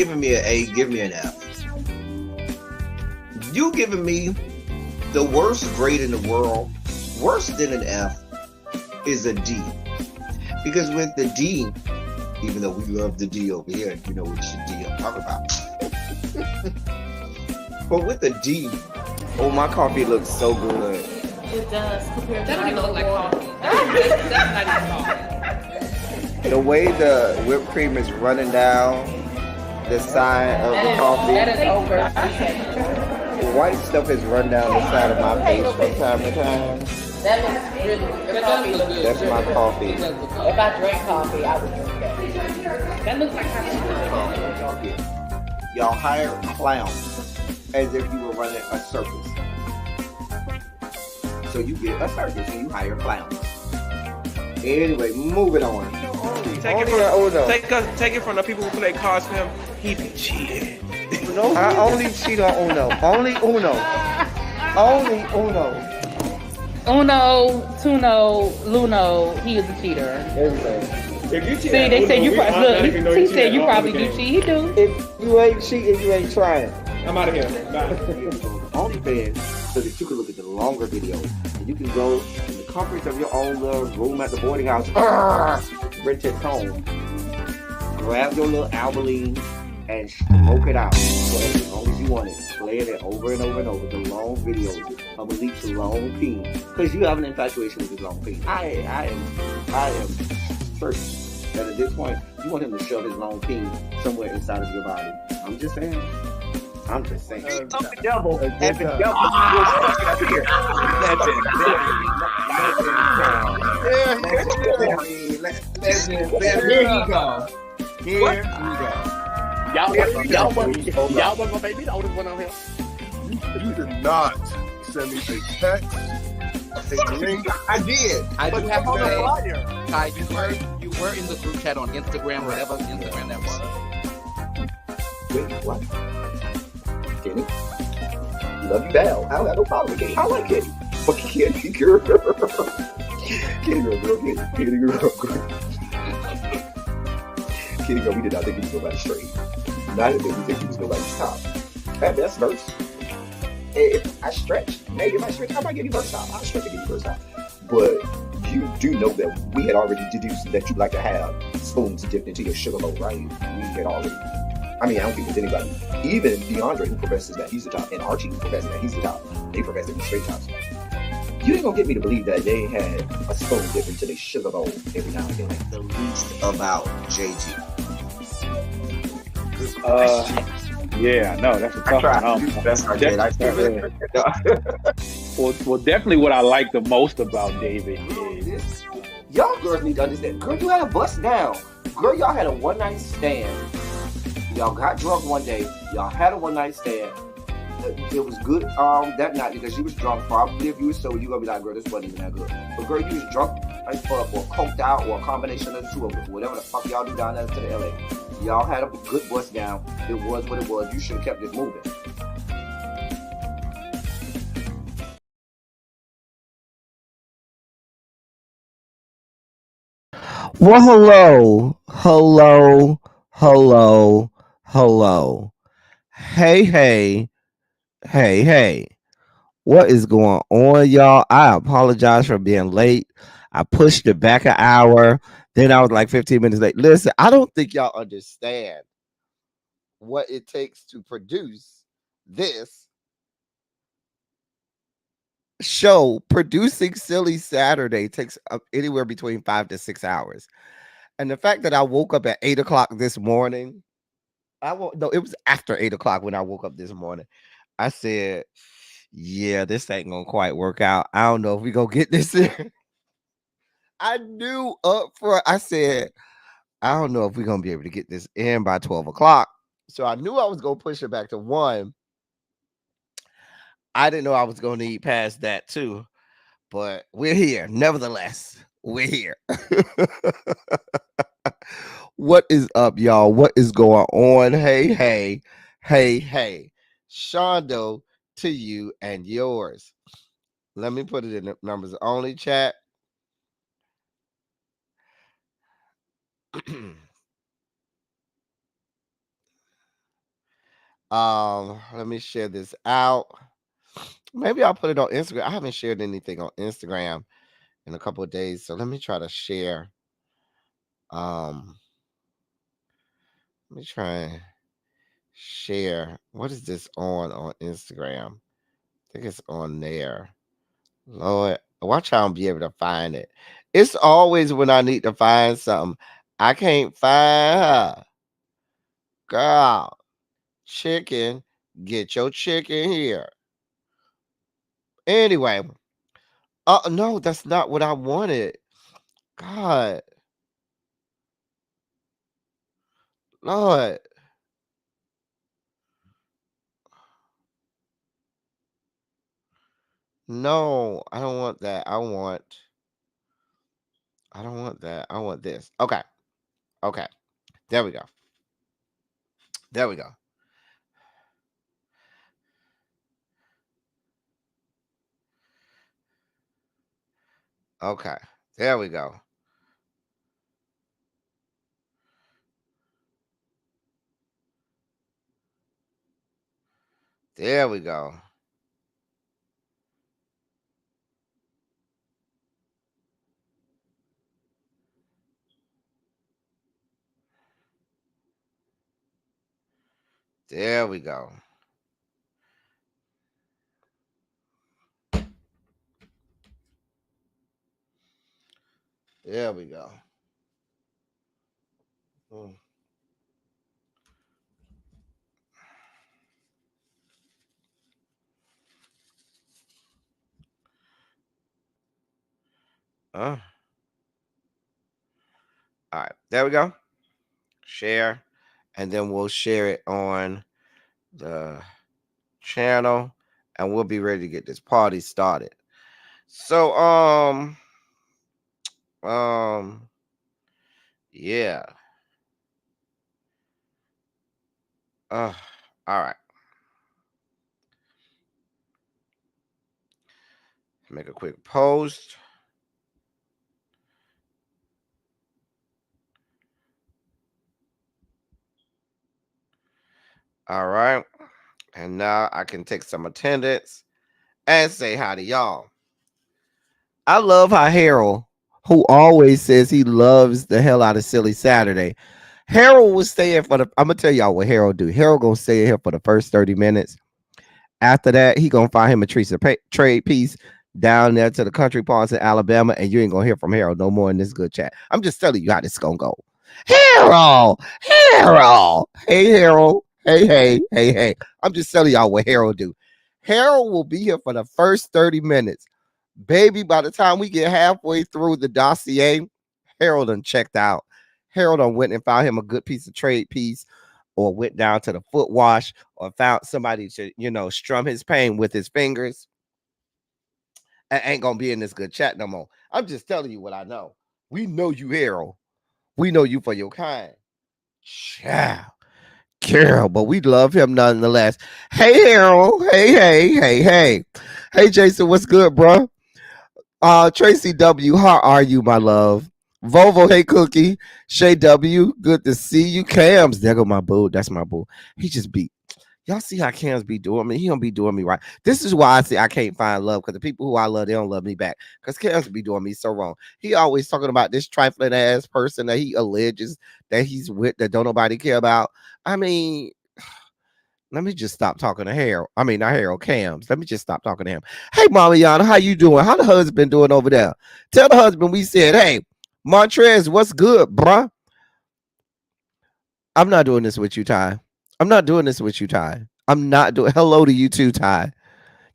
giving me an A, give me an F. You giving me the worst grade in the world, worse than an F, is a D. Because with the D, even though we love the D over here, you know which D I'm talking about. But with the D, oh, my coffee looks so good. It does. Compared That to don't even look like water. coffee. That's not even coffee. The way the whipped cream is running down the side of the coffee, That is over. the white stuff is run down the side of my face from time to time. That looks really good. The That coffee does look looks good. That's my coffee. It does look If good. I drank coffee, I would drink that. That looks like coffee. Y'all hire clowns as if you were running a circus. So you get a circus and you hire clowns. Anyway, moving on. Take it from the people who play cards for him. He be cheating. No, I only cheat on Uno. Only Uno. Only Uno. Uno, Tuno, Luno, he is a cheater. Everything. If you cheat, See, they said you probably look. He said you probably do cheat. He do. If you ain't cheating, you ain't trying. I'm out of here. Bye. OnlyFans so that you can look at the longer videos and you can go in the comforts of your own little room at the boarding house, rent it home, grab your little Albaline and smoke it out for as long as you want it, playing it over and over and over, the long videos of Malik's long peen, because you have an infatuation with his long peen. I am certain that at this point you want him to shove his long peen somewhere inside of your body. I'm just saying. The devil and the devil was fucking up here. Here he go. Y'all wasn't gonna make me the oldest one on here. You did not send me a text, a link. I did. I do have to On the say, flyer. Ty, you were in the group chat on Instagram, whatever Instagram that was. Wait, what? Kenny? Love you down. I don't have no problem with Kenny. I like Kenny. But Kenny girl. Kenny girl. Kenny girl, we did not think he was nobody straight. Neither did we think he was nobody's top. At best, verse. If I stretch, maybe if I stretch, I might give you verse top. I'll stretch to give you verse top. But you do know that we had already deduced that you like to have spoons dipped into your sugar bowl, right? We had already. I mean, I don't think there's anybody, even DeAndre, who professes that he's the top, and Archie, who professes that he's the top. They profess to be straight tops. You ain't gonna get me to believe that they had a spoon dipped into their sugar bowl every now and then. The least about JG. Yeah, no, that's a tough one. That's our kid. I tried. Well, definitely what I like the most about David is Y'all girls need to understand. Girl, you had a bust down. Girl, y'all had a one-night stand. Y'all got drunk one day. Y'all had a one-night stand. It was good that night because you was drunk. Probably if you was sober, you gonna be like, girl, this wasn't even that good. But girl, you was drunk or coked out or a combination of the two of them. Whatever the fuck y'all do down there to the LA. Y'all had a good bust down. It was what it was. You should have kept it moving. Well, hello. Hey. What is going on, y'all? I apologize for being late. I pushed it back an hour. Then I was like 15 minutes late. Listen, I don't think y'all understand what it takes to produce this show. Producing Silly Saturday takes anywhere between 5 to 6 hours. And the fact that I woke up at 8 o'clock this morning, it was after 8 o'clock when I woke up this morning. I said, yeah, this ain't gonna quite work out. I don't know if we gonna get this in. I knew up front, I said, I don't know if we're gonna be able to get this in by 12 o'clock. So I knew I was gonna push it back to 1. I didn't know I was gonna eat past that too, but we're here. Nevertheless, we're here. What is up, y'all? What is going on? Hey. Shondo to you and yours. Let me put it in the numbers only chat. Let me share this out. Maybe I'll put it on Instagram. I haven't shared anything on Instagram in a couple of days, so let me try to share. Um, Let me try and share. What is this on Instagram? I think it's on there. Lord, watch how I'll be able to find it. It's always when I need to find something. I can't find her. Girl, chicken, get your chicken here. Anyway, no, that's not what I wanted. God, Lord, no, I don't want that. I don't want that. I want this. Okay, okay, there we go. There we go. Okay, there we go. There we go. There we go. There we go. Mm. Uh, all right, there we go. Share, and then we'll share it on the channel, and we'll be ready to get this party started. So, yeah. All right. Make a quick post. All right. And now I can take some attendance and say hi to y'all. I love how Harold, who always says he loves the hell out of Silly Saturday, Harold was staying for the. I'm gonna tell y'all what Harold do. Harold gonna stay here for the first 30 minutes. After that, he gonna find him a trade piece down there to the country parts in Alabama, and you ain't gonna hear from Harold no more in this good chat. I'm just telling you how this gonna go. Harold, Harold, hey Harold, hey. I'm just telling y'all what Harold do. Harold will be here for the first 30 minutes. Baby, by the time we get halfway through the dossier, Harold done checked out. Harold done went and found him a good piece of trade piece, or went down to the foot wash, or found somebody to, strum his pain with his fingers. And ain't gonna be in this good chat no more. I'm just telling you what I know. We know you, Harold. We know you for your kind. Child. Carol, but we love him nonetheless. Hey, Harold. Hey. Hey, Jason, what's good, bro? Tracy W, how are you, my love? Vovo, hey, Cookie. Shay W, good to see you. Cams, there go my boo. That's my boo. He just beat. Y'all see how Cams be doing me? He don't be doing me right. This is why I say I can't find love, because the people who I love, they don't love me back. Because Cams be doing me so wrong. He always talking about this trifling ass person that he alleges that he's with that don't nobody care about. I mean, let me just stop talking to Harold. I mean, not Harold, Cams. Let me just stop talking to him. Hey, Mama Yana, how you doing? How the husband doing over there? Tell the husband we said, hey, Montrez, what's good, bruh? I'm not doing this with you, Ty. I'm not doing this with you, Ty. I'm not doing. Hello to you too, Ty.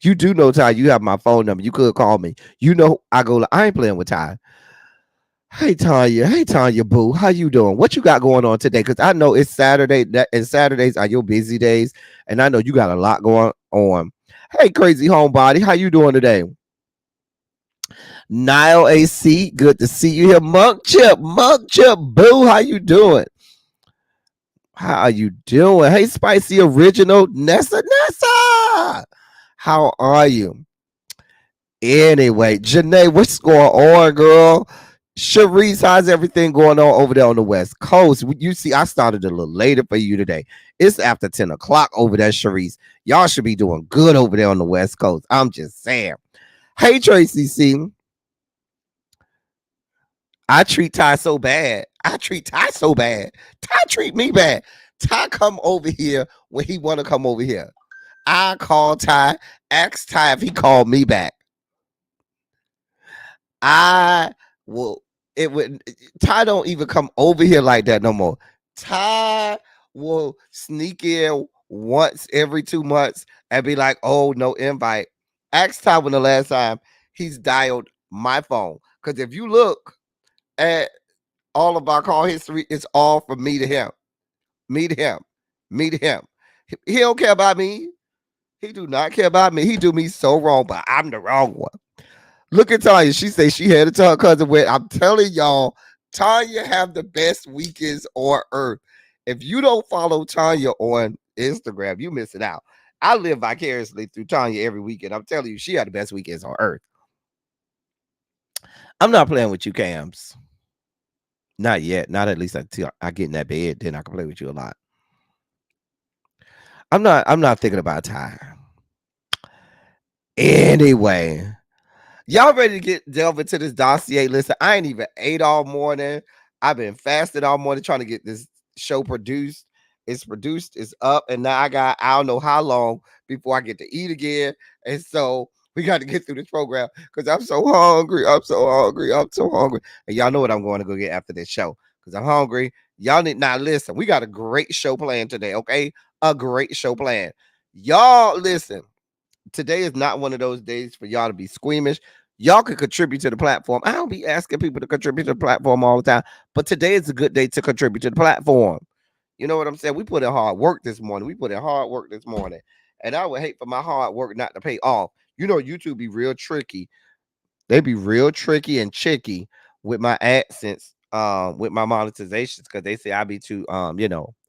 You do know, Ty. You have my phone number. You could call me. You know, I ain't playing with Ty. Hey Tanya, boo. How you doing? What you got going on today? Because I know it's Saturday, and Saturdays are your busy days, and I know you got a lot going on. Hey, crazy homebody, how you doing today? Nile AC, good to see you here. Monk Chip, boo. How you doing? How are you doing? Hey, Spicy Original, Nessa. How are you? Anyway, Janae, what's going on, girl? Sharice, how's everything going on over there on the West Coast? You see, I started a little later for you today. It's after 10 o'clock over there, Sharice. Y'all should be doing good over there on the West Coast. I'm just saying. Hey, Tracy C. I treat Ty so bad. I treat Ty so bad. Ty treat me bad. Ty come over here when he want to come over here. I call Ty, ask Ty if he called me back. I will. It would. Ty don't even come over here like that no more. Ty will sneak in once every 2 months and be like, "Oh, no invite." Ask Ty when the last time he's dialed my phone. Because if you look at all of our call history, it's all from me to him, me to him, me to him. He don't care about me. He do not care about me. He do me so wrong, but I'm the wrong one. Look at Tanya. She said she headed to her cousin with. I'm telling y'all, Tanya have the best weekends on earth. If you don't follow Tanya on Instagram, you missing out. I live vicariously through Tanya every weekend. I'm telling you, she had the best weekends on earth. I'm not playing with you, Cams. Not yet. Not at least until I get in that bed. Then I can play with you a lot. I'm not thinking about time. Anyway. Y'all ready to delve into this dossier? Listen, I ain't even ate all morning. I've been fasting all morning trying to get this show produced. It's produced, it's up, and now I don't know how long before I get to eat again. And so we got to get through this program because I'm so hungry. I'm so hungry. I'm so hungry. And y'all know what I'm going to go get after this show because I'm hungry. Y'all need not listen. We got a great show planned today, okay? A great show planned. Y'all listen. Today is not one of those days for y'all to be squeamish. Y'all can contribute to the platform. I don't be asking people to contribute to the platform all the time, but today is a good day to contribute to the platform. You know what I'm saying? We put in hard work this morning. And I would hate for my hard work not to pay off. You know, YouTube be real tricky. They be real tricky and chicky with my AdSense, with my monetizations, because they say I be too,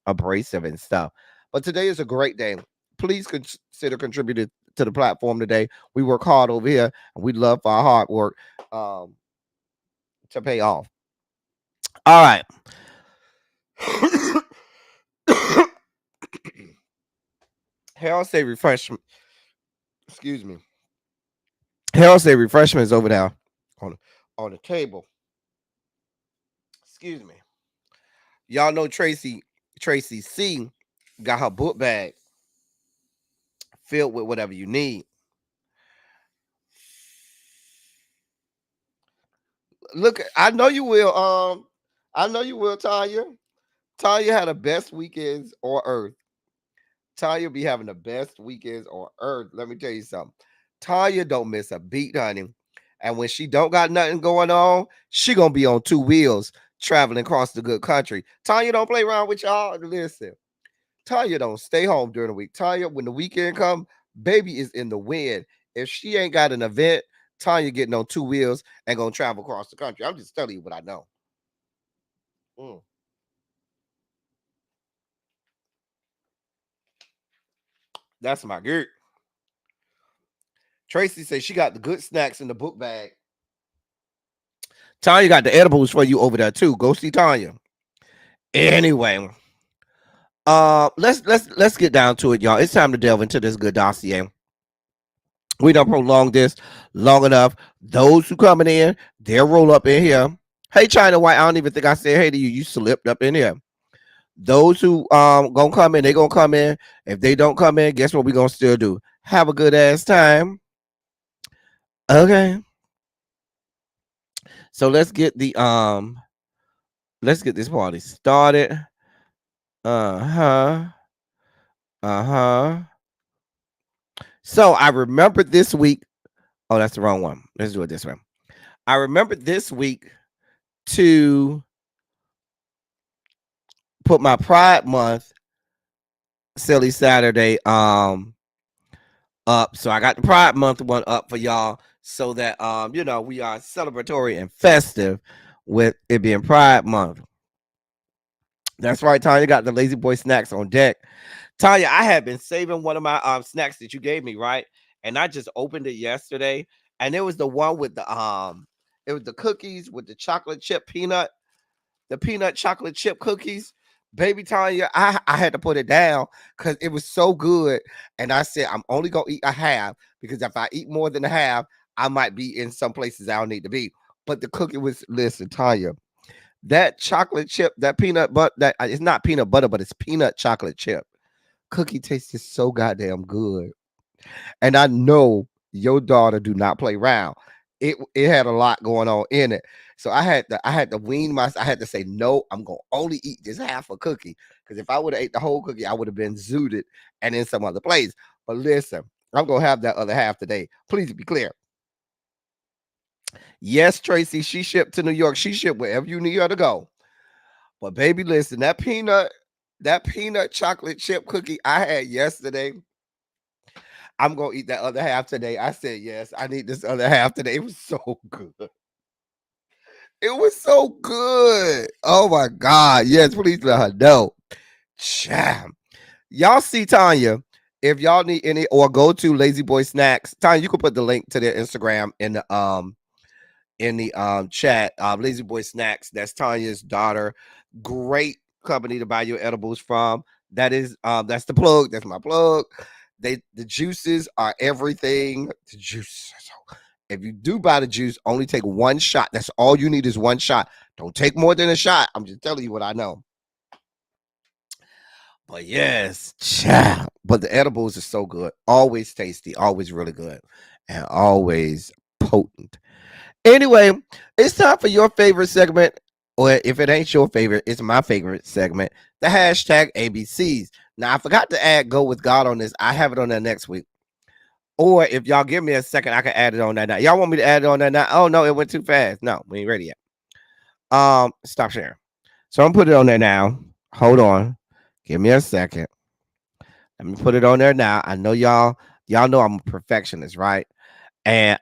abrasive and stuff. But today is a great day. Please consider contributing to the platform today. We work hard over here, and we love for our hard work to pay off. All right. Harold say refreshment. Excuse me. Harold say refreshments over there on the table. Excuse me. Y'all know Tracy C got her book bag filled with whatever you need. Look, I know you will. I know you will, Tanya. Tanya had the best weekends on earth. Tanya be having the best weekends on earth. Let me tell you something. Tanya don't miss a beat, honey. And when she don't got nothing going on, she gonna be on 2 wheels traveling across the good country. Tanya don't play around with y'all. Listen, Tanya don't stay home during the week. Tanya, when the weekend come, baby is in the wind. If she ain't got an event, Tanya getting on 2 wheels and gonna travel across the country. I'm just telling you what I know. That's my girl. Tracy says she got the good snacks in the book bag. Tanya got the edibles for you over there too. Go see Tanya. Anyway, let's get down to it, y'all. It's time to delve into this good dossier. We don't prolong this long enough. Those who coming in, they'll roll up in here. Hey, China White, I don't even think I said hey to you. You slipped up in here. Those who gonna come in, they gonna come in. If they don't come in, guess what we gonna still do? Have a good ass time. Okay. So let's get this party started. Uh-huh. So I remember this week. Oh, that's the wrong one. Let's do it this way. I remember this week to put my Pride Month Silly Saturday up. So I got the Pride Month one up for y'all so that we are celebratory and festive with it being Pride Month. That's right, Tanya got the Lazy Boy snacks on deck. Tanya, I had been saving one of my snacks that you gave me, right? And I just opened it yesterday, and it was the one with the It was the cookies with the chocolate chip peanut, the peanut chocolate chip cookies. Baby Tanya, I had to put it down because it was so good. And I said, I'm only going to eat a half because if I eat more than a half, I might be in some places I don't need to be. But the cookie was, listen, Tanya, that chocolate chip, that peanut butter, that it's not peanut butter, but it's peanut chocolate chip. Cookie tasted so goddamn good. And I know your daughter do not play around. It had a lot going on in it. So I had to wean myself. I had to say, no, I'm gonna only eat this half a cookie. Because if I would have ate the whole cookie, I would have been zooted and in some other place. But listen, I'm gonna have that other half today. Please be clear. Yes, Tracy, she shipped to New York. She shipped wherever you need her to go. But baby, listen, that peanut chocolate chip cookie I had yesterday, I'm gonna eat that other half today. I said, yes, I need this other half today. It was so good. It was so good. Oh my God. Yes, please let her know. Champ. Y'all see Tanya. If y'all need any, or go to Lazy Boy Snacks. Tanya, you can put the link to their Instagram in the chat. Lazy Boy Snacks. That's Tanya's daughter. Great company to buy your edibles from. That's the plug. That's my plug. The juices are everything. The juices. If you do buy the juice, only take one shot. That's all you need is one shot. Don't take more than a shot. I'm just telling you what I know. But yes, child. But the edibles are so good. Always tasty. Always really good. And always potent. Anyway, it's time for your favorite segment. Or if it ain't your favorite, it's my favorite segment. The hashtag ABCs. Now, I forgot to add Go With God on this. I have it on there next week. Or if y'all give me a second, I can add it on that now. Y'all want me to add it on that now? Oh, no, it went too fast. No, we ain't ready yet. Stop sharing. So I'm put it on there now. Hold on. Give me a second. Let me put it on there now. I know y'all know I'm a perfectionist, right? And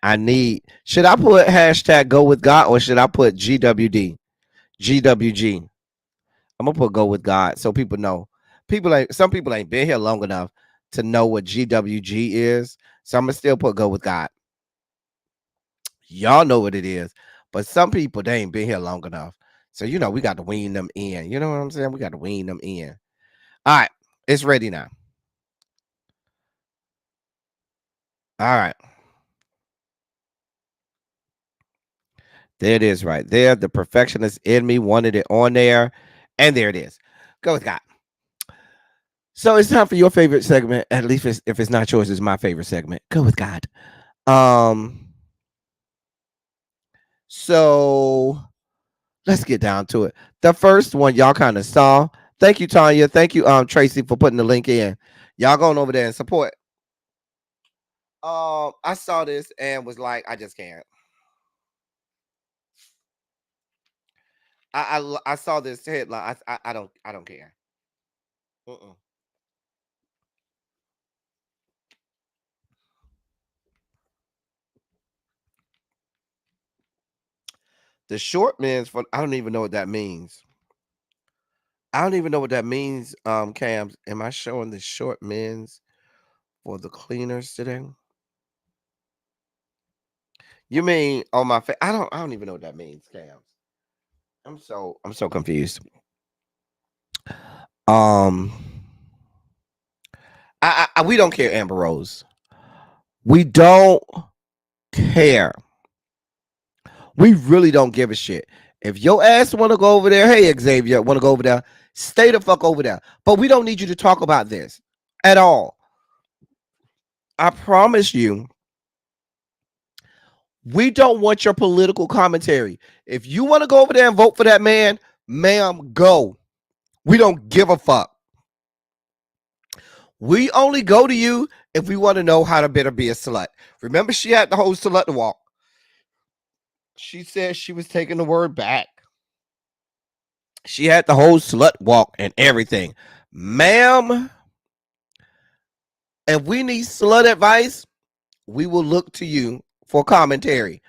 should I put hashtag Go With God or should I put GWD? GWG. I'm gonna put Go With God so people know. Some people ain't been here long enough to know what GWG is. So I'm gonna still put Go With God. Y'all know what it is, but some people they ain't been here long enough. So we got to wean them in. You know what I'm saying? We got to wean them in. All right, it's ready now. All right. There it is right there. The perfectionist in me wanted it on there. And there it is. Go With God. So it's time for your favorite segment. At least if it's not yours, it's my favorite segment. Go With God. So let's get down to it. The first one y'all kind of saw. Thank you, Tanya. Thank you, Tracy, for putting the link in. Y'all going over there and support. I saw this and was like, I just can't. I saw this headline. I don't care. The short men's for I don't even know what that means. I don't even know what that means. Cams, am I showing the short men's for the cleaners today? You mean on my face? I don't even know what that means, Cams. I'm so confused. We don't care, Amber Rose. We don't care. We really don't give a shit. If your ass want to go over there, hey Xavier, want to go over there, stay the fuck over there. But we don't need you to talk about this at all. I promise you, we don't want your political commentary. If you want to go over there and vote for that man, ma'am, go. We don't give a fuck. We only go to you if we want to know how to better be a slut. Remember, she had the whole slut walk. She said she was taking the word back. She had the whole slut walk and everything. Ma'am, if we need slut advice, we will look to you for commentary.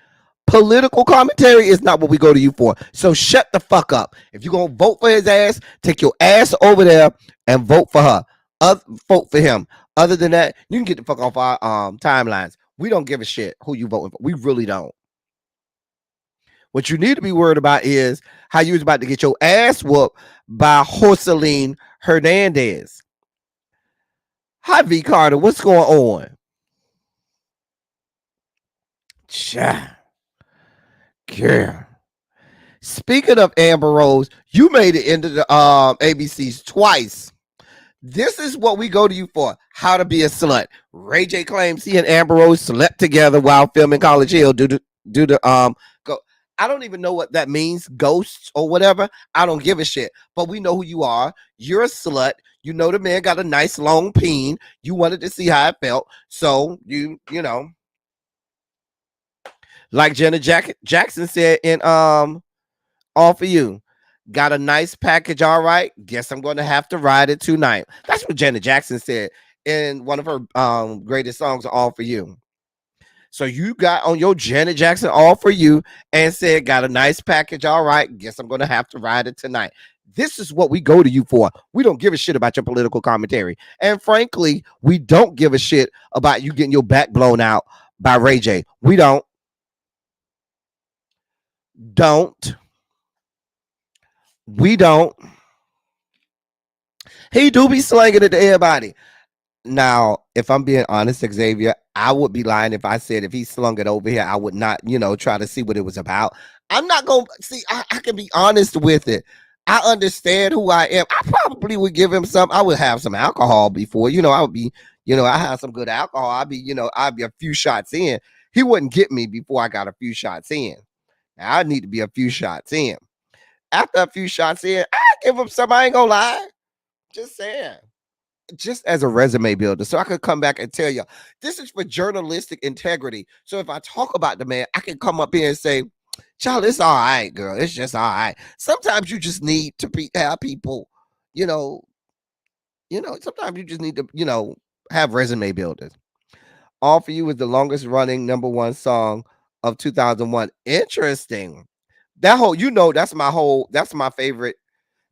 Political commentary is not what we go to you for. So shut the fuck up. If you're going to vote for his ass, take your ass over there and vote for her. Vote for him. Other than that, you can get the fuck off our timelines. We don't give a shit who you voting for. We really don't. What you need to be worried about is how you was about to get your ass whooped by Joseline Hernandez. Hi, V Carter. What's going on? Cha. Girl. Speaking of Amber Rose, you made it into the ABCs twice. This is what we go to you for. How to be a slut. Ray J claims he and Amber Rose slept together while filming College Hill due to go. I don't even know what that means, ghosts or whatever. I don't give a shit. But we know who you are. You're a slut. You know the man got a nice long peen. You wanted to see how it felt. So you know, like Jenna Jackson said in All For You. Got a nice package, all right. Guess I'm going to have to ride it tonight. That's what Janet Jackson said in one of her greatest songs, All For You. So you got on your Janet Jackson All For You and said, got a nice package, all right. Guess I'm going to have to ride it tonight. This is what we go to you for. We don't give a shit about your political commentary. And frankly, we don't give a shit about you getting your back blown out by Ray J. We don't. We don't. He do be slanging it to everybody. Now, if I'm being honest, Xavier, I would be lying if I said if he slung it over here, I would not, try to see what it was about. I'm not going to see, I can be honest with it. I understand who I am. I probably would give him some, I would have some alcohol before, I would be, I have some good alcohol. I'd be a few shots in. He wouldn't get me before I got a few shots in. Now, I need to be a few shots in. After a few shots in, I give him some, I ain't going to lie. Just saying. Just as a resume builder, so I could come back and tell you this is for journalistic integrity. So if I talk about the man, I can come up here and say, child, it's all right, girl. It's just all right. Sometimes you just need to have people, sometimes you just need to, have resume builders. All For You is the longest running #1 song of 2001. Interesting. That whole, that's my favorite.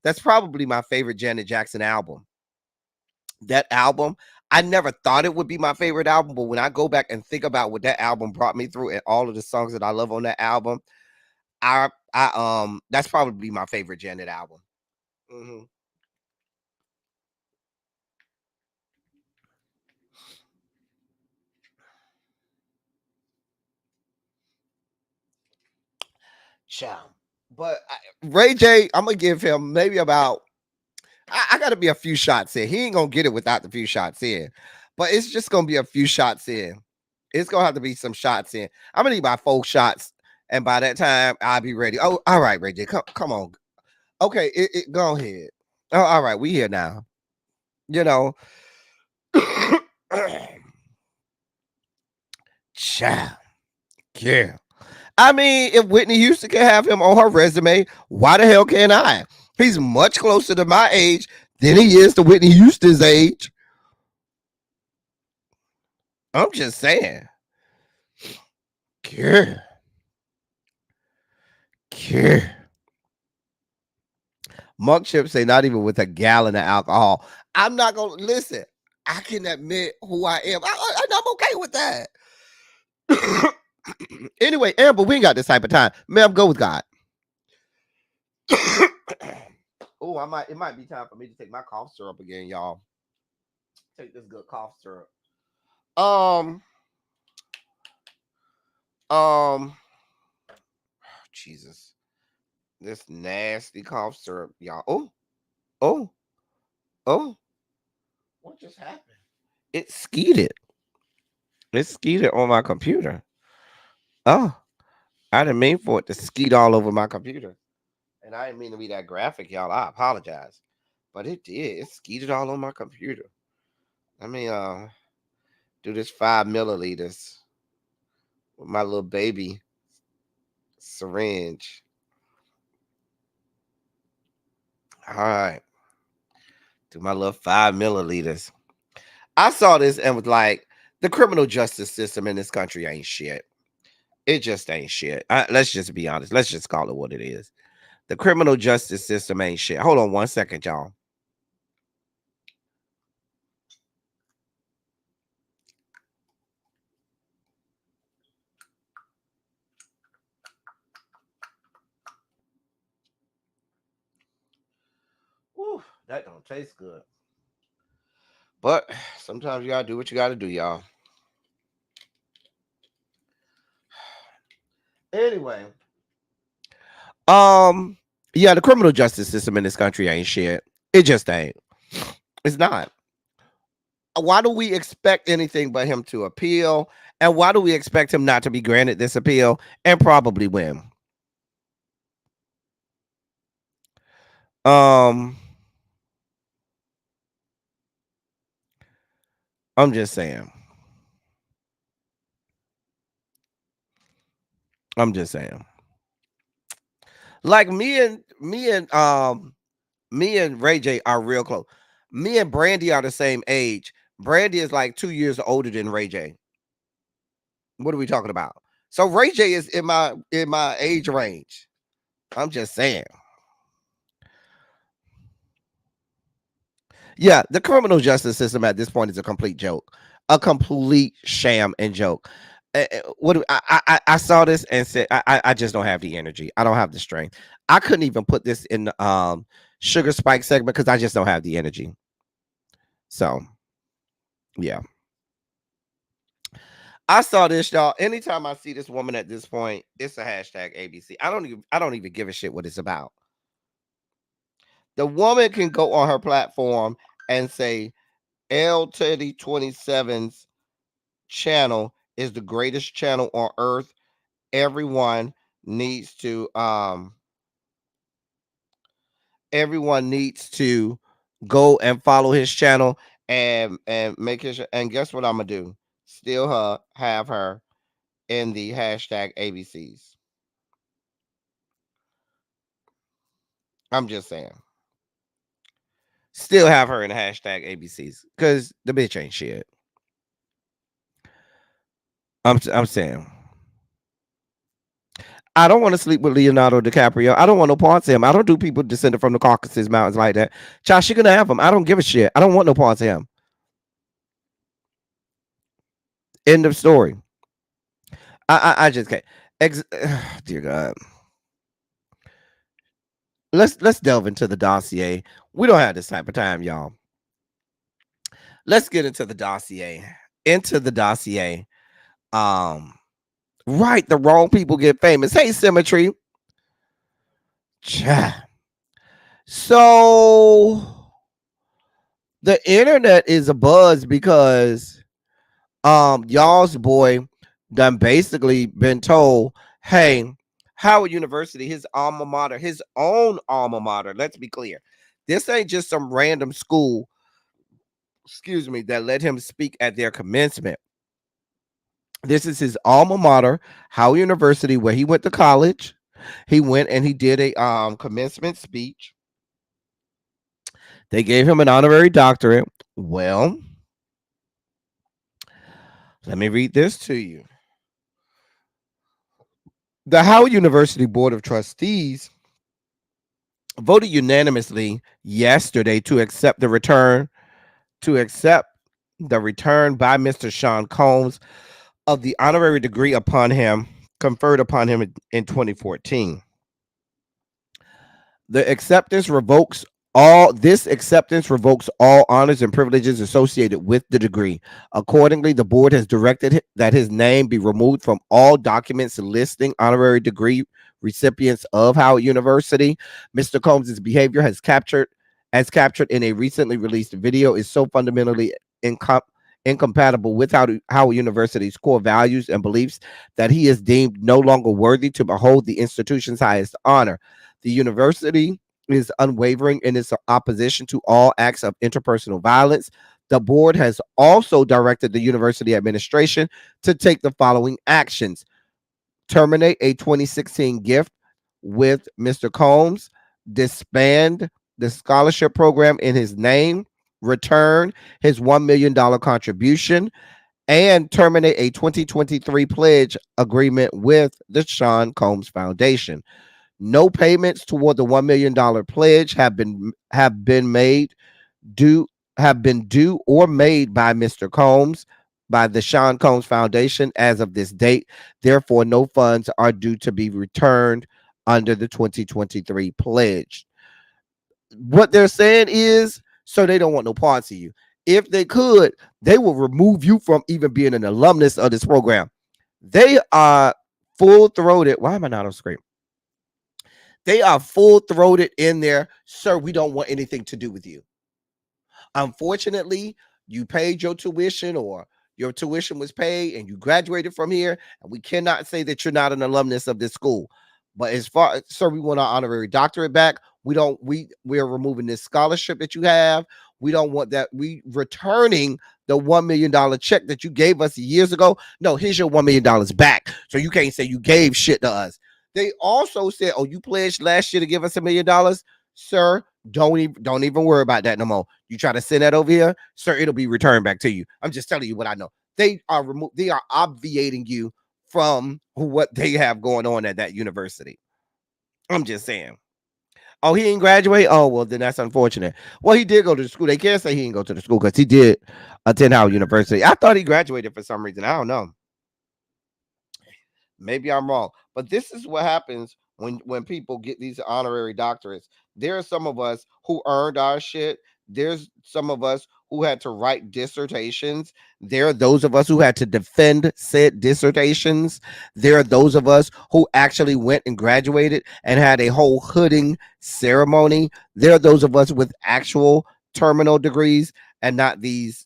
That's probably my favorite Janet Jackson album. That album, I never thought it would be my favorite album, but when I go back and think about what that album brought me through and all of the songs that I love on that album, I that's probably my favorite Janet album. Mm-hmm. Ciao. But Ray J, I'm gonna give him maybe about. I got to be a few shots in. He ain't gonna get it without the few shots in, but it's just gonna be a few shots in. It's gonna have to be some shots in. I'm gonna need my 4 shots, and by that time I'll be ready. Oh, all right, Ray J, come on. Okay, go ahead. Oh, all right, we here now. Child, yeah. I mean, if Whitney Houston can have him on her resume, why the hell can't I? He's much closer to my age than he is to Whitney Houston's age. I'm just saying. Yeah. Yeah. Monk Chip say not even with a gallon of alcohol. I'm not gonna listen. I can admit who I am. I'm okay with that. Anyway, Amber, we ain't got this type of time. Ma'am, go with God. Oh, it might be time for me to take my cough syrup again, y'all. Take this good cough syrup. Jesus. This nasty cough syrup, y'all. Oh. What just happened? It skeeted. It skeeted on my computer. Oh, I didn't mean for it to skeet all over my computer. And I didn't mean to be that graphic, y'all. I apologize. But it did. It skeeted all on my computer. Let me do this 5 milliliters with my little baby syringe. All right. Do my little 5 milliliters. I saw this and was like, the criminal justice system in this country ain't shit. It just ain't shit. Let's just be honest. Let's just call it what it is. The criminal justice system ain't shit. Hold on 1 second, y'all. That don't taste good. But sometimes you gotta do what you gotta do, y'all. Anyway, yeah, the criminal justice system in this country ain't shit. It just ain't. It's not. Why do we expect anything but him to appeal? And why do we expect him not to be granted this appeal and probably win? I'm just saying. I'm just saying. Like me and Ray J are real close. Me and Brandy are the same age. Brandy is like 2 years older than Ray J. What are we talking about? So Ray J is in my age range. I'm just saying. Yeah, the criminal justice system at this point is a complete joke, a complete sham and joke. I saw this and said I just don't have the energy. I don't have the strength. I couldn't even put this in the sugar spike segment because I just don't have the energy. So, yeah. I saw this, y'all. Anytime I see this woman at this point, it's a hashtag ABC. I don't even give a shit what it's about. The woman can go on her platform and say L Teddy 27's channel is the greatest channel on earth. Everyone needs to go and follow his channel and make his, and guess what I'm gonna do? Still have her in the hashtag ABCs. I'm just saying. Still have her in the hashtag ABCs because the bitch ain't shit. I'm saying. I don't want to sleep with Leonardo DiCaprio. I don't want no parts of him. I don't do people descended from the Caucasus Mountains like that. Child, she gonna have him. I don't give a shit. I don't want no parts of him. End of story. I just can't. Dear God. Let's delve into the dossier. We don't have this type of time, y'all. Let's get into the dossier. Right, the wrong people get famous. Hey, Symmetry. So the internet is a buzz because y'all's boy done basically been told, hey, Howard University, his alma mater, his own alma mater, let's be clear. This ain't just some random school, that let him speak at their commencement. This is his alma mater, Howard University, where he went to college. He went and he did a commencement speech. They gave him an honorary doctorate. Well, let me read this to you. The Howard University Board of Trustees voted unanimously yesterday to accept the return by Mr. Sean Combs of the honorary degree conferred upon him in 2014. This acceptance revokes all honors and privileges associated with the degree. Accordingly, the board has directed that his name be removed from all documents listing honorary degree recipients of Howard University. Mr. Combs' behavior as captured in a recently released video is so fundamentally incompatible with Howard University's core values and beliefs that he is deemed no longer worthy to behold the institution's highest honor. The university is unwavering in its opposition to all acts of interpersonal violence. The board has also directed the university administration to take the following actions: terminate a 2016 gift with Mr. Combs, disband the scholarship program in his name, return his $1 million contribution, and terminate a 2023 pledge agreement with the Sean Combs Foundation. No payments toward the $1 million pledge have been due or made by Mr. Combs by the Sean Combs Foundation as of this date. Therefore, no funds are due to be returned under the 2023 pledge. what they're saying is, so they don't want no parts of you. If they could, they will remove you from even being an alumnus of this program. They are full throated. Why am I not on screen? They are full throated in there, sir. We don't want anything to do with you. Unfortunately, you paid your tuition, or your tuition was paid and you graduated from here, and we cannot say that you're not an alumnus of this school. But as far as, sir, we want our honorary doctorate back. We're removing this scholarship that you have. We don't want that. We returning the $1 million check that you gave us years ago. No, here's your $1 million back. So you can't say you gave shit to us. They also said, oh, you pledged last year to give us $1 million. Sir, don't even worry about that no more. You try to send that over here, sir, it'll be returned back to you. I'm just telling you what I know. They are obviating you from what they have going on at that university. I'm just saying. Oh, he didn't graduate? Oh, well, then that's unfortunate. Well, he did go to the school. They can't say he didn't go to the school because he did attend Howard University. I thought he graduated for some reason. I don't know. Maybe I'm wrong. But this is what happens when people get these honorary doctorates. There are some of us who earned our shit. There's some of us who had to write dissertations. There are those of us who had to defend said dissertations. There are those of us who actually went and graduated and had a whole hooding ceremony. There are those of us with actual terminal degrees and not these,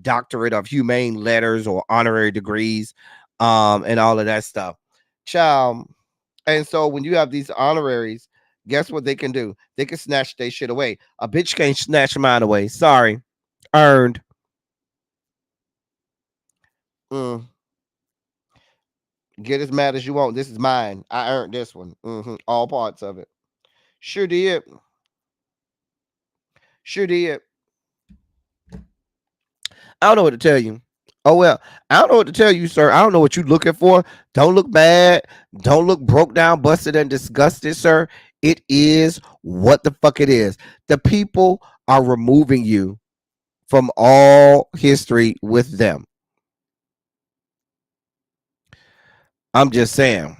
doctorate of humane letters or honorary degrees, and all of that stuff. Child. And so when you have these honoraries, guess what they can do? They can snatch their shit away. A bitch can't snatch mine away. Sorry. Earned. Get as mad as you want. This is mine. I earned this one. All parts of it. Sure did. Sure did. I don't know what to tell you. Oh, well, I don't know what to tell you, sir. I don't know what you're looking for. Don't look bad. Don't look broke down, busted, and disgusted, sir. It is what the fuck it is. The people are removing you from all history with them. I'm just saying.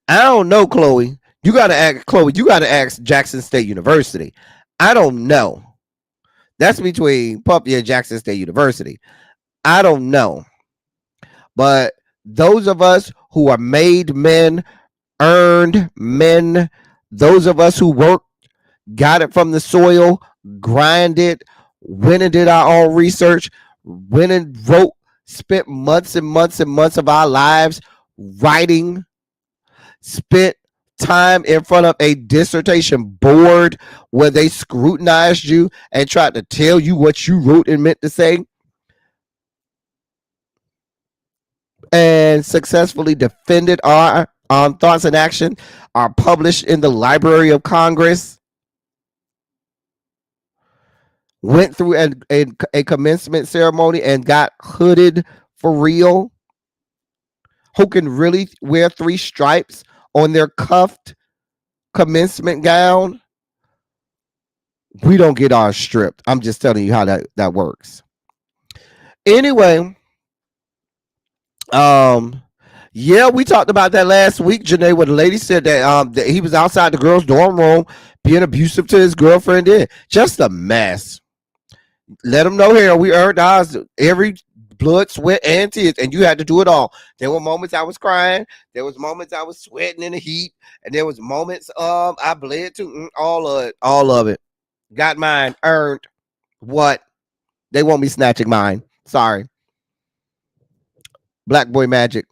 I don't know, Chloe. You got to ask Jackson State University. I don't know. That's between Puppy and Jackson State University. I don't know. But those of us who are made men, earned men, those of us who worked, got it from the soil, grinded, went and did our own research, went and wrote, spent months and months and months of our lives writing, spent time in front of a dissertation board where they scrutinized you and tried to tell you what you wrote and meant to say, and successfully defended our thoughts and action, are published in the Library of Congress, went through a commencement ceremony and got hooded for real, who can really wear 3 stripes on their cuffed commencement gown. We don't get ours stripped. I'm just telling you how that works. Anyway, yeah, we talked about that last week, Janae, where the lady said that he was outside the girl's dorm room being abusive to his girlfriend. Just a mess. Let him know here. We earned ours every blood, sweat, and tears, and you had to do it all. There were moments I was crying. There was moments I was sweating in the heat, and there was moments I bled too. All of it. Got mine. Earned. What? They won't be snatching mine. Sorry. Black boy magic.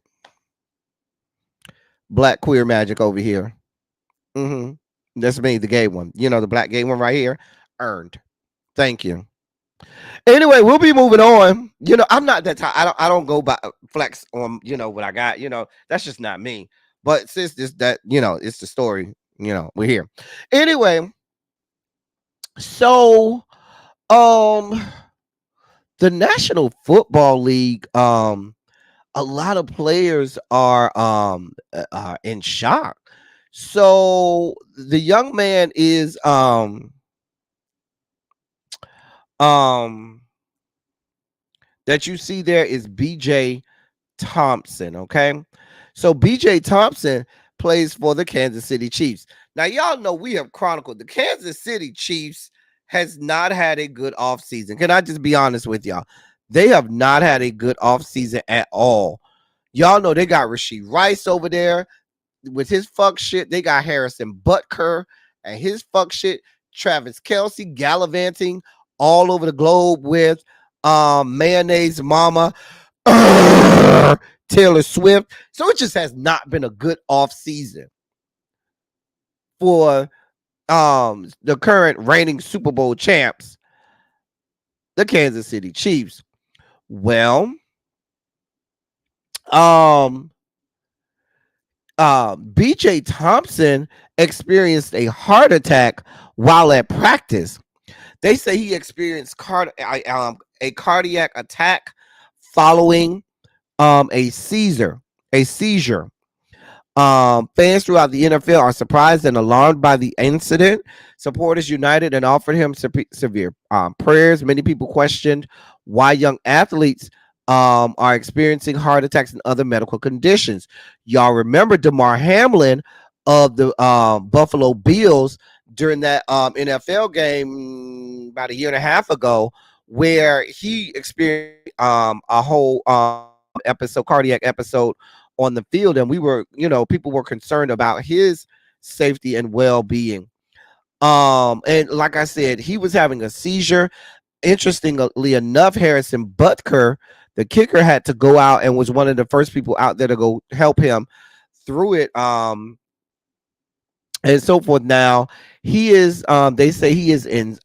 Black queer magic over here. That's me, the gay one. The black gay one right here. Earned. Thank you. Anyway, we'll be moving on. I'm not that type. I don't go by flex on what I got. That's just not me. But since it's the story. We're here. Anyway, so the National Football League, a lot of players are in shock. So the young man is that you see there is BJ Thompson. Okay, so BJ Thompson plays for the Kansas City Chiefs. Now, y'all know we have chronicled the Kansas City Chiefs has not had a good offseason. Can I just be honest with y'all? They have not had a good offseason at all. Y'all know they got Rashee Rice over there with his fuck shit. They got Harrison Butker and his fuck shit. Travis Kelsey gallivanting all over the globe with mayonnaise mama Taylor Swift. So it just has not been a good off season for the current reigning Super Bowl champs, the Kansas City Chiefs. Well, BJ Thompson experienced a heart attack while at practice. They say he experienced a cardiac attack following a seizure. Fans throughout the NFL are surprised and alarmed by the incident. Supporters united and offered him severe prayers. Many people questioned why young athletes are experiencing heart attacks and other medical conditions. Y'all remember DeMar Hamlin of the Buffalo Bills during that NFL game about a year and a half ago, where he experienced a whole cardiac episode on the field, and people were concerned about his safety and well-being. And like I said, he was having a seizure. Interestingly enough, Harrison Butker, the kicker, had to go out and was one of the first people out there to go help him through it. And so forth. Now he is, they say he is in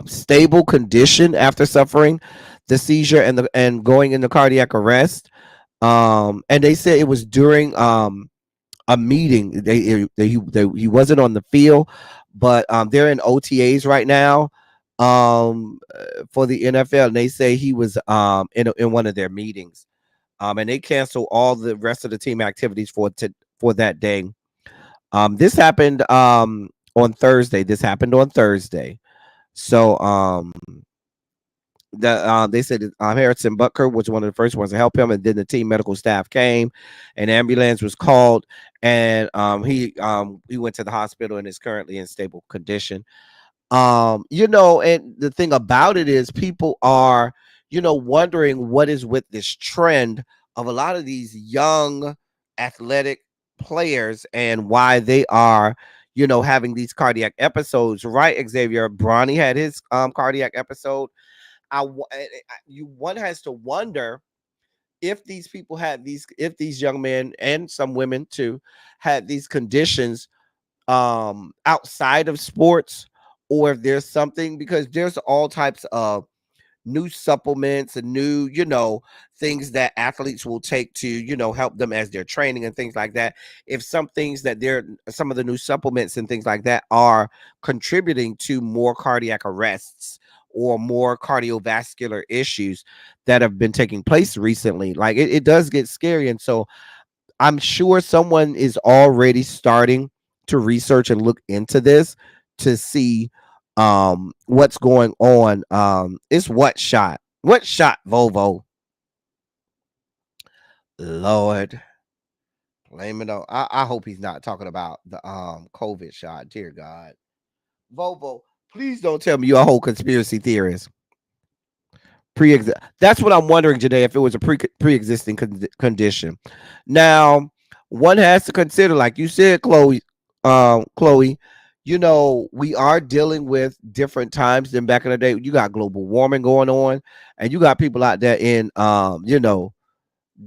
stable condition after suffering the seizure and going into cardiac arrest. And they said it was during a meeting. He wasn't on the field, but they're in OTAs right now for the NFL, and they say he was in one of their meetings. And they canceled all the rest of the team activities for that day. This happened on Thursday. So they said Harrison Butker was one of the first ones to help him, and then the team medical staff came, an ambulance was called, and he went to the hospital and is currently in stable condition. And the thing about it is people are, wondering what is with this trend of a lot of these young athletic players and why they are, having these cardiac episodes, right? Xavier Bronny had his cardiac episode. One has to wonder if these people if these young men and some women too had these conditions outside of sports, or if there's something, because there's all types of new supplements and new, things that athletes will take to, help them as they're training and things like that. If some things that some of the new supplements and things like that are contributing to more cardiac arrests or more cardiovascular issues that have been taking place recently, like it does get scary. And so I'm sure someone is already starting to research and look into this to see what's going on. It's what shot Volvo. Lord, blame it on. I hope he's not talking about the COVID shot. Dear God, Volvo, please don't tell me you're a whole conspiracy theorist. That's what I'm wondering today, if it was a pre-existing condition. Now, one has to consider, like you said, Chloe, we are dealing with different times than back in the day. You got global warming going on, and you got people out there in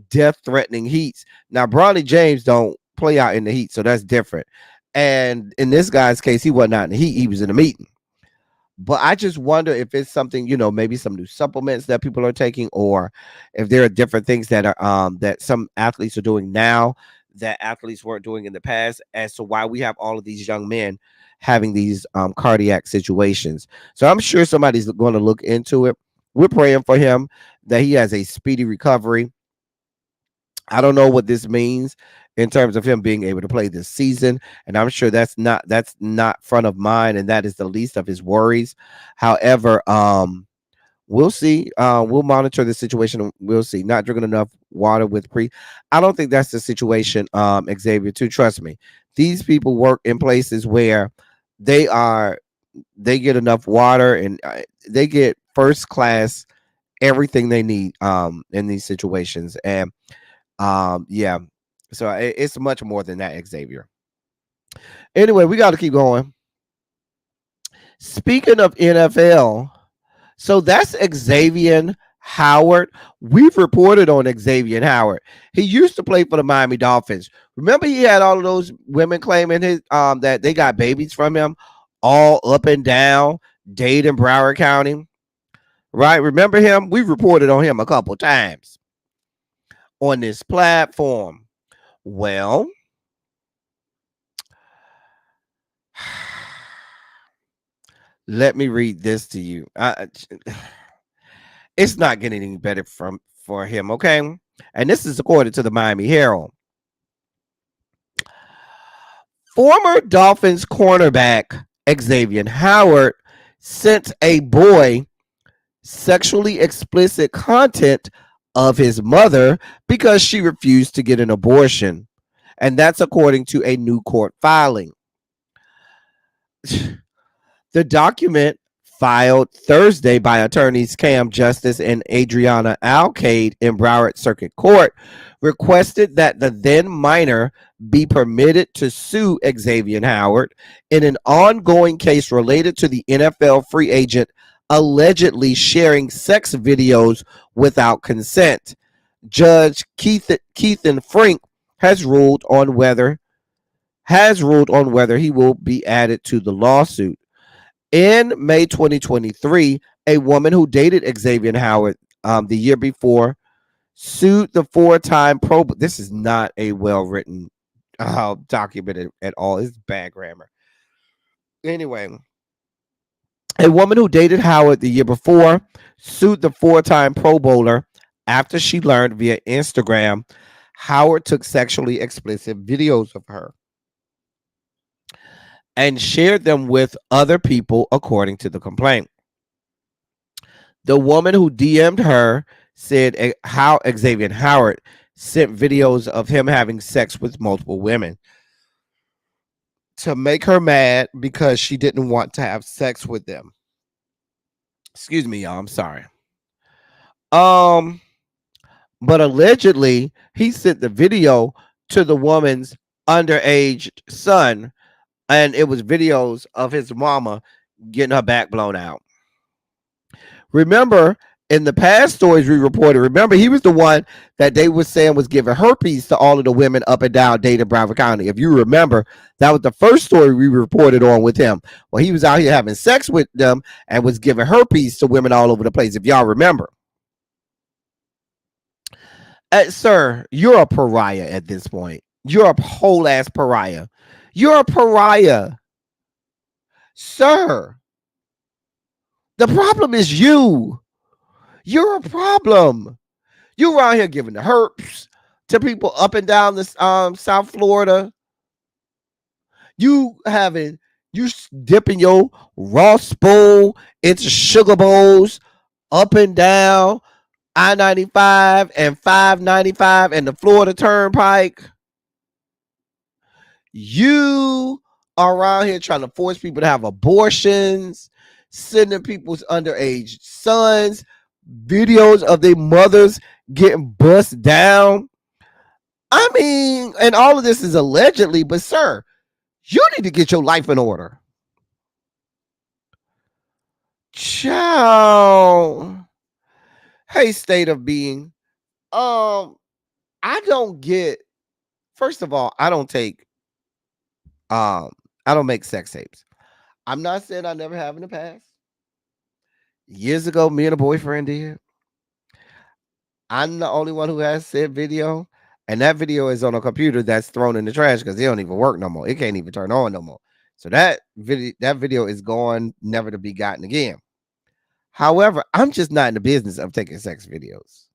death-threatening heats. Now, Bronny James don't play out in the heat, so that's different. And in this guy's case, he wasn't out in the heat; he was in a meeting. But I just wonder if it's something, maybe some new supplements that people are taking, or if there are different things that are that some athletes are doing now that athletes weren't doing in the past, as to why we have all of these young men having these cardiac situations. So I'm sure somebody's going to look into it. We're praying for him that he has a speedy recovery. I don't know what this means in terms of him being able to play this season, and I'm sure that's not front of mind, and that is the least of his worries. However, we'll see. We'll monitor the situation. We'll see. Not drinking enough water with I don't think that's the situation, Xavier, too. Trust me. These people work in places where they are they get enough water and they get first class everything they need in these situations. And yeah, so it's much more than that, Xavier. Anyway, we got to keep going. Speaking of NFL, so that's Xavier Howard. We've reported on Xavier Howard. He used to play for the Miami Dolphins. Remember, he had all of those women claiming his that they got babies from him, all up and down Dade and Broward County. Right? Remember him? We've reported on him a couple times on this platform. Well, let me read this to you. It's not getting any better for him, okay? And this is according to the Miami Herald. Former Dolphins cornerback Xavier Howard sent a boy sexually explicit content of his mother because she refused to get an abortion. And that's according to a new court filing. The document, filed Thursday by attorneys Cam Justice and Adriana Alcade in Broward Circuit Court, requested that the then minor be permitted to sue Xavier Howard in an ongoing case related to the NFL free agent allegedly sharing sex videos without consent. Judge Keithan Frink has ruled on whether he will be added to the lawsuit. In May 2023, a woman who dated Xavier Howard the year before sued the four-time pro. This is not a well-written document at all. It's bad grammar. Anyway, a woman who dated Howard the year before sued the four-time Pro Bowler after she learned via Instagram Howard took sexually explicit videos of her and shared them with other people, according to the complaint. The woman who DM'd her said how Xavier Howard sent videos of him having sex with multiple women to make her mad because she didn't want to have sex with them. Excuse me, y'all. I'm sorry. But allegedly, he sent the video to the woman's underage son, and it was videos of his mama getting her back blown out. Remember, in the past stories we reported, remember, he was the one that they were saying was giving herpes to all of the women up and down Dade and Broward County. If you remember, that was the first story we reported on with him. Well, he was out here having sex with them and was giving herpes to women all over the place, if y'all remember. Sir, you're a pariah at this point. You're a whole ass pariah. You're a pariah. Sir, the problem is you. You're a problem. You're around here giving the herpes to people up and down the South Florida. You dipping your raw spoon into sugar bowls up and down I-95 and 595 and the Florida Turnpike. You are around here trying to force people to have abortions, sending people's underage sons videos of their mothers getting bust down. I mean, and all of this is allegedly, but sir, you need to get your life in order. Ciao. Hey, state of being. I don't get. First of all, I don't make sex tapes. I'm not saying I never have in the past. Years ago, me and a boyfriend did. I'm the only one who has said video, and that video is on a computer that's thrown in the trash because it don't even work no more. It can't even turn on no more. So that video is gone, never to be gotten again. However, I'm just not in the business of taking sex videos.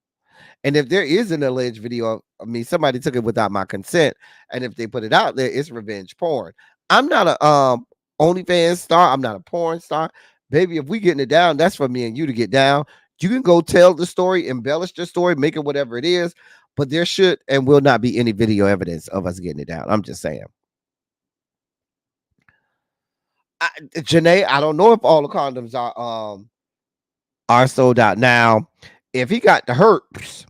And if there is an alleged video of me, somebody took it without my consent, and if they put it out there, it's revenge porn. I'm not a OnlyFans star. I'm not a porn star. Baby, if we getting it down, that's for me and you to get down. You can go tell the story, embellish the story, make it whatever it is, but there should and will not be any video evidence of us getting it down. I'm just saying. Janae, I don't know if all the condoms are sold out now. If he got the herpes,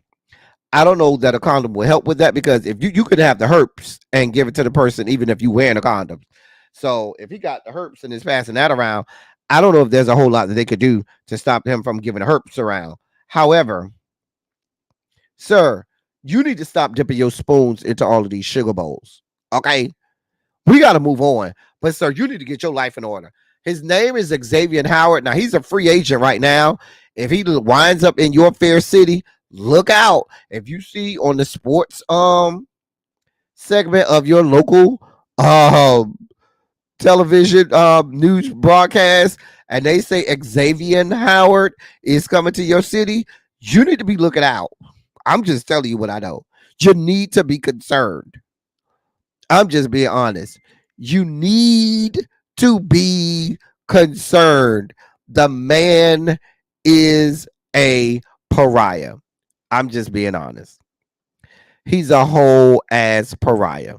I don't know that a condom will help with that, because if you could have the herpes and give it to the person even if you wearing a condom. So if he got the herpes and is passing that around, I don't know if there's a whole lot that they could do to stop him from giving the herpes around. However, sir, you need to stop dipping your spoons into all of these sugar bowls. Okay? We got to move on. But, sir, you need to get your life in order. His name is Xavier Howard. Now, he's a free agent right now. If he winds up in your fair city, look out. If you see on the sports segment of your local television news broadcast, and they say Xavier Howard is coming to your city, you need to be looking out. I'm just telling you what I know. You need to be concerned. I'm just being honest. You need to be concerned. The man is a pariah. I'm just being honest. He's a whole ass pariah.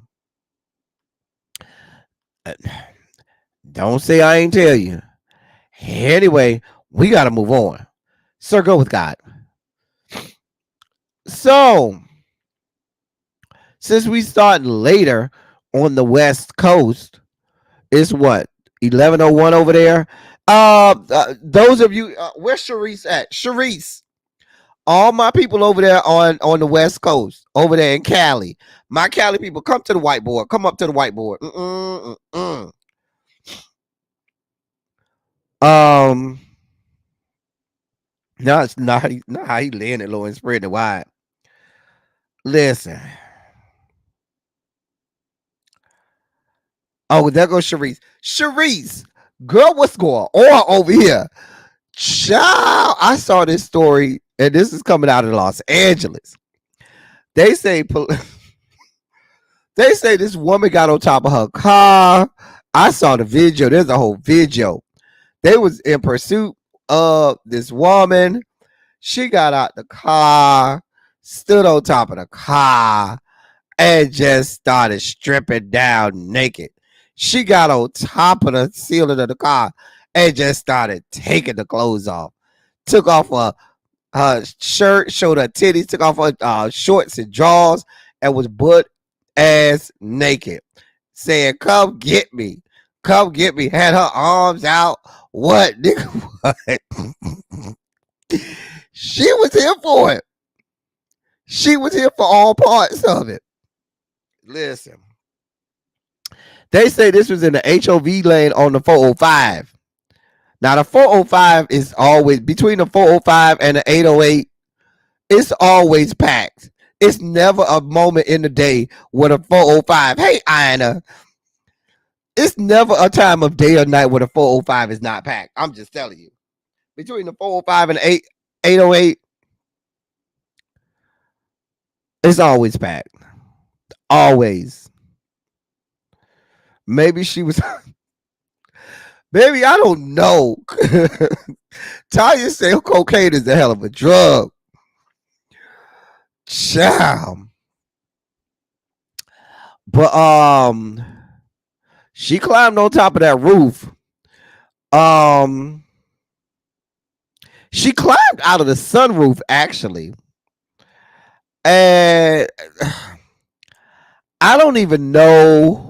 Don't say I ain't tell you. Anyway, we got to move on. Sir, go with God. So, since we start later on the West Coast, it's what, 11:01 over there. Those of you, where's Sharice at? Sharice, all my people over there on the West Coast, over there in Cali. My Cali people, come to the whiteboard. Come up to the whiteboard. No, it's not how he landed low and spread it wide. Listen. Oh, there goes Sharice. Sharice, girl, what's going on over here? Child, I saw this story, and this is coming out of Los Angeles. They say this woman got on top of her car. I saw the video. There's a whole video. They was in pursuit of this woman. She got out the car, stood on top of the car, and just started stripping down naked. She got on top of the ceiling of the car and just started taking the clothes off. Took off her shirt, showed her titties, took off her shorts and drawers, and was butt ass naked. Saying, come get me. Come get me. Had her arms out. What, nigga? What? She was here for it. She was here for all parts of it. Listen. They say this was in the HOV lane on the 405. Now, the 405 is always, between the 405 and the 808, it's always packed. It's never a moment in the day where the 405, hey, Ina, it's never a time of day or night where the 405 is not packed. I'm just telling you. Between the 405 and 808, it's always packed. Always. Maybe she was... Baby, I don't know. Tanya said cocaine is a hell of a drug. Child. But she climbed on top of that roof. She climbed out of the sunroof, actually. And I don't even know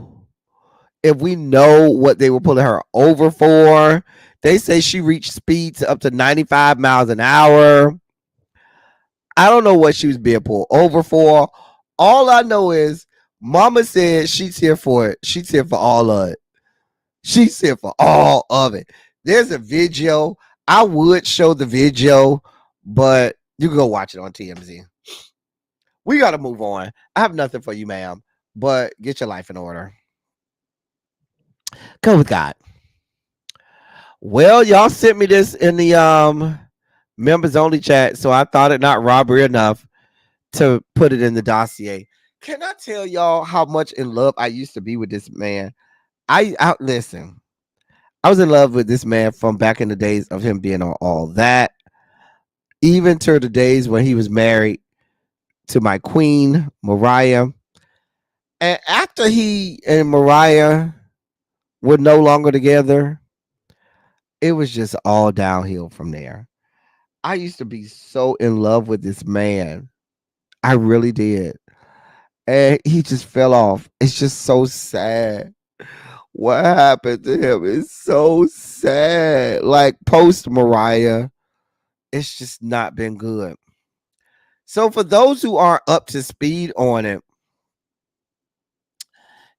if we know what they were pulling her over for. They say she reached speeds up to 95 miles an hour. I don't know what she was being pulled over for. All I know is Mama said she's here for it. She's here for all of it. She's here for all of it. There's a video. I would show the video, but you can go watch it on TMZ. We got to move on. I have nothing for you, ma'am, but get your life in order. Go with God. Well, y'all sent me this in the members only chat, so I thought it not robbery enough to put it in the dossier. Can I tell y'all how much in love I used to be with this man? I listen. I was in love with this man from back in the days of him being on All That, even to the days when he was married to my queen, Mariah. And after he and Mariah were no longer together, it was just all downhill from there. I used to be so in love with this man. I really did. And he just fell off. It's just so sad. What happened to him is so sad. Like post Mariah, it's just not been good. So for those who aren't up to speed on it,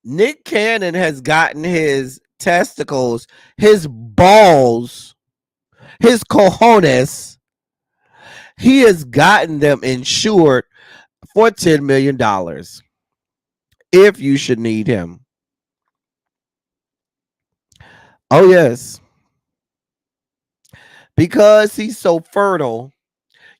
Nick Cannon has gotten his testicles, his balls, his cojones. He has gotten them insured for $10 million if you should need him. Oh, yes. Because he's so fertile.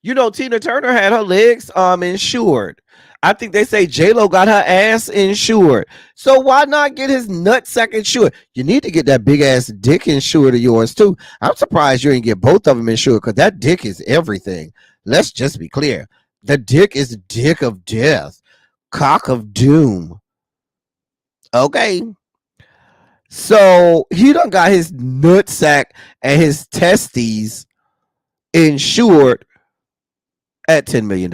You know, Tina Turner had her legs insured. I think they say J-Lo got her ass insured. So why not get his nutsack insured? You need to get that big ass dick insured of yours too. I'm surprised you didn't get both of them insured because that dick is everything. Let's just be clear. The dick is dick of death. Cock of doom. Okay. So he done got his nutsack and his testes insured at $10 million.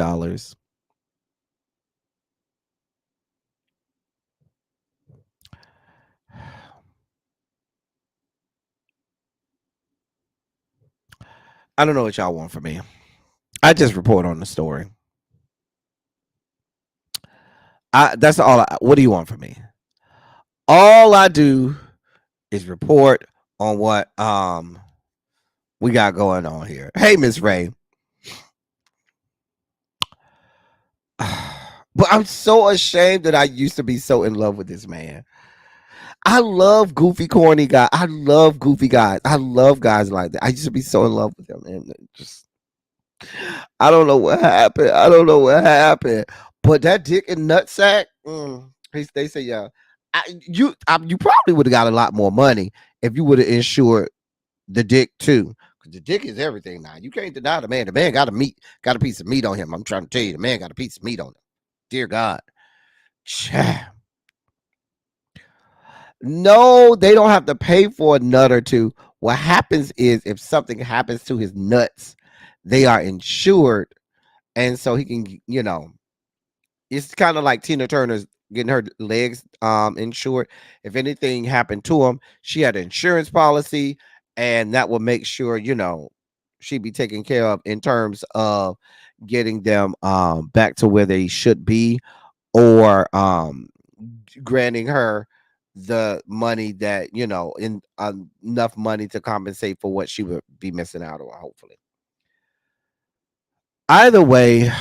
I don't know what y'all want from me. I just report on the story. That's all. What do you want from me? All I do is report on what we got going on here. Hey, Miss Ray. But I'm so ashamed that I used to be so in love with this man. I love goofy, corny guys. I love goofy guys. I love guys like that. I used to be so in love with them, and just I don't know what happened. I don't know what happened. But that dick and nutsack, they say, yeah, you probably would have got a lot more money if you would have insured the dick too. Because the dick is everything now. You can't deny the man. The man got a piece of meat on him. I'm trying to tell you, the man got a piece of meat on him. Dear God. No, they don't have to pay for a nut or two. What happens is if something happens to his nuts, they are insured. And so he can, it's kind of like Tina Turner's getting her legs insured. If anything happened to him, she had an insurance policy, and that will make sure, she'd be taken care of in terms of getting them back to where they should be, or granting her the money that, in enough money to compensate for what she would be missing out on, hopefully. Either way,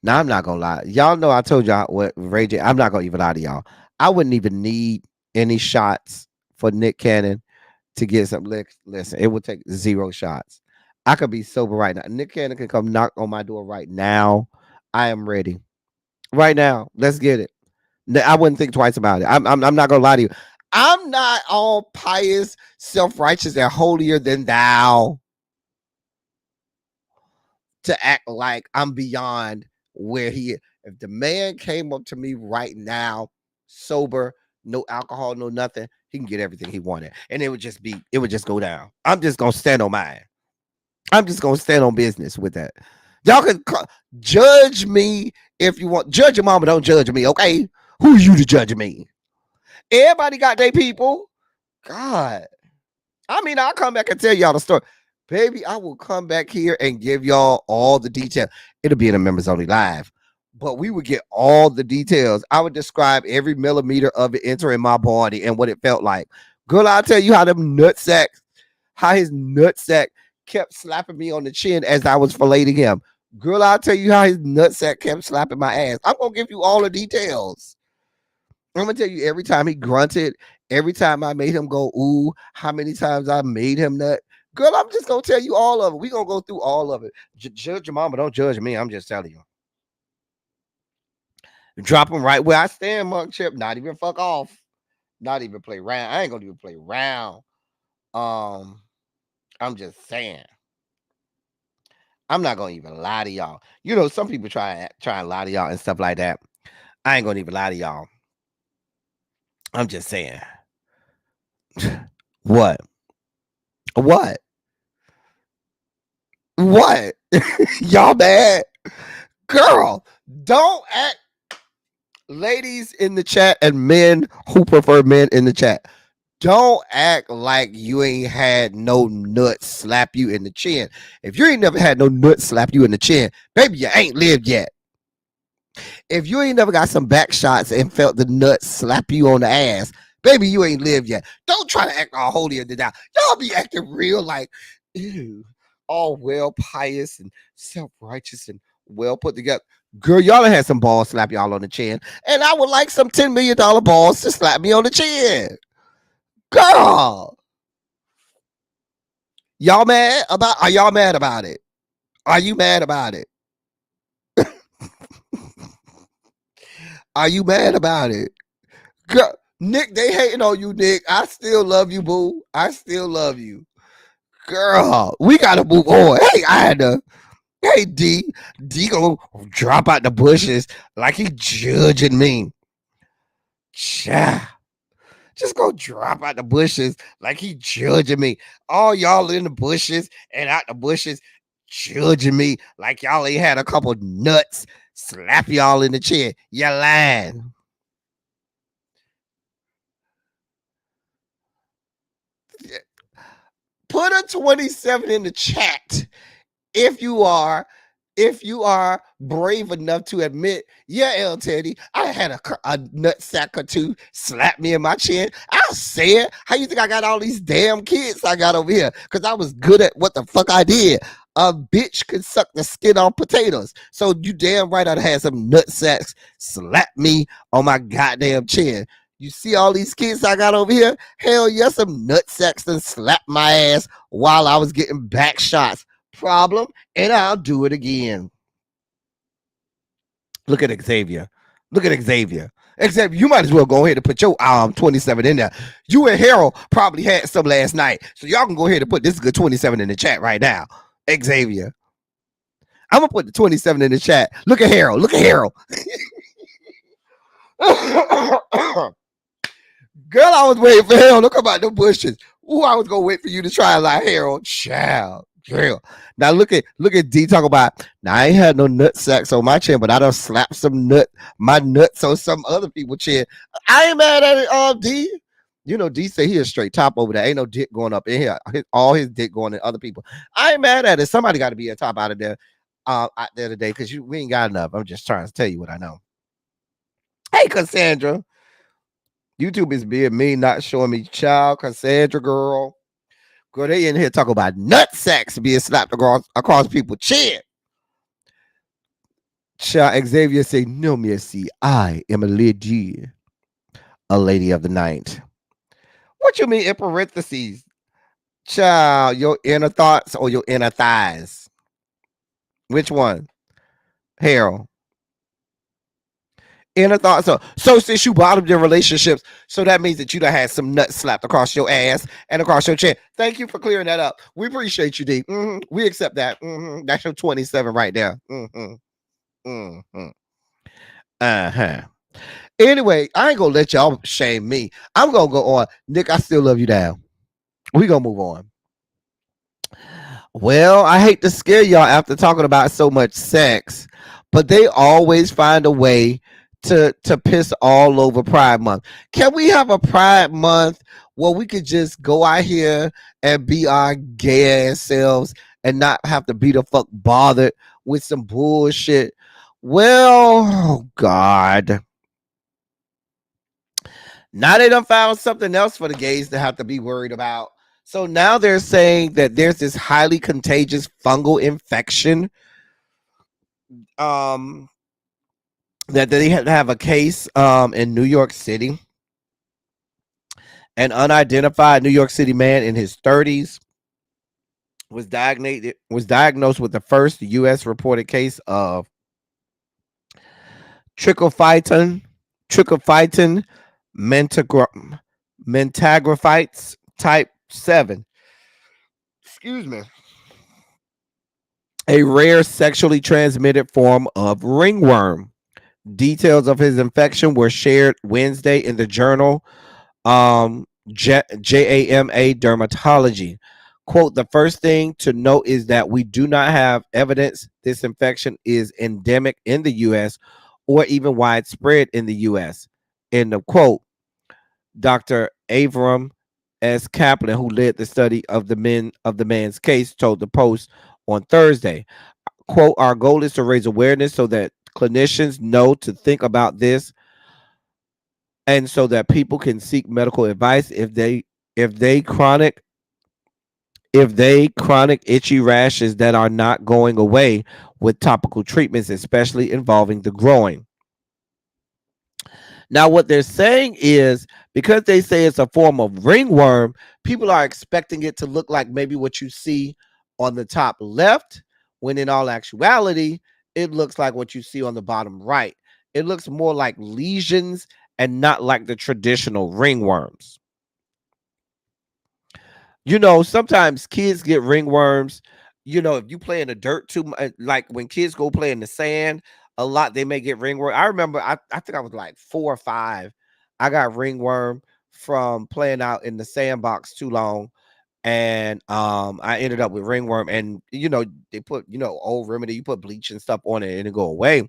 now I'm not gonna lie. Y'all know I told y'all what Ray J. I'm not gonna even lie to y'all. I wouldn't even need any shots for Nick Cannon to get some licks. Listen, it would take 0 shots. I could be sober right now. Nick Cannon can come knock on my door right now. I am ready. Right now. Let's get it. I wouldn't think twice about it. I'm not gonna lie to you. I'm not all pious, self-righteous, and holier than thou to act like I'm beyond where he is. If the man came up to me right now, sober, no alcohol, no nothing, he can get everything he wanted. And it would just go down. I'm just gonna stand on mine. I'm just gonna stand on business with that. Y'all can judge me if you want. Judge your mama, don't judge me, okay? Who you to judge me? Everybody got their people. God. I mean, I'll come back and tell y'all the story. Baby, I will come back here and give y'all all the details. It'll be in a members only live, but we would get all the details. I would describe every millimeter of it entering my body and what it felt like. Girl, I'll tell you how his nutsack kept slapping me on the chin as I was filleting him. Girl, I'll tell you how his nutsack kept slapping my ass. I'm going to give you all the details. I'm going to tell you every time he grunted, every time I made him go, ooh, how many times I made him nut. Girl, I'm just going to tell you all of it. We're going to go through all of it. Judge your mama, don't judge me. I'm just telling you. Drop him right where I stand, Monk Chip. Not even fuck off. Not even play round. I ain't going to even play round. I'm just saying. I'm not going to even lie to y'all. Some people try and lie to y'all and stuff like that. I ain't going to even lie to y'all. I'm just saying. What? What? What? Y'all mad? Girl, don't act. Ladies in the chat and men who prefer men in the chat, don't act like you ain't had no nuts slap you in the chin. If you ain't never had no nuts slap you in the chin, baby, you ain't lived yet. If you ain't never got some back shots and felt the nuts slap you on the ass, baby, you ain't lived yet. Don't try to act all holier than thou. Y'all be acting real like, ew, all well pious and self-righteous and well put together. Girl, y'all done had some balls slap y'all on the chin, and I would like some $10 million balls to slap me on the chin. Girl, y'all mad about? Are y'all mad about it? Are you mad about it? Are you mad about it? Girl, Nick, they hating on you, Nick. I still love you, boo. I still love you. Girl, we gotta move on. Hey, I had to. Hey, D gonna drop out the bushes like he judging me. Cha. Just go drop out the bushes like he judging me. All y'all in the bushes and out the bushes judging me like y'all ain't had a couple nuts slap y'all in the chin. You lying. Put a 27 in the chat if you are brave enough to admit, yeah, L Teddy, I had a nut sack or two slap me in my chin. I'll say it. How you think I got all these damn kids I got over here? Because I was good at what the fuck I did. A bitch could suck the skin off potatoes. So you damn right I'd had some nut sacks slap me on my goddamn chin. You see all these kids I got over here? Hell yeah, some nut sacks done slapped my ass while I was getting back shots. Problem, and I'll do it again. Look at Xavier. Look at Xavier. Xavier, you might as well go ahead and put your 27 in there. You and Harold probably had some last night, so y'all can go ahead and put this good 27 in the chat right now. Xavier, I'm gonna put the 27 in the chat. Look at Harold. Look at Harold. Girl, I was waiting for Harold to come out the bushes. Ooh, I was gonna wait for you to try like Harold. Child. Girl. Now look at D talk about. Now I ain't had no nut sacks on my chin, but I done slapped my nuts on some other people's chin. I ain't mad at it, D. You know, D say he a straight top over there. Ain't no dick going up in here. All his dick going in other people. I ain't mad at it. Somebody got to be a top out there today because we ain't got enough. I'm just trying to tell you what I know. Hey, Cassandra. YouTube is being mean, not showing me child. Cassandra, girl. Girl, they in here talking about nut sacks being slapped across people's chin. Child, Xavier say, no, Missy, I am a lady of the night. What you mean in parentheses? Child, your inner thoughts or your inner thighs? Which one? Harold. Inner thoughts. So since you bottomed your relationships, so that means that you done had some nuts slapped across your ass and across your chin. Thank you for clearing that up. We appreciate you, D. We accept that. That's your 27 right there. Anyway, I ain't gonna let y'all shame me. I'm gonna go on. Nick, I still love you down. We gonna move on. Well, I hate to scare y'all after talking about so much sex, but they always find a way to piss all over Pride Month. Can we have a Pride Month where we could just go out here and be our gay ass selves and not have to be the fuck bothered with some bullshit? Well, oh God. Now they done found something else for the gays to have to be worried about. So now they're saying that there's this highly contagious fungal infection. That they have a case in New York City. An unidentified New York City man in his 30s was diagnosed with the first U.S. reported case of trichophyton mentagrophytes type 7. Excuse me. A rare sexually transmitted form of ringworm. Details of his infection were shared Wednesday in the journal JAMA Dermatology. Quote, the first thing to note is that we do not have evidence this infection is endemic in the U.S. or even widespread in the U.S. End of quote. Dr. Avram S. Kaplan, who led the study of the man's case, told the Post on Thursday. Quote, our goal is to raise awareness so that clinicians know to think about this and so that people can seek medical advice if they chronic itchy rashes that are not going away with topical treatments, especially involving the groin. Now, what they're saying is because they say it's a form of ringworm, people are expecting it to look like maybe what you see on the top left, when in all actuality, it looks like what you see on the bottom right. It looks more like lesions and not like the traditional ringworms. You know, sometimes kids get ringworms. You know, if you play in the dirt too much, like when kids go play in the sand a lot, they may get ringworm. I remember, I think I was like 4 or 5. I got ringworm from playing out in the sandbox too long. And I ended up with ringworm. And, you know, they put, you know, old remedy, you put bleach and stuff on it and it go away.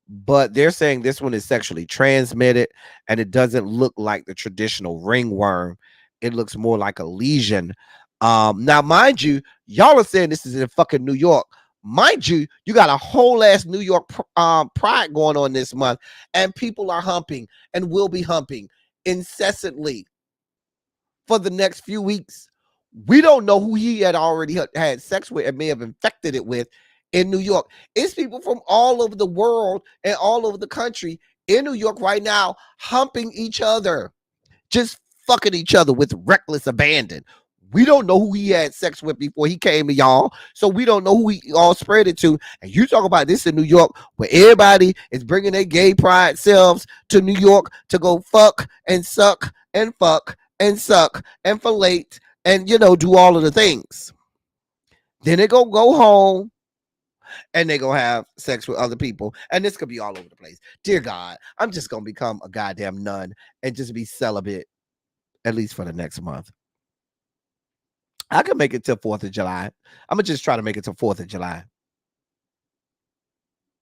But they're saying this one is sexually transmitted and it doesn't look like the traditional ringworm. It looks more like a lesion. Now, mind you, y'all are saying this is in fucking New York. Mind you, you got a whole ass New York pride going on this month, and people are humping and will be humping incessantly for the next few weeks. We don't know who he had already had sex with and may have infected it with in New York. It's people from all over the world and all over the country in New York right now humping each other, just fucking each other with reckless abandon. We don't know who he had sex with before he came to y'all, so we don't know who he all spread it to. And you talk about this in New York, where everybody is bringing their gay pride selves to New York to go fuck and suck and fuck and suck and fellate and, you know, do all of the things. Then they go home and they gonna have sex with other people, and this could be all over the place. Dear God, I'm just gonna become a goddamn nun and just be celibate, at least for the next month. I can make it till 4th of July. I'm gonna just try to make it till 4th of July.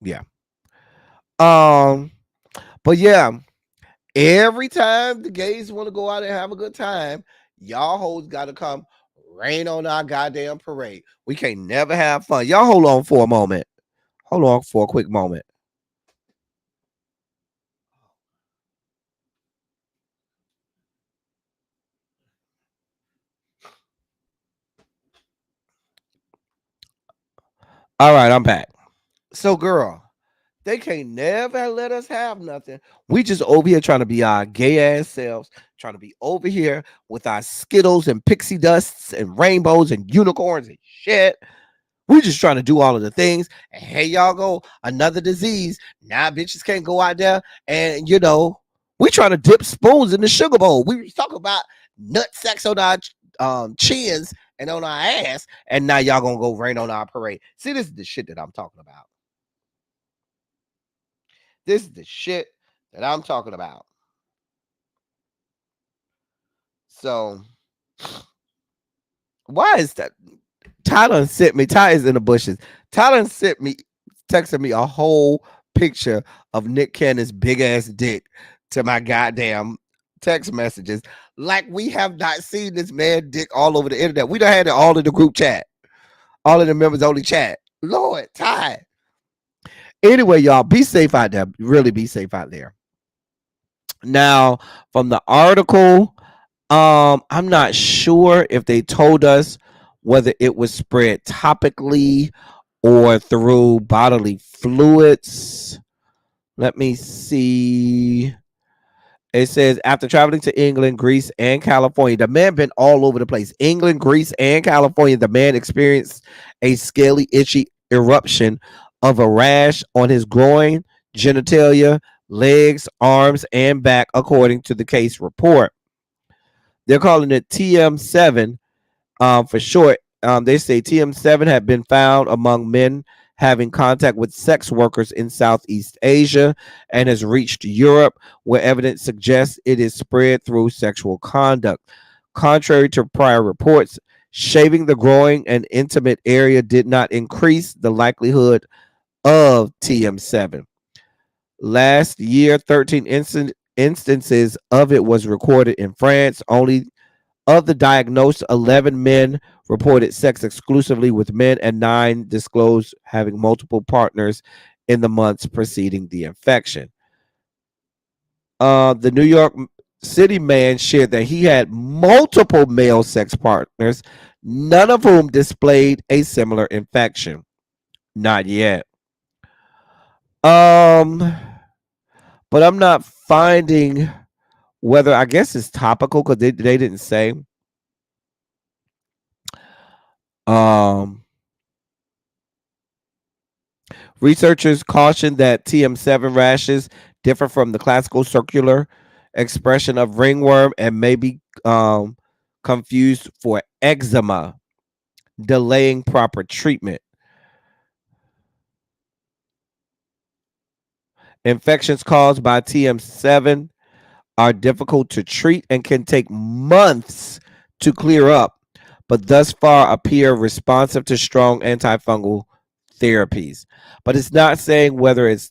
Yeah. But yeah, every time the gays want to go out and have a good time, y'all hoes gotta come rain on our goddamn parade. We can't never have fun. Y'all hold on for a moment. Hold on for a quick moment. All right, I'm back. So, girl, they can't never let us have nothing. We just over here trying to be our gay ass selves, trying to be over here with our Skittles and pixie dusts and rainbows and unicorns and shit. We just trying to do all of the things. And hey, y'all go, another disease. Now bitches can't go out there and, you know, we trying to dip spoons in the sugar bowl. We talk about nut sex on our chins and on our ass, and now y'all gonna go rain on our parade. See, this is the shit that I'm talking about. This is the shit that I'm talking about. So, why is that? Tyler sent me. Ty is in the bushes. Tyler sent me, texted me a whole picture of Nick Cannon's big ass dick to my goddamn text messages. Like we have not seen this man dick all over the internet. We done had it all in the group chat, all in the members only chat. Lord, Ty. Anyway, y'all, be safe out there. Really be safe out there. Now, from the article, I'm not sure if they told us whether it was spread topically or through bodily fluids. Let me see. It says after traveling to England, Greece, and California, the man been all over the place. England, Greece, and California, the man experienced a scaly, itchy eruption of a rash on his groin, genitalia, legs, arms, and back, according to the case report. They're calling it TM7 for short. They say TM7 had been found among men having contact with sex workers in Southeast Asia and has reached Europe, where evidence suggests it is spread through sexual conduct. Contrary to prior reports, shaving the groin and intimate area did not increase the likelihood of TM7. Last year, 13 instances of it was recorded in France. Only of the diagnosed, 11 men reported sex exclusively with men, and 9 disclosed having multiple partners in the months preceding the infection. The New York City man shared that he had multiple male sex partners, none of whom displayed a similar infection. Not yet. Um, but I'm not finding whether, I guess it's topical because they didn't say. Um, Researchers caution that TM7 rashes differ from the classical circular expression of ringworm and may be confused for eczema, delaying proper treatment. Infections caused by TM7 are difficult to treat and can take months to clear up, but thus far appear responsive to strong antifungal therapies. But it's not saying whether it's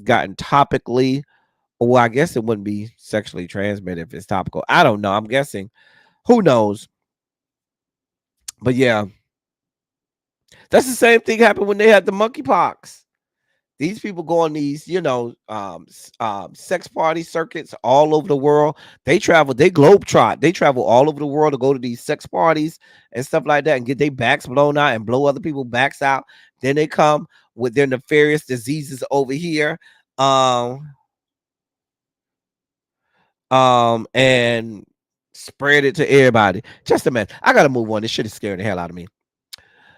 gotten topically. Well, I guess it wouldn't be sexually transmitted if it's topical. I don't know. I'm guessing. Who knows? But yeah, that's the same thing happened when they had the monkeypox. These people go on these, sex party circuits all over the world. They travel, they globetrot. They travel all over the world to go to these sex parties and stuff like that and get their backs blown out and blow other people's backs out. Then they come with their nefarious diseases over here. And spread it to everybody. Just a minute. I gotta move on. This shit is scaring the hell out of me.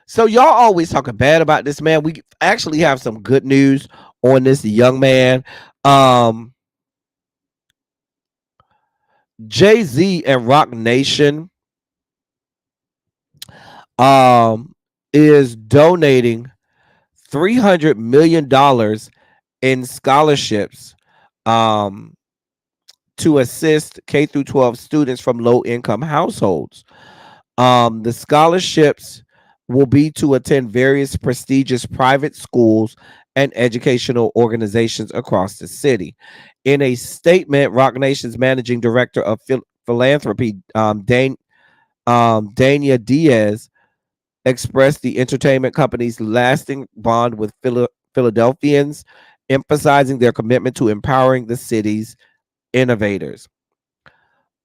So y'all always talking bad about this man. We actually have some good news on this young man. Jay-Z and Rock Nation is donating $300 million in scholarships to assist K through 12 students from low income households. The scholarships will be to attend various prestigious private schools and educational organizations across the city. In a statement, Rock Nation's managing director of philanthropy, Dania Diaz, expressed the entertainment company's lasting bond with Philadelphians, emphasizing their commitment to empowering the city's innovators.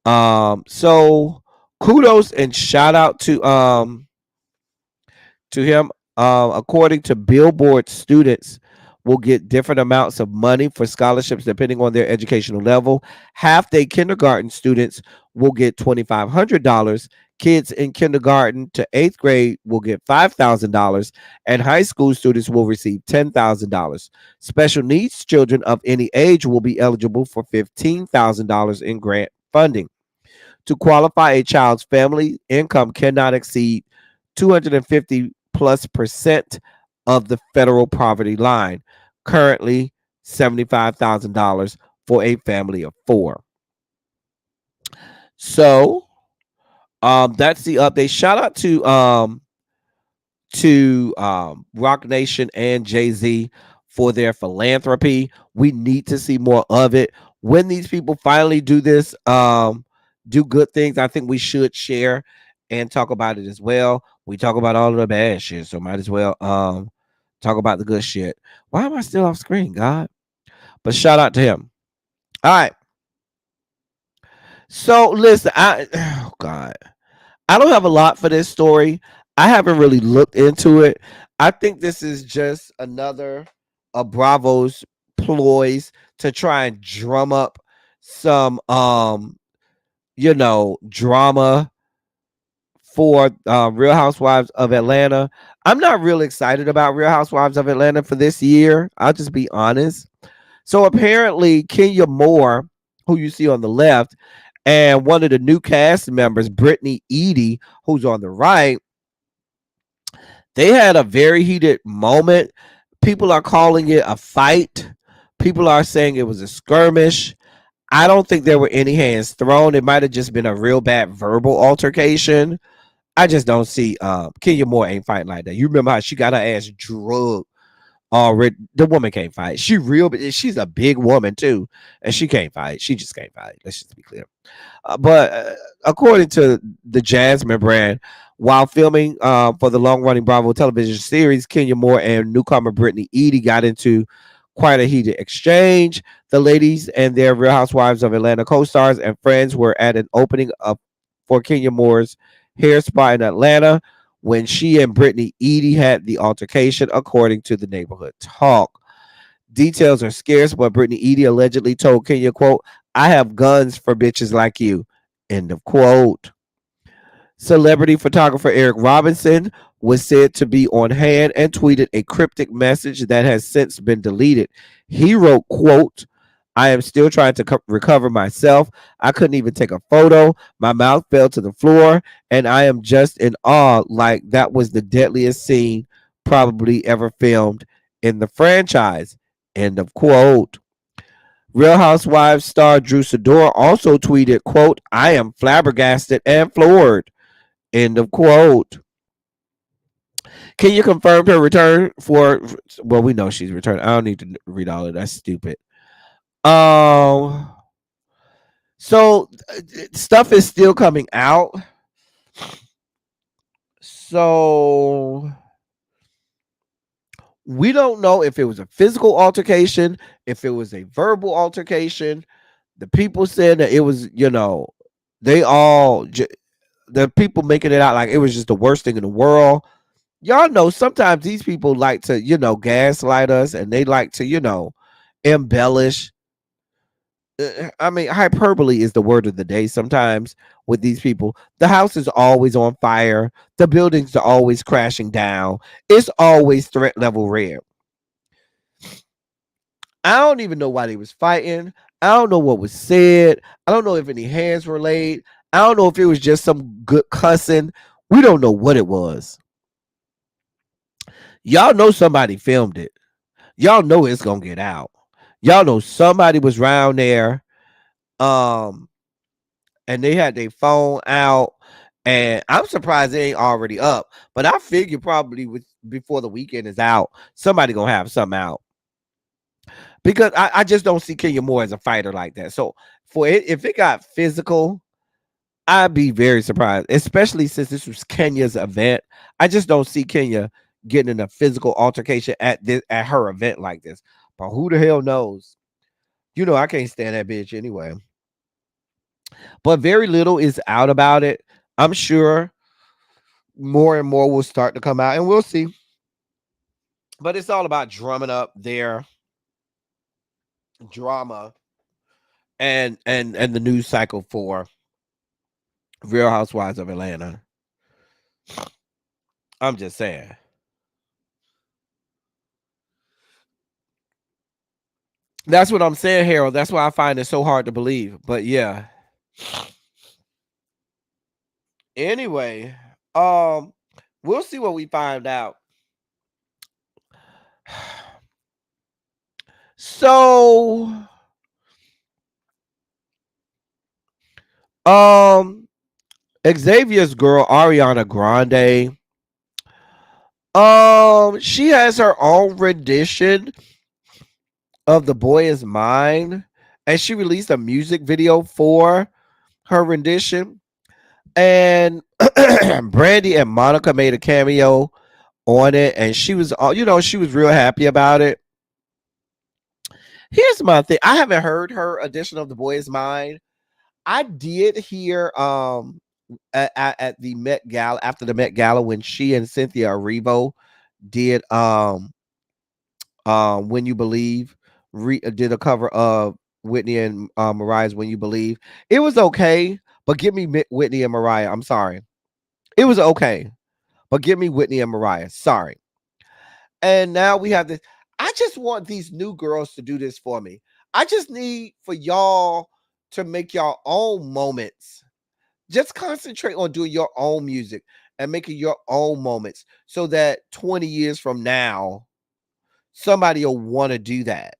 So kudos and shout out to him. According to Billboard, students will get different amounts of money for scholarships depending on their educational level. Half-day kindergarten students will get $2,500. Kids in kindergarten to 8th grade will get $5,000, and high school students will receive $10,000. Special needs children of any age will be eligible for $15,000 in grant funding. To qualify, a child's family income cannot exceed 250 plus percent of the federal poverty line, currently $75,000 for a family of 4. So that's the update. Shout out to Rock Nation and Jay-Z for their philanthropy. We need to see more of it. When these people finally do this, do good things, I think we should share and talk about it as well. We talk about all of the bad shit, so might as well talk about the good shit. Why am I still off screen, God? But shout out to him. All right. So listen, oh God, I don't have a lot for this story. I haven't really looked into it. I think this is just another of Bravo's ploys to try and drum up some drama for Real Housewives of Atlanta. I'm not real excited about Real Housewives of Atlanta for this year. I'll just be honest. So apparently Kenya Moore, who you see on the left, and one of the new cast members, Brittany Edie, who's on the right, They had a very heated moment. People are calling it a fight. People are saying it was a skirmish. I don't think there were any hands thrown. It might have just been a real bad verbal altercation. I just don't see Kenya Moore ain't fighting like that. You remember how she got her ass drugged already? The woman can't fight. She's a big woman too, and she can't fight. She just can't fight. Let's just be clear. But according to the Jasmine brand, while filming for the long-running Bravo television series, Kenya Moore and newcomer Brittany Edie got into quite a heated exchange. The ladies and their Real Housewives of Atlanta co-stars and friends were at an opening up for Kenya Moore's hair spa in Atlanta when she and Brittany Edie had the altercation, according to the neighborhood talk. Details are scarce, but Brittany Edie allegedly told Kenya, quote, "I have guns for bitches like you," end of quote. Celebrity photographer Eric Robinson was said to be on hand and tweeted a cryptic message that has since been deleted. He wrote, quote, "I am still trying to recover myself. I couldn't even take a photo. My mouth fell to the floor, and I am just in awe, like that was the deadliest scene probably ever filmed in the franchise," end of quote. Real Housewives star Drew Sidora also tweeted, quote, "I am flabbergasted and floored," end of quote. Can you confirm her return for? Well, we know she's returned. I don't need to read all of that. That's stupid. Um. So stuff is still coming out. So we don't know if it was a physical altercation, if it was a verbal altercation. The people said that it was, they all, the people making it out like it was just the worst thing in the world. Y'all know sometimes these people like to, gaslight us, and they like to, embellish. I mean, hyperbole is the word of the day sometimes with these people. The house is always on fire. The buildings are always crashing down. It's always threat level red. I don't even know why they was fighting. I don't know what was said. I don't know if any hands were laid. I don't know if it was just some good cussing. We don't know what it was. Y'all know somebody filmed it. Y'all know it's gonna get out. Y'all know somebody was around there, and they had their phone out. And I'm surprised it ain't already up. But I figure probably before the weekend is out, somebody gonna have something out. Because I just don't see Kenya Moore as a fighter like that. So if it got physical, I'd be very surprised, especially since this was Kenya's event. I just don't see Kenya getting in a physical altercation at her event like this. But who the hell knows? I can't stand that bitch anyway. But very little is out about it. I'm sure more and more will start to come out, and we'll see. But it's all about drumming up their drama and the news cycle for Real Housewives of Atlanta. I'm just saying. That's what I'm saying, Harold. That's why I find it so hard to believe. But yeah. Anyway, we'll see what we find out. So, Xavier's girl Ariana Grande, she has her own rendition of "The Boy Is Mine," and she released a music video for her rendition. And Brandy and Monica made a cameo on it, and she was, she was real happy about it. Here's my thing: I haven't heard her edition of "The Boy Is Mine." I did hear at the Met Gala, after the Met Gala, when she and Cynthia Erivo did "When You Believe," did a cover of Whitney and Mariah's "When You Believe." It was okay, but give me Whitney and Mariah. I'm sorry. It was okay, but give me Whitney and Mariah. Sorry. And now we have this. I just want these new girls to do this for me. I just need for y'all to make your own moments. Just concentrate on doing your own music and making your own moments so that 20 years from now, somebody will want to do that.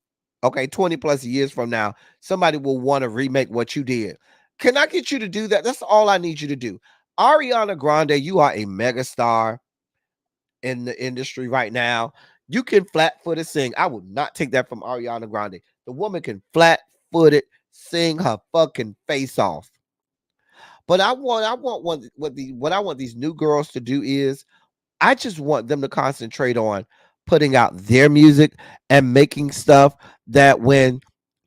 Okay, 20 plus years from now, somebody will want to remake what you did. Can I get you to do that? That's all I need you to do. Ariana Grande, you are a megastar in the industry right now. You can flat footed sing. I will not take that from Ariana Grande. The woman can flat footed sing her fucking face off. But what I want these new girls to do is I just want them to concentrate on putting out their music and making stuff that when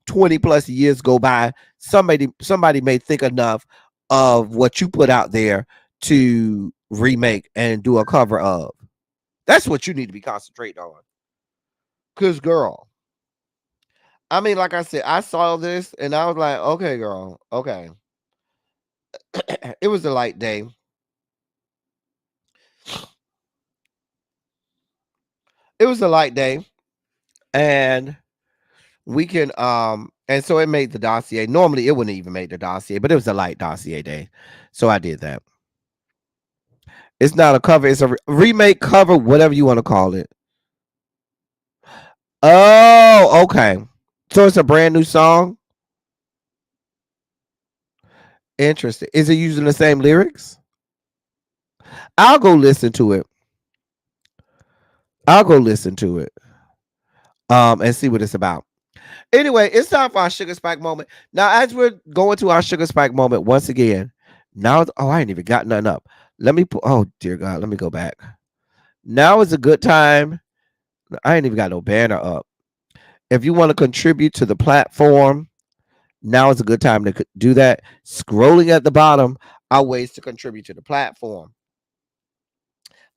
20 plus years go by, somebody may think enough of what you put out there to remake and do a cover of. That's what you need to be concentrating on. Cause girl, I mean, like I said, I saw this and I was like, okay, girl, okay. It was a light day. It was a light day, and we can and so it made the dossier. Normally it wouldn't even make the dossier, but it was a light dossier day. So I did that. It's not a cover, it's a remake cover, whatever you want to call it. Oh, okay. So it's a brand new song. Interesting. Is it using the same lyrics? I'll go listen to it. I'll go listen to it. And see what it's about. Anyway, it's time for our sugar spike moment. Now, as we're going to our sugar spike moment once again, now, oh, I ain't even got nothing up. Let me put, oh, dear God, let me go back. Now is a good time. I ain't even got no banner up. If you want to contribute to the platform, now is a good time to do that. Scrolling at the bottom are ways to contribute to the platform.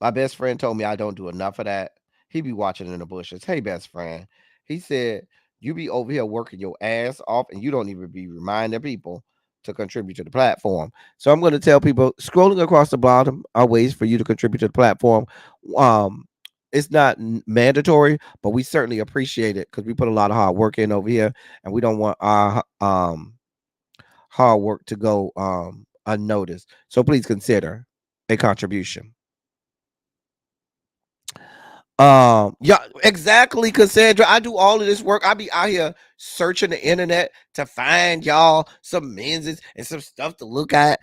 My best friend told me I don't do enough of that. He be watching in the bushes. Hey, best friend. He said, you be over here working your ass off and you don't even be reminding people to contribute to the platform. So I'm going to tell people scrolling across the bottom are ways for you to contribute to the platform. It's not mandatory, but we certainly appreciate it because we put a lot of hard work in over here and we don't want our hard work to go unnoticed. So please consider a contribution. Yeah, exactly, Cassandra. I do all of this work. I be out here searching the internet to find y'all some men's and some stuff to look at,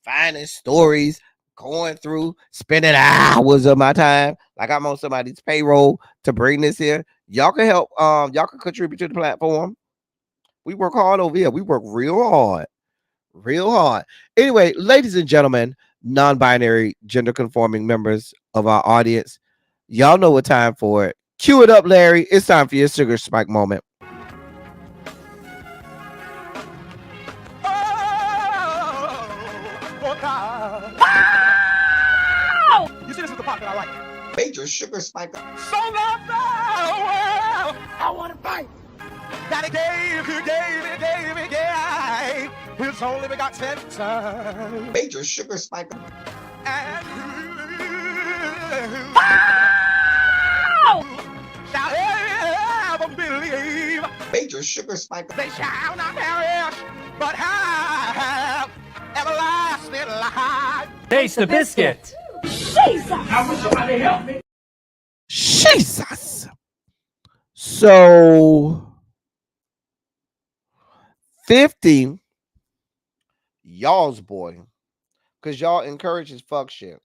finding stories, going through, spending hours of my time. Like I'm on somebody's payroll to bring this here. Y'all can help, y'all can contribute to the platform. We work hard over here. We work real hard. Real hard. Anyway, ladies and gentlemen, non-binary, gender-conforming members of our audience, y'all know what time for it. Cue it up, Larry. It's time for your sugar spike moment. You see, this is the part that I like. Major sugar spike. So love the world. I want to fight. That he gave. His only begotten son. Major sugar spike. And shall ever believe. Major sugar spike. They shall not perish, but have everlasting life. Taste the biscuit. Jesus! How would somebody help me? Jesus. So 50, y'all's boy, because y'all encourage his fuck shit.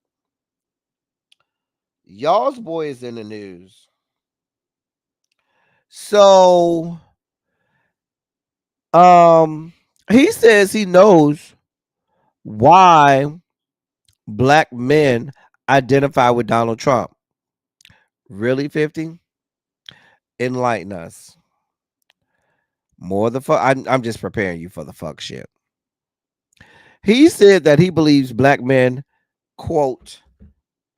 Y'all's boy is in the news. So he says he knows why black men identify with Donald Trump. Really, 50? Enlighten us. More the fuck. I'm just preparing you for the fuck shit. He said that he believes black men, quote,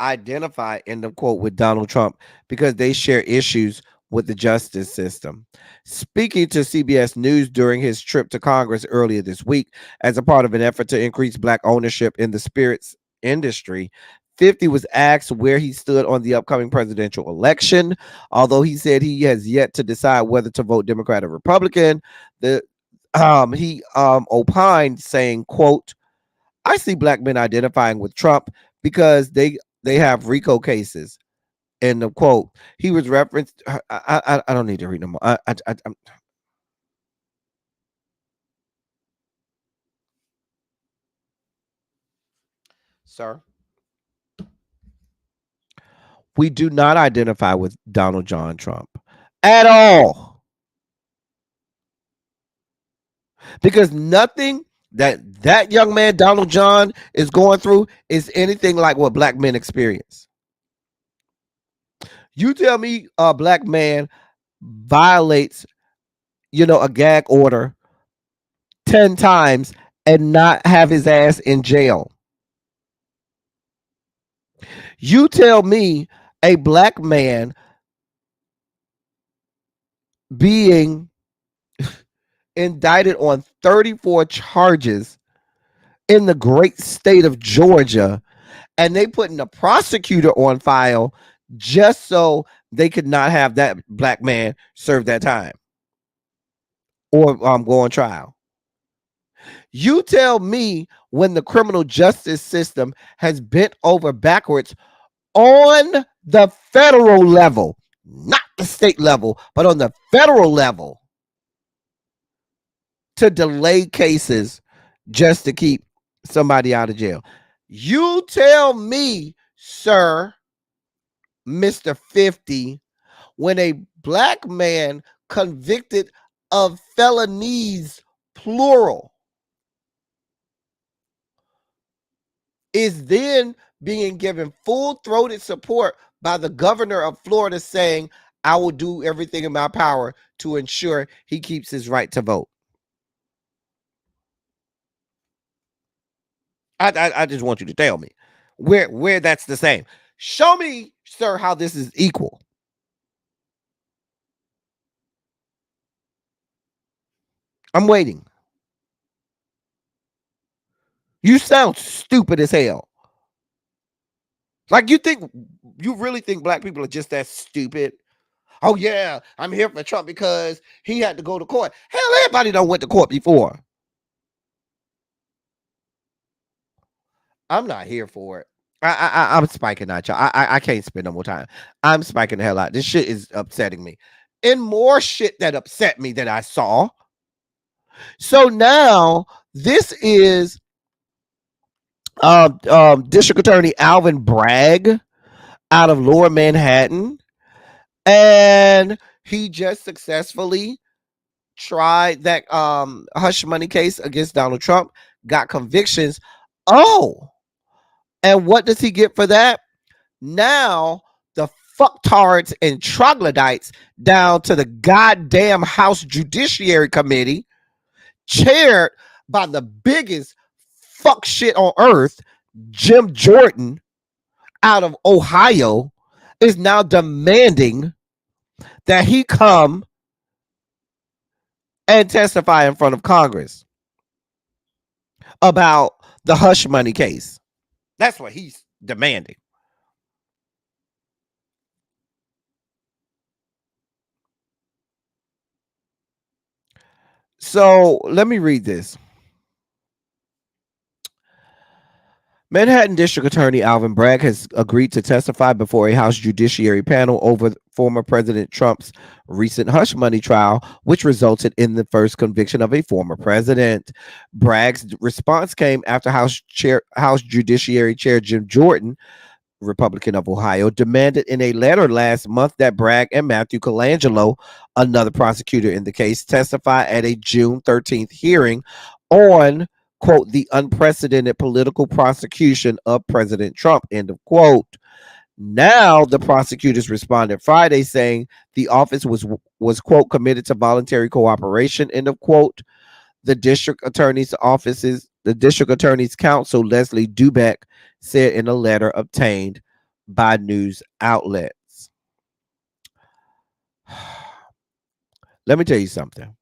identify, end of quote, with Donald Trump because they share issues with the justice system. Speaking to CBS News during his trip to Congress earlier this week as a part of an effort to increase black ownership in the spirits industry, 50 was asked where he stood on the upcoming presidential election. Although he said he has yet to decide whether to vote Democrat or Republican, he opined saying, quote, I see black men identifying with Trump because they have RICO cases. And the quote, he was referenced. I don't need to read no more. Sir, we do not identify with Donald John Trump at all, because nothing that young man Donald John is going through is anything like what black men experience. You tell me a black man violates, a gag order 10 times and not have his ass in jail. You tell me a black man being indicted on 34 charges in the great state of Georgia, and they putting a prosecutor on file just so they could not have that black man serve that time or go on trial. You tell me when the criminal justice system has bent over backwards on the federal level, not the state level, but on the federal level, to delay cases just to keep somebody out of jail. You tell me, sir, Mr. 50, when a black man convicted of felonies, plural, is then being given full-throated support by the governor of Florida saying, I will do everything in my power to ensure he keeps his right to vote. I just want you to tell me where that's the same. Show me, sir, how this is equal. I'm waiting. You sound stupid as hell. Like you really think black people are just that stupid? Oh yeah, I'm here for Trump because he had to go to court. Hell, everybody done went to court before. I'm not here for it. I'm spiking out, y'all. I can't spend no more time. I'm spiking the hell out. This shit is upsetting me. And more shit that upset me that I saw. So now this is District Attorney Alvin Bragg out of Lower Manhattan, and he just successfully tried that hush money case against Donald Trump, got convictions. Oh, and what does he get for that? Now the fucktards and troglodytes down to the goddamn House Judiciary Committee, chaired by the biggest fuck shit on earth, Jim Jordan out of Ohio, is now demanding that he come and testify in front of Congress about the hush money case. That's what he's demanding. So let me read this. Manhattan District Attorney Alvin Bragg has agreed to testify before a House Judiciary panel over former President Trump's recent hush money trial, which resulted in the first conviction of a former president. Bragg's response came after House Judiciary Chair Jim Jordan, Republican of Ohio, demanded in a letter last month that Bragg and Matthew Colangelo, another prosecutor in the case, testify at a June 13th hearing on, quote, the unprecedented political prosecution of President Trump, end of quote. Now the prosecutors responded Friday saying the office was quote, committed to voluntary cooperation, end of quote. The district attorney's counsel, Leslie Dubeck, said in a letter obtained by news outlets. Let me tell you something.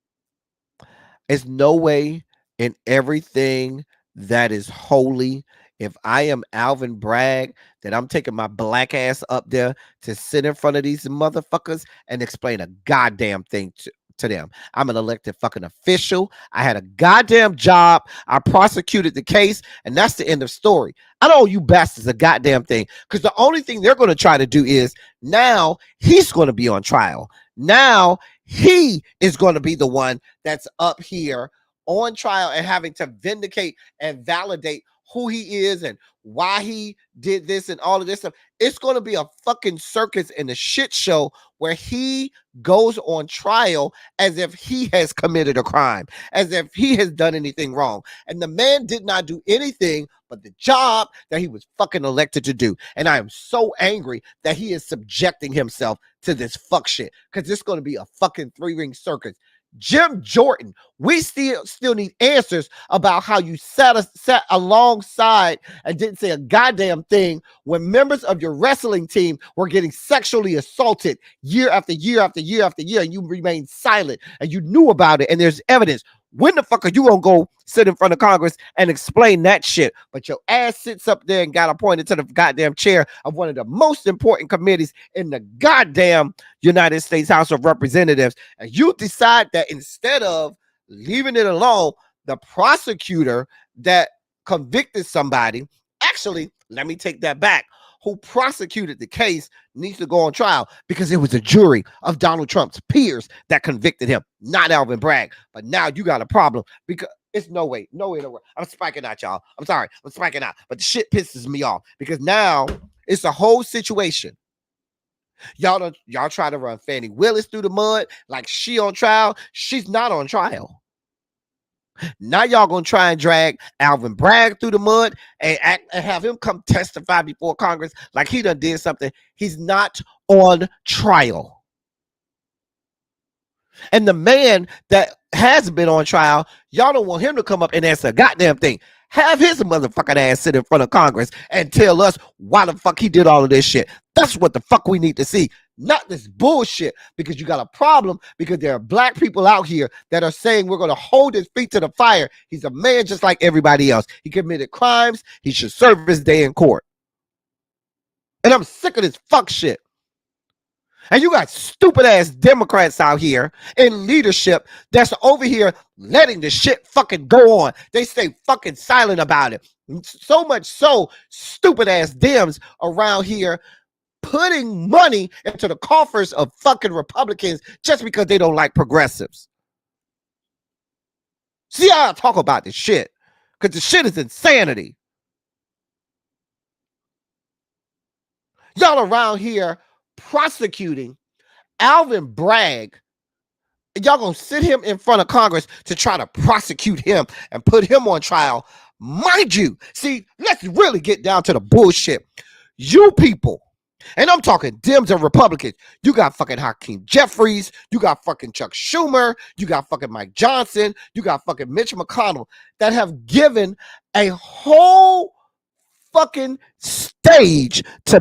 There's no way in everything that is holy, if I am Alvin Bragg, that I'm taking my black ass up there to sit in front of these motherfuckers and explain a goddamn thing to them. I'm an elected fucking official. I had a goddamn job. I prosecuted the case, and that's the end of story. I don't owe you bastards a goddamn thing, because the only thing they're going to try to do is now he's going to be on trial. Now he is going to be the one that's up here on trial and having to vindicate and validate who he is and why he did this and all of this stuff. It's going to be a fucking circus and a shit show where he goes on trial as if he has committed a crime, as if he has done anything wrong. And the man did not do anything but the job that he was fucking elected to do. And I am so angry that he is subjecting himself to this fuck shit, because it's going to be a fucking three-ring circus. Jim Jordan, we still need answers about how you sat alongside and didn't say a goddamn thing when members of your wrestling team were getting sexually assaulted year after year after year after year, and you remained silent and you knew about it and there's evidence. When the fuck are you gonna go sit in front of Congress and explain that shit? But your ass sits up there and got appointed to the goddamn chair of one of the most important committees in the goddamn United States House of Representatives, and you decide that instead of leaving it alone, the prosecutor that convicted somebody, actually, let me take that back, who prosecuted the case needs to go on trial, because it was a jury of Donald Trump's peers that convicted him, not Alvin Bragg. But now you got a problem, because it's no way. I'm spiking out, y'all. I'm sorry. I'm spiking out. But the shit pisses me off, because now it's a whole situation. Y'all try to run Fannie Willis through the mud like she on trial. She's not on trial. Now y'all gonna try and drag Alvin Bragg through the mud and have him come testify before Congress like he done did something. He's not on trial. And the man that has been on trial, y'all don't want him to come up and answer a goddamn thing. Have his motherfucking ass sit in front of Congress and tell us why the fuck he did all of this shit. That's what the fuck we need to see. Not this bullshit, because you got a problem, because there are black people out here that are saying we're going to hold his feet to the fire. He's a man just like everybody else. He committed crimes. He should serve his day in court. And I'm sick of this fuck shit. And you got stupid ass Democrats out here in leadership that's over here letting the shit fucking go on. They stay fucking silent about it. So much so, stupid ass Dems around here putting money into the coffers of fucking Republicans just because they don't like progressives. See how I talk about this shit? Because the shit is insanity. Y'all around here prosecuting Alvin Bragg. Y'all gonna sit him in front of Congress to try to prosecute him and put him on trial. Mind you, see, let's really get down to the bullshit. You people, and I'm talking Dems and Republicans, you got fucking Hakeem Jeffries, you got fucking Chuck Schumer, you got fucking Mike Johnson, you got fucking Mitch McConnell that have given a whole fucking stage to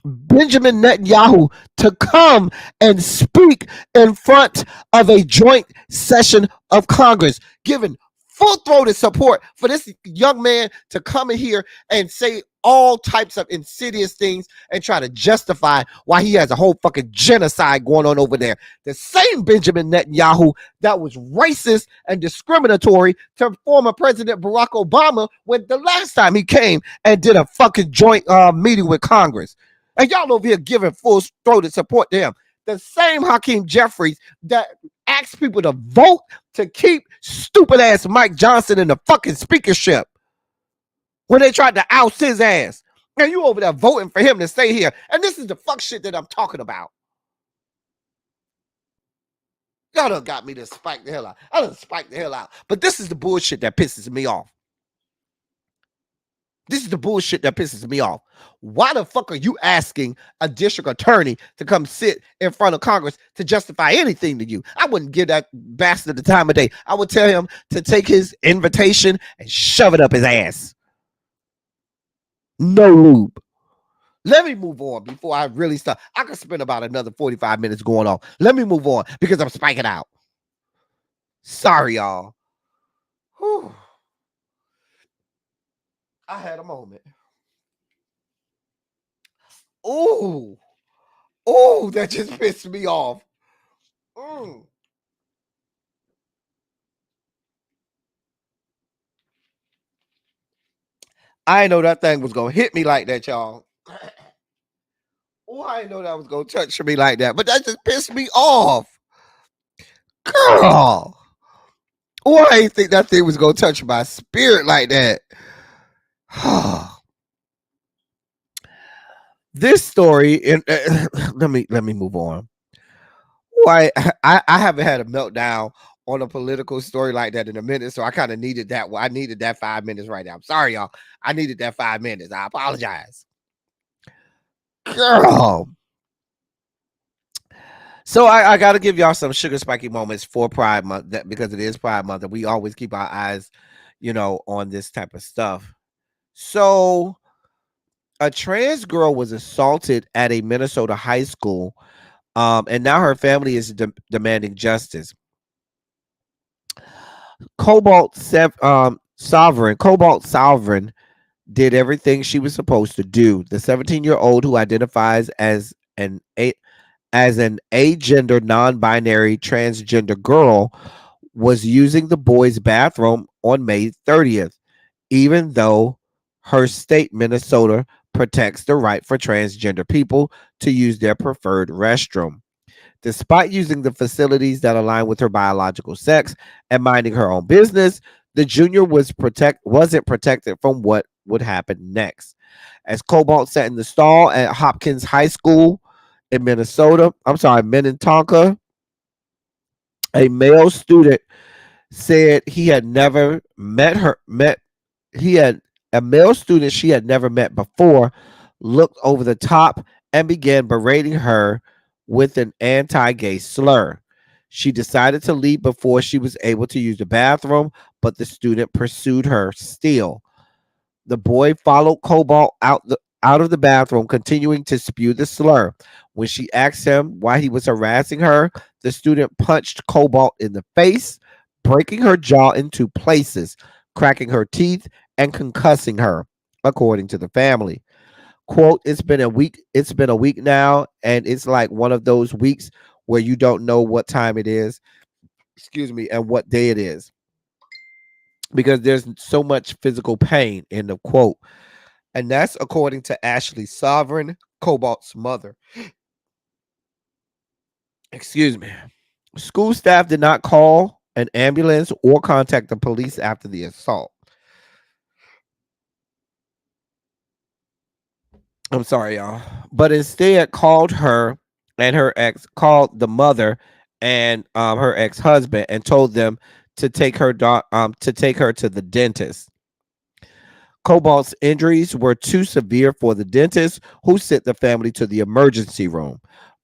Benjamin Netanyahu to come and speak in front of a joint session of Congress, giving full-throated support for this young man to come in here and say all types of insidious things and try to justify why he has a whole fucking genocide going on over there. The same Benjamin Netanyahu that was racist and discriminatory to former President Barack Obama when the last time he came and did a fucking joint meeting with Congress. And y'all over here giving full-throated support to him. The same Hakeem Jeffries that asked people to vote to keep stupid-ass Mike Johnson in the fucking speakership when they tried to oust his ass. And you over there voting for him to stay here. And this is the fuck shit that I'm talking about. Y'all done got me to spike the hell out. I done spiked the hell out. But this is the bullshit that pisses me off. This is the bullshit that pisses me off. Why the fuck are you asking a district attorney to come sit in front of Congress to justify anything to you? I wouldn't give that bastard the time of day. I would tell him to take his invitation and shove it up his ass. No lube. Let me move on before I really start. I could spend about another 45 minutes going on. Let me move on because I'm spiking out. Sorry, y'all. Whew. I had a moment. Ooh, that just pissed me off. Mm. I didn't know that thing was gonna hit me like that, y'all. Oh, I didn't know that was gonna touch me like that, but that just pissed me off, girl. Oh, I didn't think that thing was gonna touch my spirit like that. This story, and let me move on. Why I haven't had a meltdown on a political story like that in a minute, so I kind of needed that. I needed that 5 minutes right now. I'm sorry, y'all. I needed that 5 minutes. I apologize, girl. So I got to give y'all some sugar spiky moments for Pride Month because it is Pride Month, and we always keep our eyes, on this type of stuff. So a trans girl was assaulted at a Minnesota high school, and now her family is demanding justice. Cobalt Sovereign did everything she was supposed to do. The 17-year-old who identifies as an agender non-binary transgender girl was using the boys' bathroom on May 30th, even though her state, Minnesota, protects the right for transgender people to use their preferred restroom. Despite using the facilities that align with her biological sex and minding her own business, the junior wasn't protected from what would happen next. As Cobalt sat in the stall at Hopkins High School in Minnetonka, a male student said he had never met he had a male student she had never met before looked over the top and began berating her with an anti-gay slur. She decided to leave before she was able to use the bathroom, but the student pursued her still. The boy followed Cobalt out of the bathroom, continuing to spew the slur. When she asked him why he was harassing her, the student punched Cobalt in the face, breaking her jaw into places, cracking her teeth, and concussing her, according to the family. Quote, it's been a week now, and it's like one of those weeks where you don't know what time it is, and what day it is. Because there's so much physical pain in the quote. And that's according to Ashley Sovereign, Cobalt's mother. Excuse me. School staff did not call an ambulance or contact the police after the assault. I'm sorry, y'all. But instead called the mother and her ex-husband and told them to take her to the dentist. Cobalt's injuries were too severe for the dentist, who sent the family to the emergency room.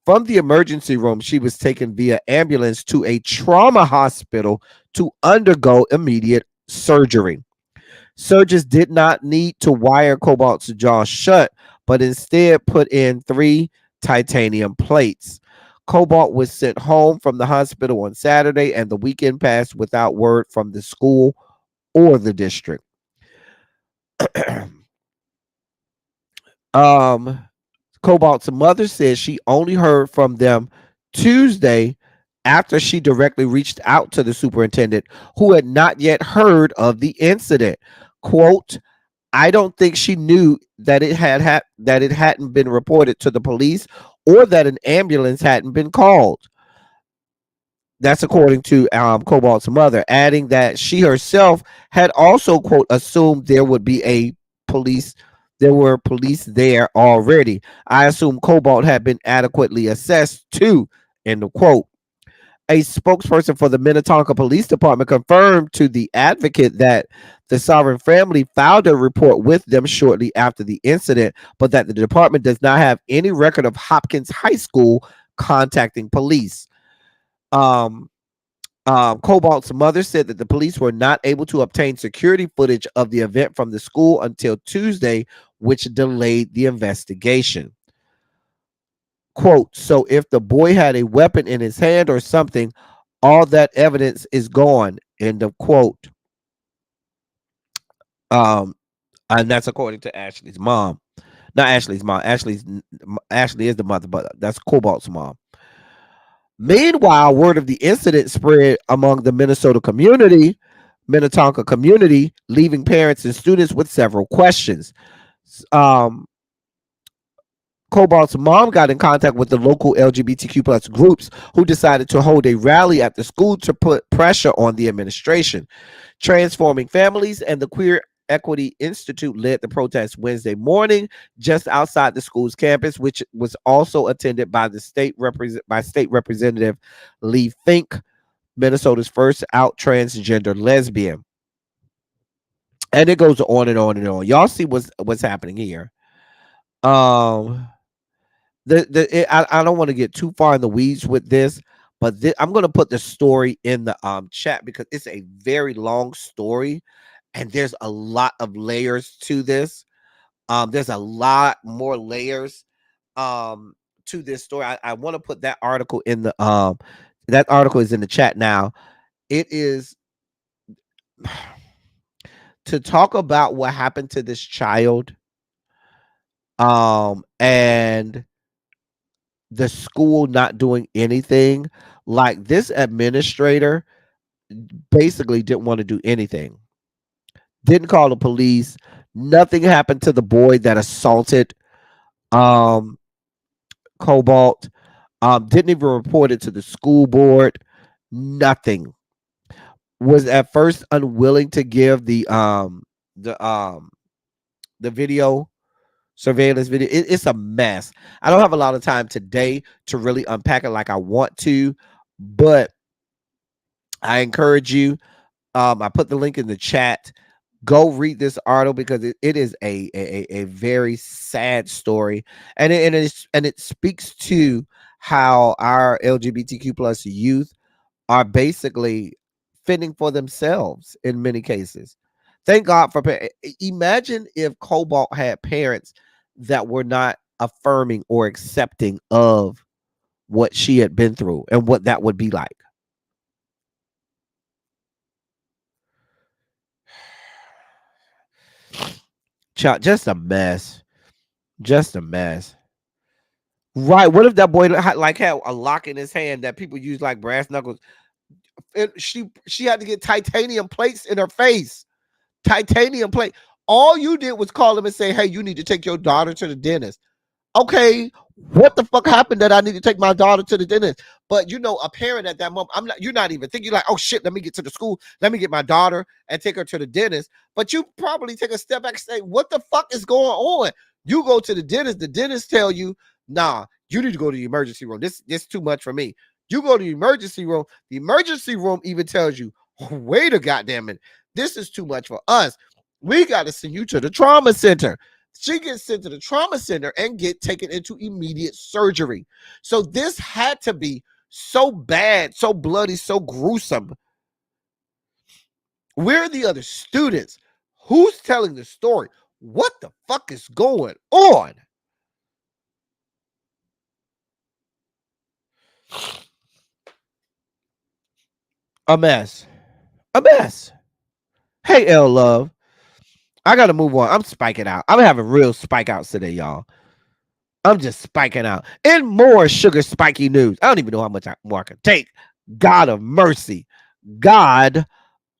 From the emergency room, she was taken via ambulance to a trauma hospital to undergo immediate surgery. Surgeons did not need to wire Cobalt's jaw shut, but instead put in 3 titanium plates. Cobalt was sent home from the hospital on Saturday, and the weekend passed without word from the school or the district. Cobalt's mother says she only heard from them Tuesday after she directly reached out to the superintendent, who had not yet heard of the incident. Quote, I don't think she knew that that it hadn't been reported to the police or that an ambulance hadn't been called. That's according to Cobalt's mother, adding that she herself had also, quote, assumed police there were police there already. I assume Cobalt had been adequately assessed too, end of quote. A spokesperson for the Minnetonka Police Department confirmed to the Advocate that the Sovereign family filed a report with them shortly after the incident, but that the department does not have any record of Hopkins High School contacting police. Cobalt's mother said that the police were not able to obtain security footage of the event from the school until Tuesday, which delayed the investigation. Quote, so if the boy had a weapon in his hand or something, all that evidence is gone, end of quote. And that's according to Ashley's mom. Not Ashley's mom. Ashley is the mother, but that's Cobalt's mom. Meanwhile, word of the incident spread among the Minnetonka community, leaving parents and students with several questions. Um, Cobalt's mom got in contact with the local LGBTQ plus groups who decided to hold a rally at the school to put pressure on the administration. Transforming Families and the Queer Equity Institute led the protest Wednesday morning just outside the school's campus, which was also attended by State Representative Lee Fink, Minnesota's first out transgender lesbian. And it goes on and on and on. Y'all see what's happening here. I don't want to get too far in the weeds with this, but I'm going to put the story in the chat because it's a very long story and there's a lot of layers to this. There's a lot more layers to this story. I want to put that article in the that article is in the chat now. It is to talk about what happened to this child and the school not doing anything. Like, this administrator basically didn't want to do anything, didn't call the police. Nothing happened to the boy that assaulted Cobalt. Didn't even report it to the school board. Nothing. Was at first unwilling to give the video, surveillance video. It's a mess. I don't have a lot of time today to really unpack it like I want to, but I encourage you. I put the link in the chat. Go read this article because it is a very sad story, and it speaks to how our LGBTQ plus youth are basically fending for themselves in many cases. Thank God for imagine if Cobalt had parents that were not affirming or accepting of what she had been through and what that would be like. Just a mess. Just a mess. Right. What if that boy like had a lock in his hand that people use like brass knuckles? And she had to get titanium plates in her face. Titanium plate. All you did was call him and say, hey, you need to take your daughter to the dentist. Okay, what the fuck happened that I need to take my daughter to the dentist? But you know, a parent at that moment, you're not even thinking like, oh shit, let me get to the school, let me get my daughter and take her to the dentist. But you probably take a step back and say, what the fuck is going on? You go to the dentist tell you, nah, you need to go to the emergency room. This too much for me. You go to the emergency room even tells you, wait a goddamn minute, this is too much for us. We got to send you to the trauma center. She gets sent to the trauma center and get taken into immediate surgery. So this had to be so bad, so bloody, so gruesome. Where are the other students? Who's telling the story? What the fuck is going on? A mess. A mess. Hey, L Love. I gotta move on. I'm spiking out. I'm having real spike outs today, y'all. I'm just spiking out. And more sugar spiky news. I don't even know how much more I can take. God of mercy. God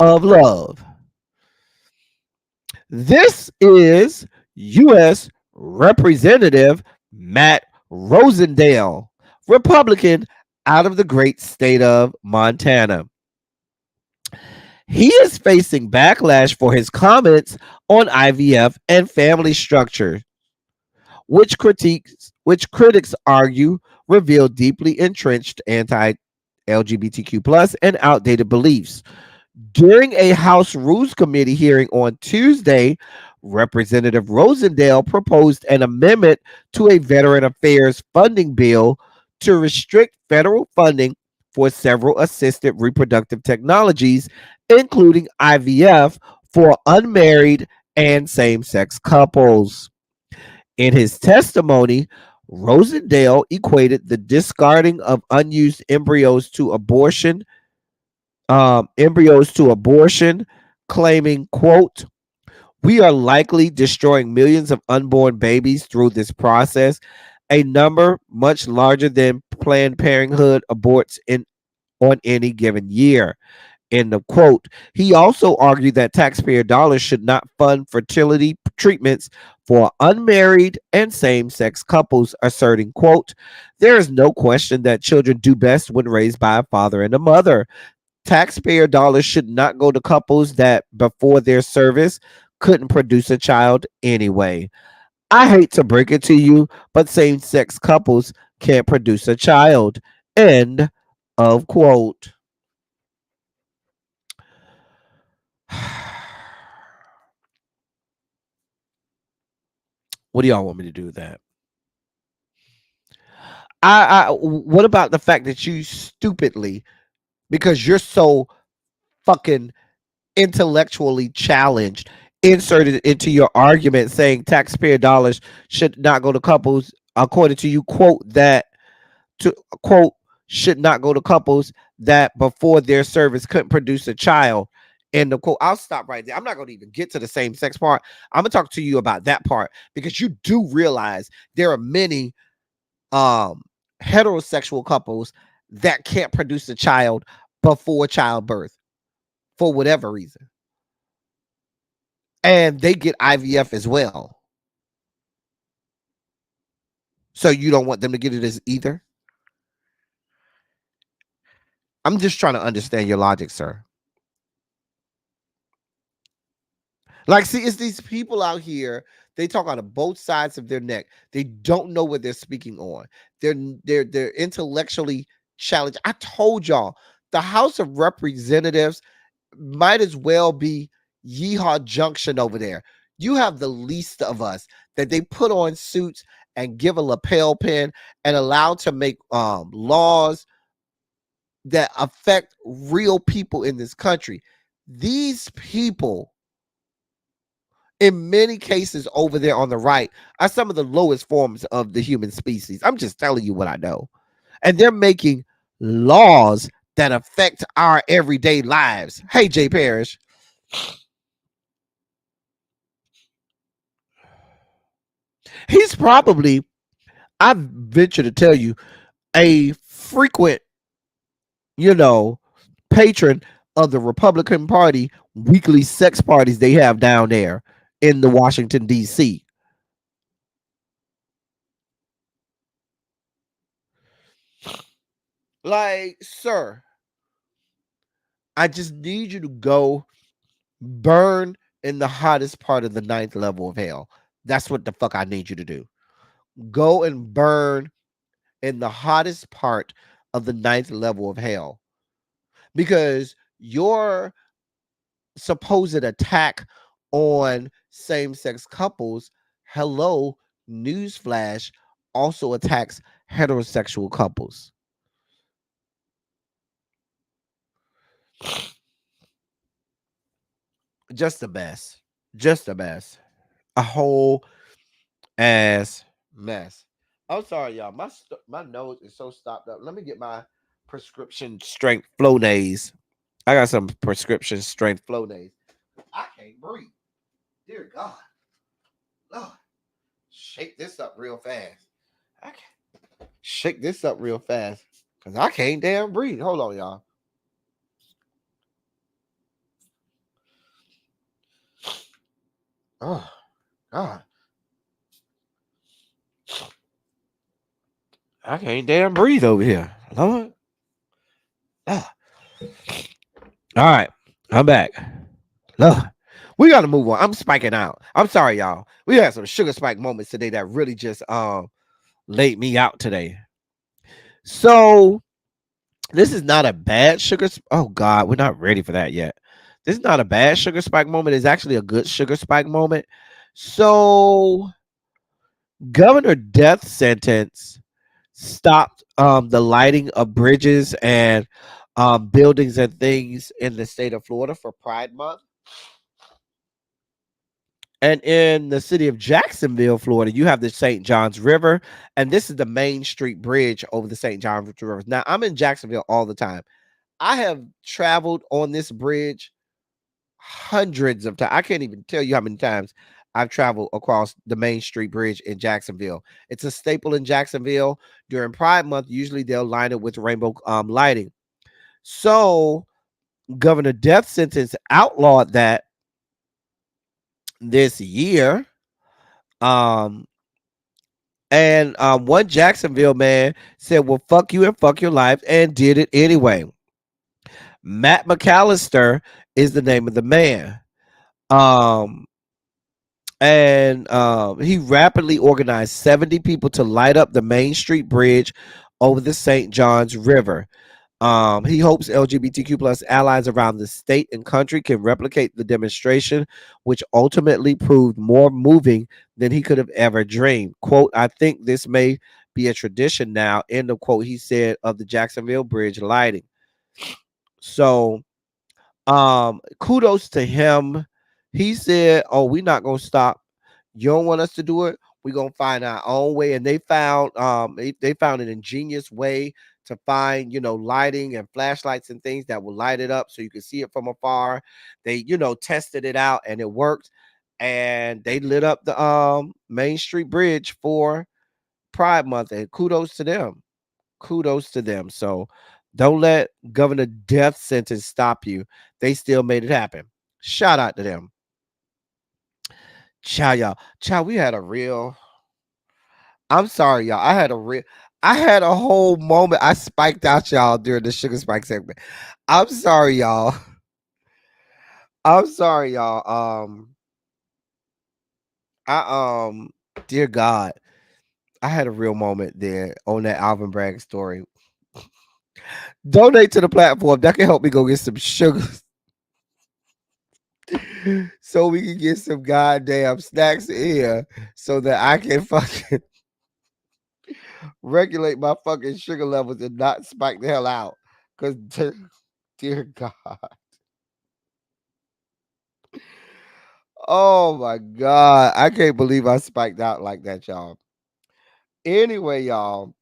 of love. This is U.S. Representative Matt Rosendale, Republican out of the great state of Montana. He is facing backlash for his comments on IVF and family structure, which critics argue reveal deeply entrenched anti-LGBTQ plus and outdated beliefs. During a House Rules Committee hearing on Tuesday, Representative Rosendale proposed an amendment to a Veteran Affairs funding bill to restrict federal funding for several assisted reproductive technologies, including IVF for unmarried and same-sex couples. In his testimony, Rosendale equated the discarding of unused embryos to abortion, claiming, quote, "We are likely destroying millions of unborn babies through this process, a number much larger than Planned Parenthood aborts on any given year. End of quote. He also argued that taxpayer dollars should not fund fertility treatments for unmarried and same-sex couples, asserting, quote, there is no question that children do best when raised by a father and a mother. Taxpayer dollars should not go to couples that before their service couldn't produce a child anyway. I hate to break it to you, but same-sex couples can't produce a child. End of quote. What do y'all want me to do with that? What about the fact that you stupidly, because you're so fucking intellectually challenged, inserted into your argument saying taxpayer dollars should not go to couples, according to you, quote, that to quote, should not go to couples that before their service couldn't produce a child. And the quote, I'll stop right there. I'm not going to even get to the same sex part. I'm going to talk to you about that part because you do realize there are many heterosexual couples that can't produce a child before childbirth for whatever reason. And they get IVF as well. So you don't want them to get it as either? I'm just trying to understand your logic, sir. Like, see, it's these people out here. They talk out of both sides of their neck. They don't know what they're speaking on. They're intellectually challenged. I told y'all, the House of Representatives might as well be Yeehaw Junction over there. You have the least of us that they put on suits and give a lapel pin and allow to make laws that affect real people in this country. These people, in many cases over there on the right, are some of the lowest forms of the human species. I'm just telling you what I know. And they're making laws that affect our everyday lives. Hey, Jay Parrish. He's probably, I venture to tell you, a frequent, patron of the Republican Party weekly sex parties they have down there in the Washington, D.C. Like, sir, I just need you to go burn in the hottest part of the 9th level of hell. That's what the fuck I need you to do. Go and burn in the hottest part of the 9th level of hell. Because your supposed attack on same-sex couples, hello, newsflash, also attacks heterosexual couples. Just a mess. Just a mess. A whole ass mess. I'm sorry, y'all. My nose is so stopped up. Let me get my prescription strength Flonase. I got some prescription strength Flonase. I can't breathe. Dear God. Lord. Shake this up real fast. I can't shake this up real fast. Because I can't damn breathe. Hold on, y'all. Oh, God. I can't damn breathe over here. Lord. Ah. All right. I'm back. Lord. We got to move on. I'm spiking out. I'm sorry, y'all. We had some sugar spike moments today that really just laid me out today. So this is not a bad sugar. Oh God, we're not ready for that yet. This is not a bad sugar spike moment. It's actually a good sugar spike moment. So governor death sentence stopped the lighting of bridges and buildings and things in the state of Florida for Pride Month. And in the city of Jacksonville, Florida, you have the St. Johns River, and this is the Main Street Bridge over the St. Johns River. Now, I'm in Jacksonville all the time. I have traveled on this bridge hundreds of times. I can't even tell you how many times I've traveled across the Main Street Bridge in Jacksonville. It's a staple in Jacksonville. During Pride Month, usually they'll line it with rainbow lighting. So Governor Death Sentence outlawed that this year. Um, and one Jacksonville man said, well, fuck you and fuck your life, and did it anyway. Matt McAllister is the name of the man. Um, and he rapidly organized 70 people to light up the Main Street Bridge over the St. Johns River. He hopes LGBTQ plus allies around the state and country can replicate the demonstration, which ultimately proved more moving than he could have ever dreamed. Quote, I think this may be a tradition now, end of quote, he said of the Jacksonville Bridge lighting. So kudos to him. He said, oh, we're not gonna stop. You don't want us to do it, we're gonna find our own way. And they found they found an ingenious way to find, lighting and flashlights and things that will light it up so you can see it from afar. They, tested it out and it worked. And they lit up the Main Street Bridge for Pride Month. And kudos to them. Kudos to them. So don't let Governor Death Sentence stop you. They still made it happen. Shout out to them. Ciao, y'all. Ciao, we had a real. I'm sorry, y'all. I had a whole moment. I spiked out y'all during the Sugar Spike segment. I'm sorry, y'all. I'm sorry, y'all. Dear God, I had a real moment there on that Alvin Bragg story. Donate to the platform. That can help me go get some sugar. So we can get some goddamn snacks in here so that I can fucking regulate my fucking sugar levels and not spike the hell out. Because, dear God. Oh my God. I can't believe I spiked out like that, y'all. Anyway, y'all.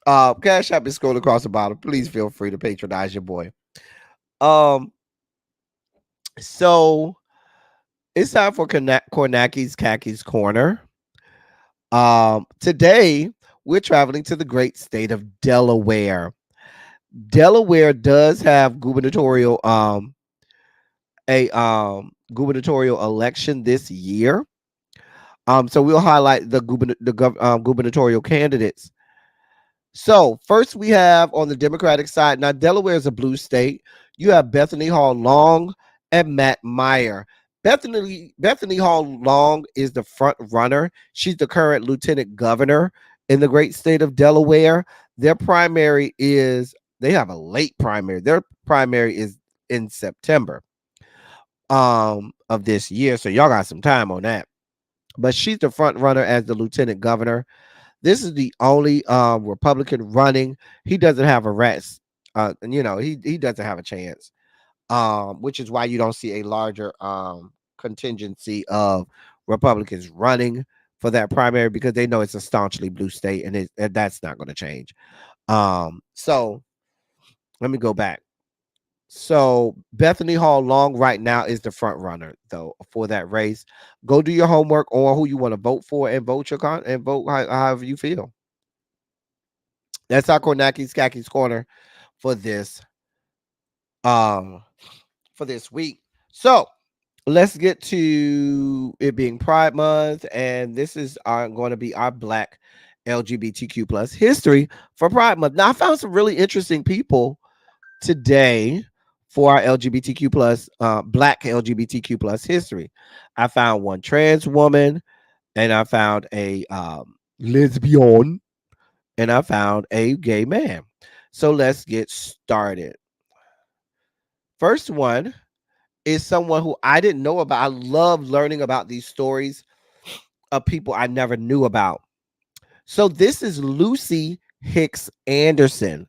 Cash App is scrolling across the bottom. Please feel free to patronize your boy. So it's time for Kornaki's Khakis Corner. Today we're traveling to the great state of Delaware. Delaware does have gubernatorial gubernatorial election this year. So we'll highlight the gubernatorial candidates. So first we have on the Democratic side. Now Delaware is a blue state. You have Bethany Hall Long and Matt Meyer. Bethany Hall Long is the front runner. She's the current lieutenant governor in the great state of Delaware. Their primary is, they have a late primary. Their primary is in September of this year. So y'all got some time on that. But she's the front runner as the lieutenant governor. This is the only Republican running. He doesn't have a rest. He doesn't have a chance. Which is why you don't see a larger contingency of Republicans running for that primary, because they know it's a staunchly blue state, and that's not going to change. So let me go back. So Bethany Hall Long right now is the front runner, though, for that race. Go do your homework on who you want to vote for and vote however you feel. That's our Kornaki's Khakis Corner for this week. So let's get to it being Pride Month, and this is going to be our Black LGBTQ plus history for Pride Month. Now I found some really interesting people today for our LGBTQ plus Black LGBTQ plus history. I found one trans woman, and I found a lesbian, and I found a gay man. So let's get started. First one is someone who I didn't know about. I love learning about these stories of people I never knew about. So this is Lucy Hicks Anderson.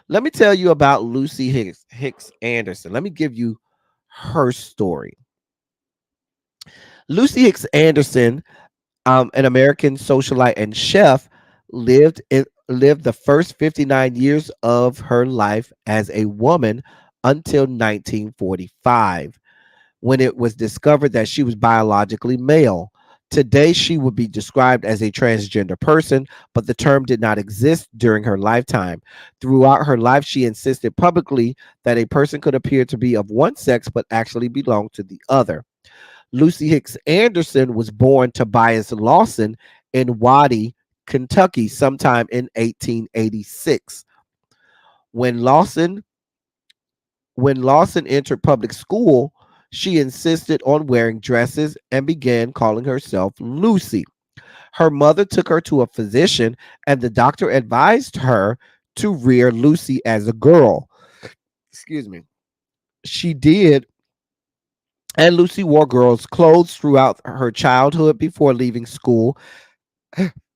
Let me tell you about Lucy Hicks Anderson. Let me give you her story. Lucy Hicks Anderson, an American socialite and chef, lived the first 59 years of her life as a woman until 1945, when it was discovered that she was biologically male. Today, she would be described as a transgender person, but the term did not exist during her lifetime. Throughout her life, she insisted publicly that a person could appear to be of one sex but actually belong to the other. Lucy Hicks Anderson was born Tobias Lawson in Waddy, Kentucky, sometime in 1886. When Lawson when Lawson entered public school, she insisted on wearing dresses and began calling herself Lucy. Her mother took her to a physician, and the doctor advised her to rear Lucy as a girl. Excuse me. She did, and Lucy wore girls' clothes throughout her childhood before leaving school,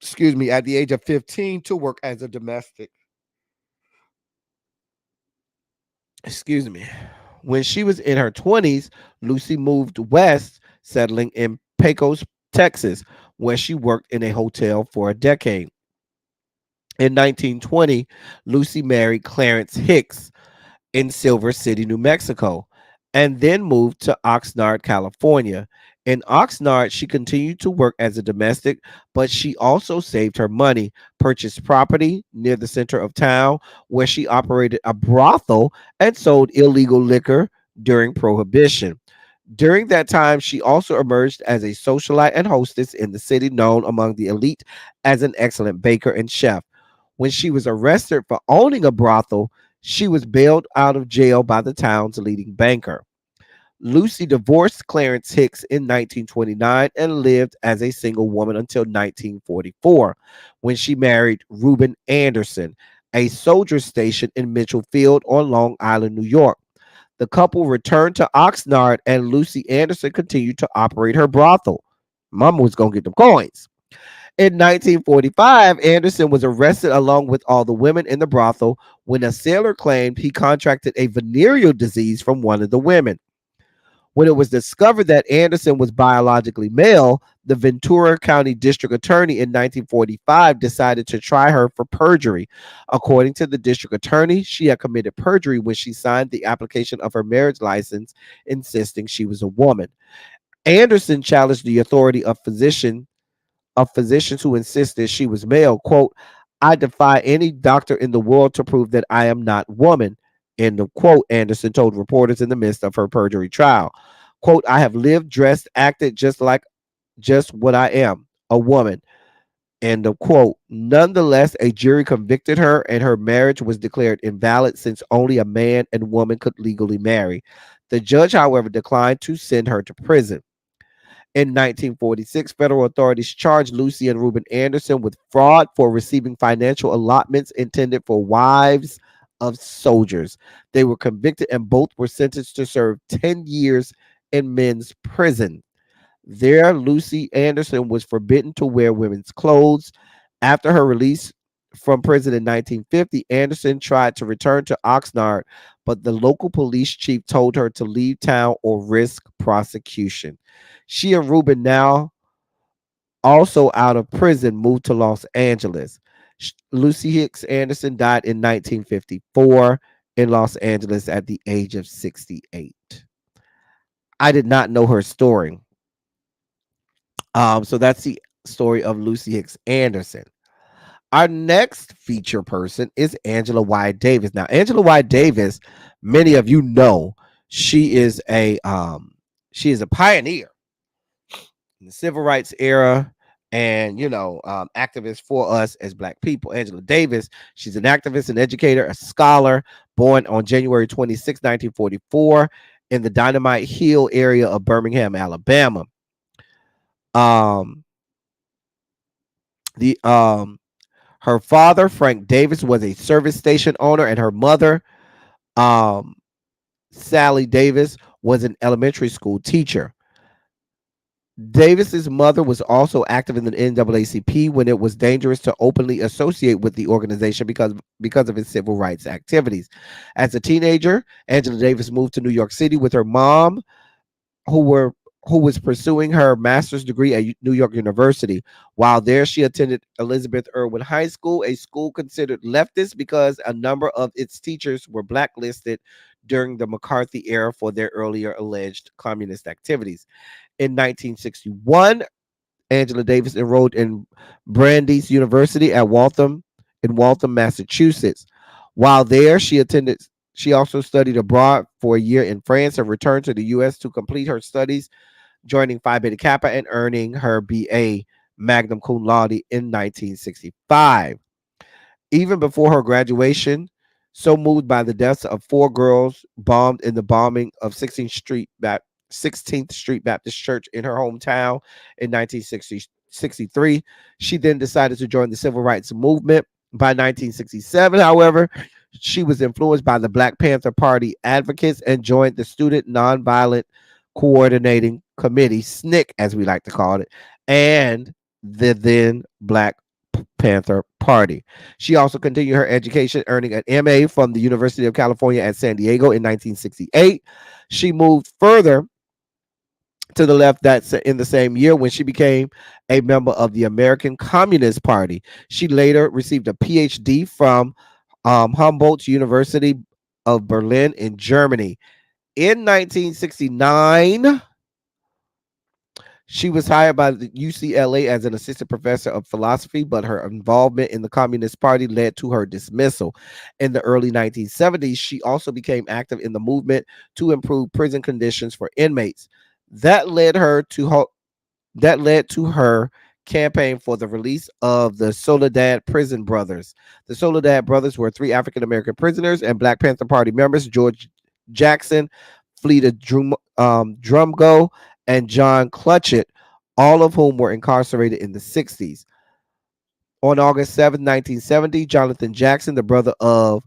excuse me, at the age of 15 to work as a domestic. Excuse me. When she was in her 20s, Lucy moved west, settling in Pecos, Texas, where she worked in a hotel for a decade. In 1920, Lucy married Clarence Hicks in Silver City, New Mexico, and then moved to Oxnard, California. In Oxnard, she continued to work as a domestic, but she also saved her money, purchased property near the center of town where she operated a brothel and sold illegal liquor during Prohibition. During that time, she also emerged as a socialite and hostess in the city, known among the elite as an excellent baker and chef. When she was arrested for owning a brothel, she was bailed out of jail by the town's leading banker. Lucy divorced Clarence Hicks in 1929 and lived as a single woman until 1944, when she married Reuben Anderson, a soldier stationed in Mitchell Field on Long Island, New York. The couple returned to Oxnard, and Lucy Anderson continued to operate her brothel. Mama was going to get them coins. In 1945, Anderson was arrested along with all the women in the brothel when a sailor claimed he contracted a venereal disease from one of the women. When it was discovered that Anderson was biologically male, the Ventura County District Attorney in 1945 decided to try her for perjury. According to the district attorney, she had committed perjury when she signed the application of her marriage license, insisting she was a woman. Anderson challenged the authority of physicians who insisted she was male. Quote, "I defy any doctor in the world to prove that I am not woman." End of quote, Anderson told reporters in the midst of her perjury trial. Quote, "I have lived, dressed, acted just what I am, a woman." End of quote. Nonetheless, a jury convicted her and her marriage was declared invalid since only a man and woman could legally marry. The judge, however, declined to send her to prison. In 1946, federal authorities charged Lucy and Reuben Anderson with fraud for receiving financial allotments intended for wives of soldiers. They were convicted and both were sentenced to serve 10 years in men's prison. There, Lucy Anderson was forbidden to wear women's clothes. After her release from prison in 1950, Anderson tried to return to Oxnard, but the local police chief told her to leave town or risk prosecution. She and Reuben, now also out of prison, moved to Los Angeles. Lucy Hicks Anderson died in 1954 in Los Angeles at the age of 68. I did not know her story. So that's the story of Lucy Hicks Anderson. Our next feature person is Angela Y. Davis. Now, Angela Y. Davis, many of you know, she is a pioneer in the civil rights era, and activist for us as Black people. Angela Davis, she's an activist, an educator, a scholar, born on January 26, 1944, in the Dynamite Hill area of Birmingham, Alabama. Her father, Frank Davis, was a service station owner, and her mother, Sally Davis, was an elementary school teacher. Davis's mother was also active in the NAACP when it was dangerous to openly associate with the organization because of its civil rights activities. As a teenager, Angela Davis moved to New York City with her mom, who who was pursuing her master's degree at New York University. While there, she attended Elizabeth Irwin High School, a school considered leftist because a number of its teachers were blacklisted during the McCarthy era for their earlier alleged communist activities. In 1961, Angela Davis enrolled in Brandeis University at Waltham, Massachusetts. While there, she also studied abroad for a year in France and returned to the U.S. to complete her studies, joining Phi Beta Kappa and earning her BA magna cum laude in 1965. Even before her graduation, so moved by the deaths of four girls bombed in the bombing of 16th Street Baptist Church in her hometown in 1963, she then decided to join the civil rights movement. By 1967, however, she was influenced by the Black Panther Party advocates and joined the Student Nonviolent Coordinating Committee, SNCC, as we like to call it, and the then Black Panther Party. She also continued her education, earning an MA from the University of California at San Diego in 1968. She moved further to the left that's in the same year when she became a member of the American Communist Party. She later received a PhD from Humboldt University of Berlin in Germany. In 1969, she was hired by the UCLA as an assistant professor of philosophy, but her involvement in the Communist Party led to her dismissal. In the early 1970s, she also became active in the movement to improve prison conditions for inmates. That led to her campaign for the release of the Soledad Prison Brothers. The Soledad Brothers were three African American prisoners and Black Panther Party members: George Jackson, Fleta Drumgo, and John Clutchett, all of whom were incarcerated in the 60s. On August 7, 1970, Jonathan Jackson, the brother of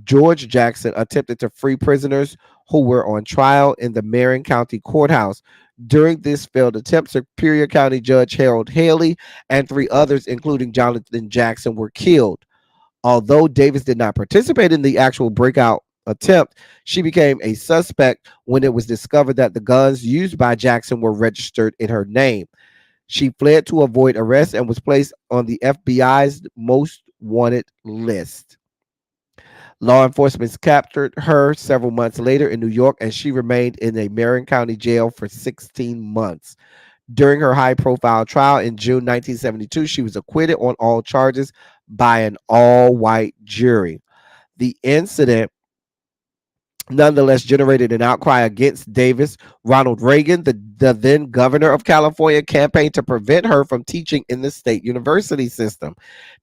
George Jackson, attempted to free prisoners who were on trial in the Marin County Courthouse. During this failed attempt, Superior County Judge Harold Haley and three others, including Jonathan Jackson, were killed. Although Davis did not participate in the actual breakout attempt, she became a suspect when it was discovered that the guns used by Jackson were registered in her name. She fled to avoid arrest and was placed on the FBI's most wanted list. Law enforcement captured her several months later in New York, and she remained in a Marin County jail for 16 months. During her high-profile trial in June 1972, she was acquitted on all charges by an all-white jury. The incident nonetheless generated an outcry against Davis. Ronald Reagan, the then governor of California, campaigned to prevent her from teaching in the state university system.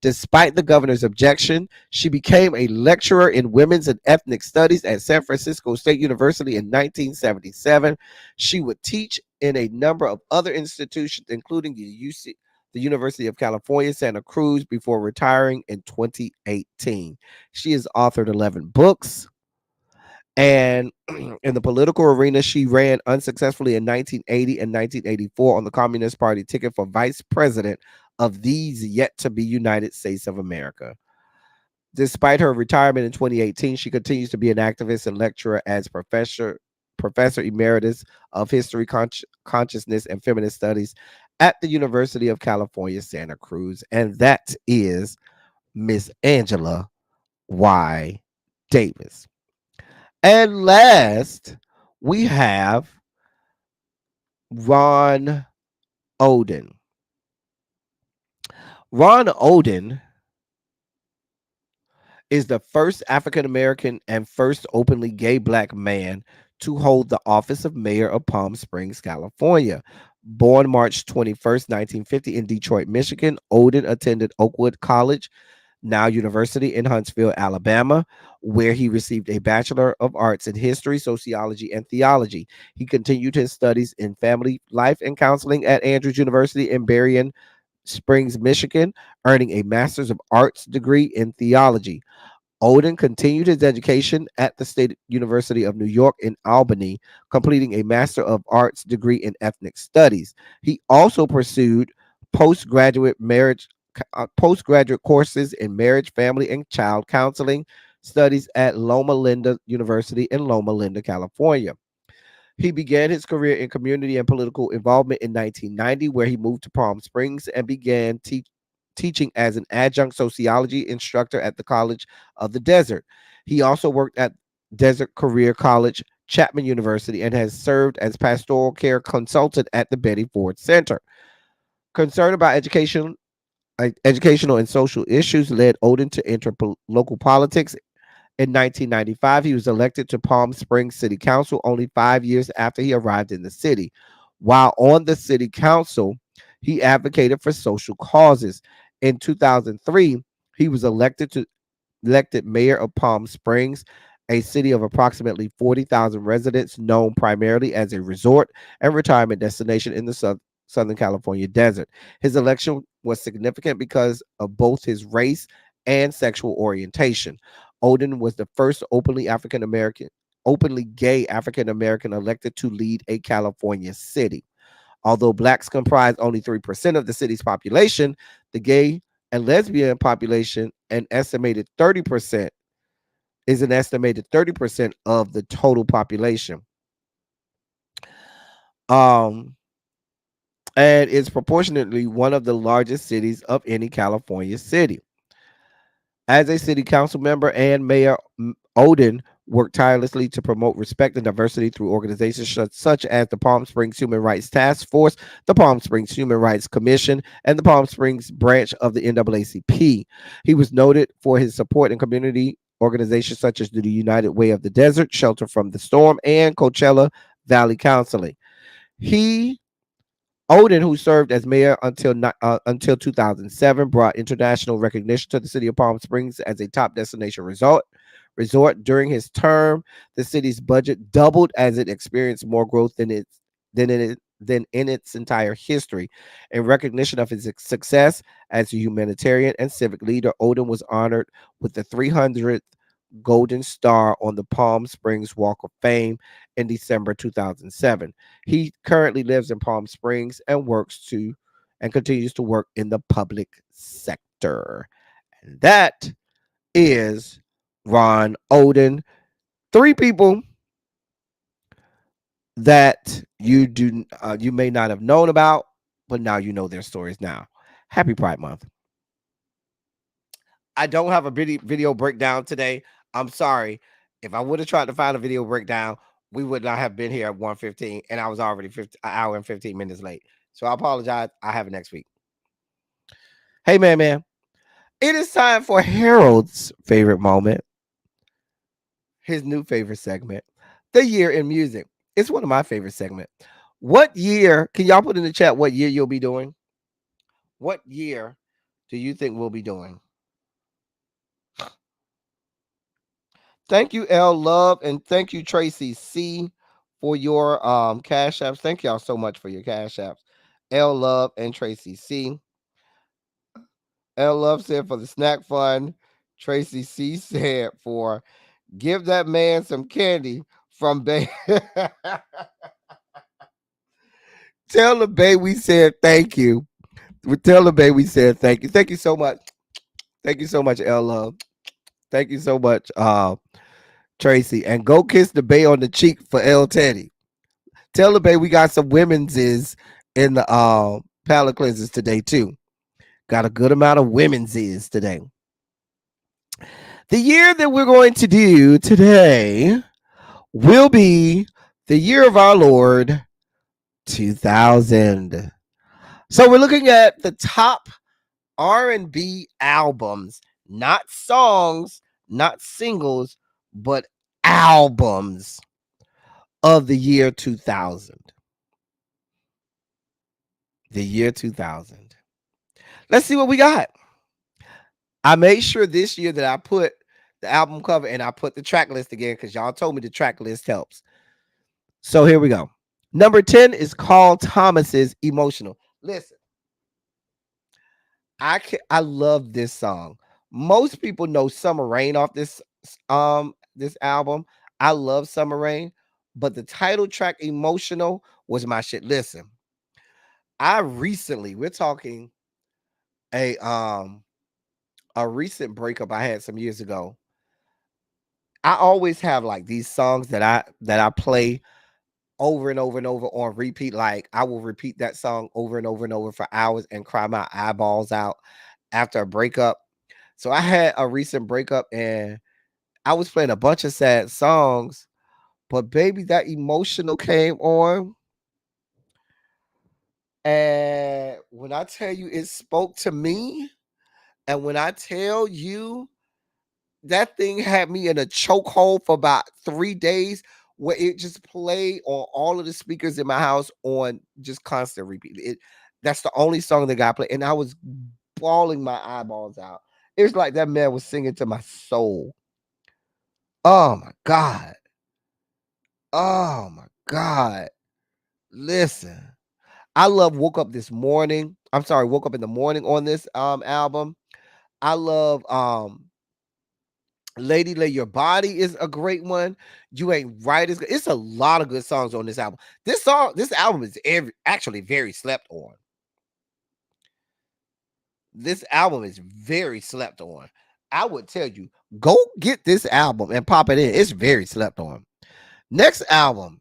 Despite the governor's objection, she became a lecturer in women's and ethnic studies at San Francisco State University in 1977. She would teach in a number of other institutions, including the University of California, Santa Cruz, before retiring in 2018. She has authored 11 books. And in the political arena, she ran unsuccessfully in 1980 and 1984 on the Communist Party ticket for vice president of these yet to be United States of America. Despite her retirement in 2018, she continues to be an activist and lecturer as professor emeritus of history, consciousness, and feminist studies at the University of California, Santa Cruz. And that is Miss Angela Y. Davis. And last, we have Ron Oden. Ron Oden is the first African American and first openly gay Black man to hold the office of mayor of Palm Springs, California. Born March 21st, 1950 in Detroit, Michigan, Oden attended Oakwood College, now University in Huntsville, Alabama, where he received a Bachelor of Arts in History, Sociology, and Theology. He continued his studies in family life and counseling at Andrews University in Berrien Springs, Michigan, earning a Master's of Arts degree in Theology. Oden continued his education at the State University of New York in Albany, completing a Master of Arts degree in Ethnic Studies. He also pursued postgraduate courses in marriage, family, and child counseling studies at Loma Linda University in Loma Linda, California. He began his career in community and political involvement in 1990, where he moved to Palm Springs and began teaching as an adjunct sociology instructor at the College of the Desert. He also worked at Desert Career College, Chapman University, and has served as pastoral care consultant at the Betty Ford Center. Concern about educational and social issues led Odin to enter local politics. In 1995, he was elected to Palm Springs City Council only 5 years after he arrived in the city. While on the city council, he advocated for social causes. In 2003, he was elected mayor of Palm Springs, a city of approximately 40,000 residents, known primarily as a resort and retirement destination in the Southern California desert. His election was significant because of both his race and sexual orientation. Odin was the first openly gay African American elected to lead a California city. Although blacks comprise only 3% of the city's population, the gay and lesbian population is an estimated 30% of the total population. Um, and is proportionately one of the largest cities of any California city. As a city council member and mayor, Odin worked tirelessly to promote respect and diversity through organizations such as the Palm Springs Human Rights Task Force, the Palm Springs Human Rights Commission, and the Palm Springs branch of the NAACP. He was noted for his support in community organizations such as the United Way of the Desert, Shelter from the Storm, and Coachella Valley Counseling. Odin, who served as mayor until 2007, brought international recognition to the city of Palm Springs as a top destination resort. During his term, the city's budget doubled as it experienced more growth than in its entire history. In recognition of his success as a humanitarian and civic leader, Odin was honored with the 300th Golden Star on the Palm Springs Walk of Fame in December 2007. He currently lives in Palm Springs and continues to work in the public sector. And that is Ron Odin. Three people that you may not have known about, but now you know their stories now. Happy Pride Month. I don't have a video breakdown today. I'm sorry. If I would have tried to find a video breakdown, we would not have been here at 1:15, and I was already an hour and 15 minutes late. So I apologize. I have it next week. Hey, man. It is time for Harold's favorite moment, his new favorite segment, The Year in Music. It's one of my favorite segments. What year, can y'all put in the chat what year you'll be doing? What year do you think we'll be doing? Thank you, L Love, and thank you, Tracy C, for your cash apps. Thank y'all so much for your cash apps. L Love and Tracy C. L Love said for the snack fund. Tracy C said for give that man some candy from Bay. Tell the Bay we said thank you. Tell the Bay we said thank you. Thank you so much. Thank you so much, L Love. Thank you so much, Tracy. And go kiss the Bay on the cheek for L Teddy. Tell the Bay we got some women's in the palate cleansers today too. Got a good amount of women's today. The year that we're going to do today will be the year of our Lord 2000. So we're looking at the top R&B albums, not songs, not singles, but albums of the year 2000. The year 2000. Let's see what we got. I made sure this year that I put the album cover and I put the track list again because y'all told me the track list helps. So here we go. Number 10 is Carl Thomas's Emotional. Listen, I love this song. Most people know Summer Rain off this album. I love Summer Rain, but the title track Emotional was my shit. Listen, we're talking a recent breakup I had some years ago. I always have like these songs that I play over and over and over on repeat. Like I will repeat that song over and over and over for hours and cry my eyeballs out after a breakup. So I had a recent breakup and I was playing a bunch of sad songs, but baby, that emotional came on. And when I tell you it spoke to me, and when I tell you that thing had me in a chokehold for about 3 days, where it just played on all of the speakers in my house on just constant repeat. That's the only song that got played, and I was bawling my eyeballs out. It was like that man was singing to my soul. Oh my God. Oh my God. Listen. I love Woke Up This Morning. I'm sorry, Woke Up in the Morning on this album. I love Lady Lay Your Body is a great one. You Ain't Right is good. It's a lot of good songs on this album. This album is actually very slept on. This album is very slept on. I would tell you, go get this album and pop it in. It's very slept on. Next album,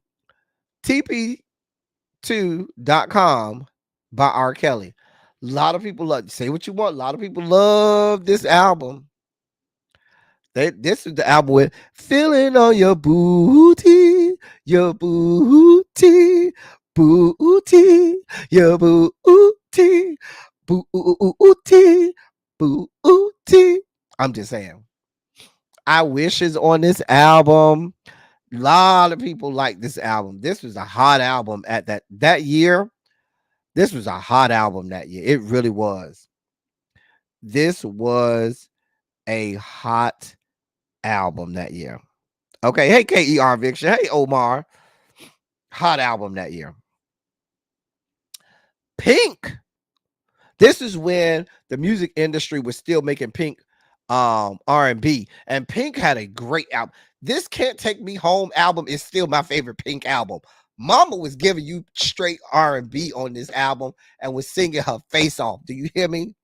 TP2.com by R. Kelly. A lot of people love, say what you want. A lot of people love this album. This is the album with Feeling on Your Booty, Your Booty, Booty, Your Booty, Booty, Booty. I'm just saying. I Wish is on this album. A lot of people like this album. This was a hot album at that year. This was a hot album that year. It really was. This was a hot album that year. Okay. Hey, KER Viction. Hey, Omar. Hot album that year. Pink. This is when the music industry was still making Pink R&B, and Pink had a great album. This Can't Take Me Home album is still my favorite Pink album. Mama was giving you straight R&B on this album and was singing her face off. Do you hear me?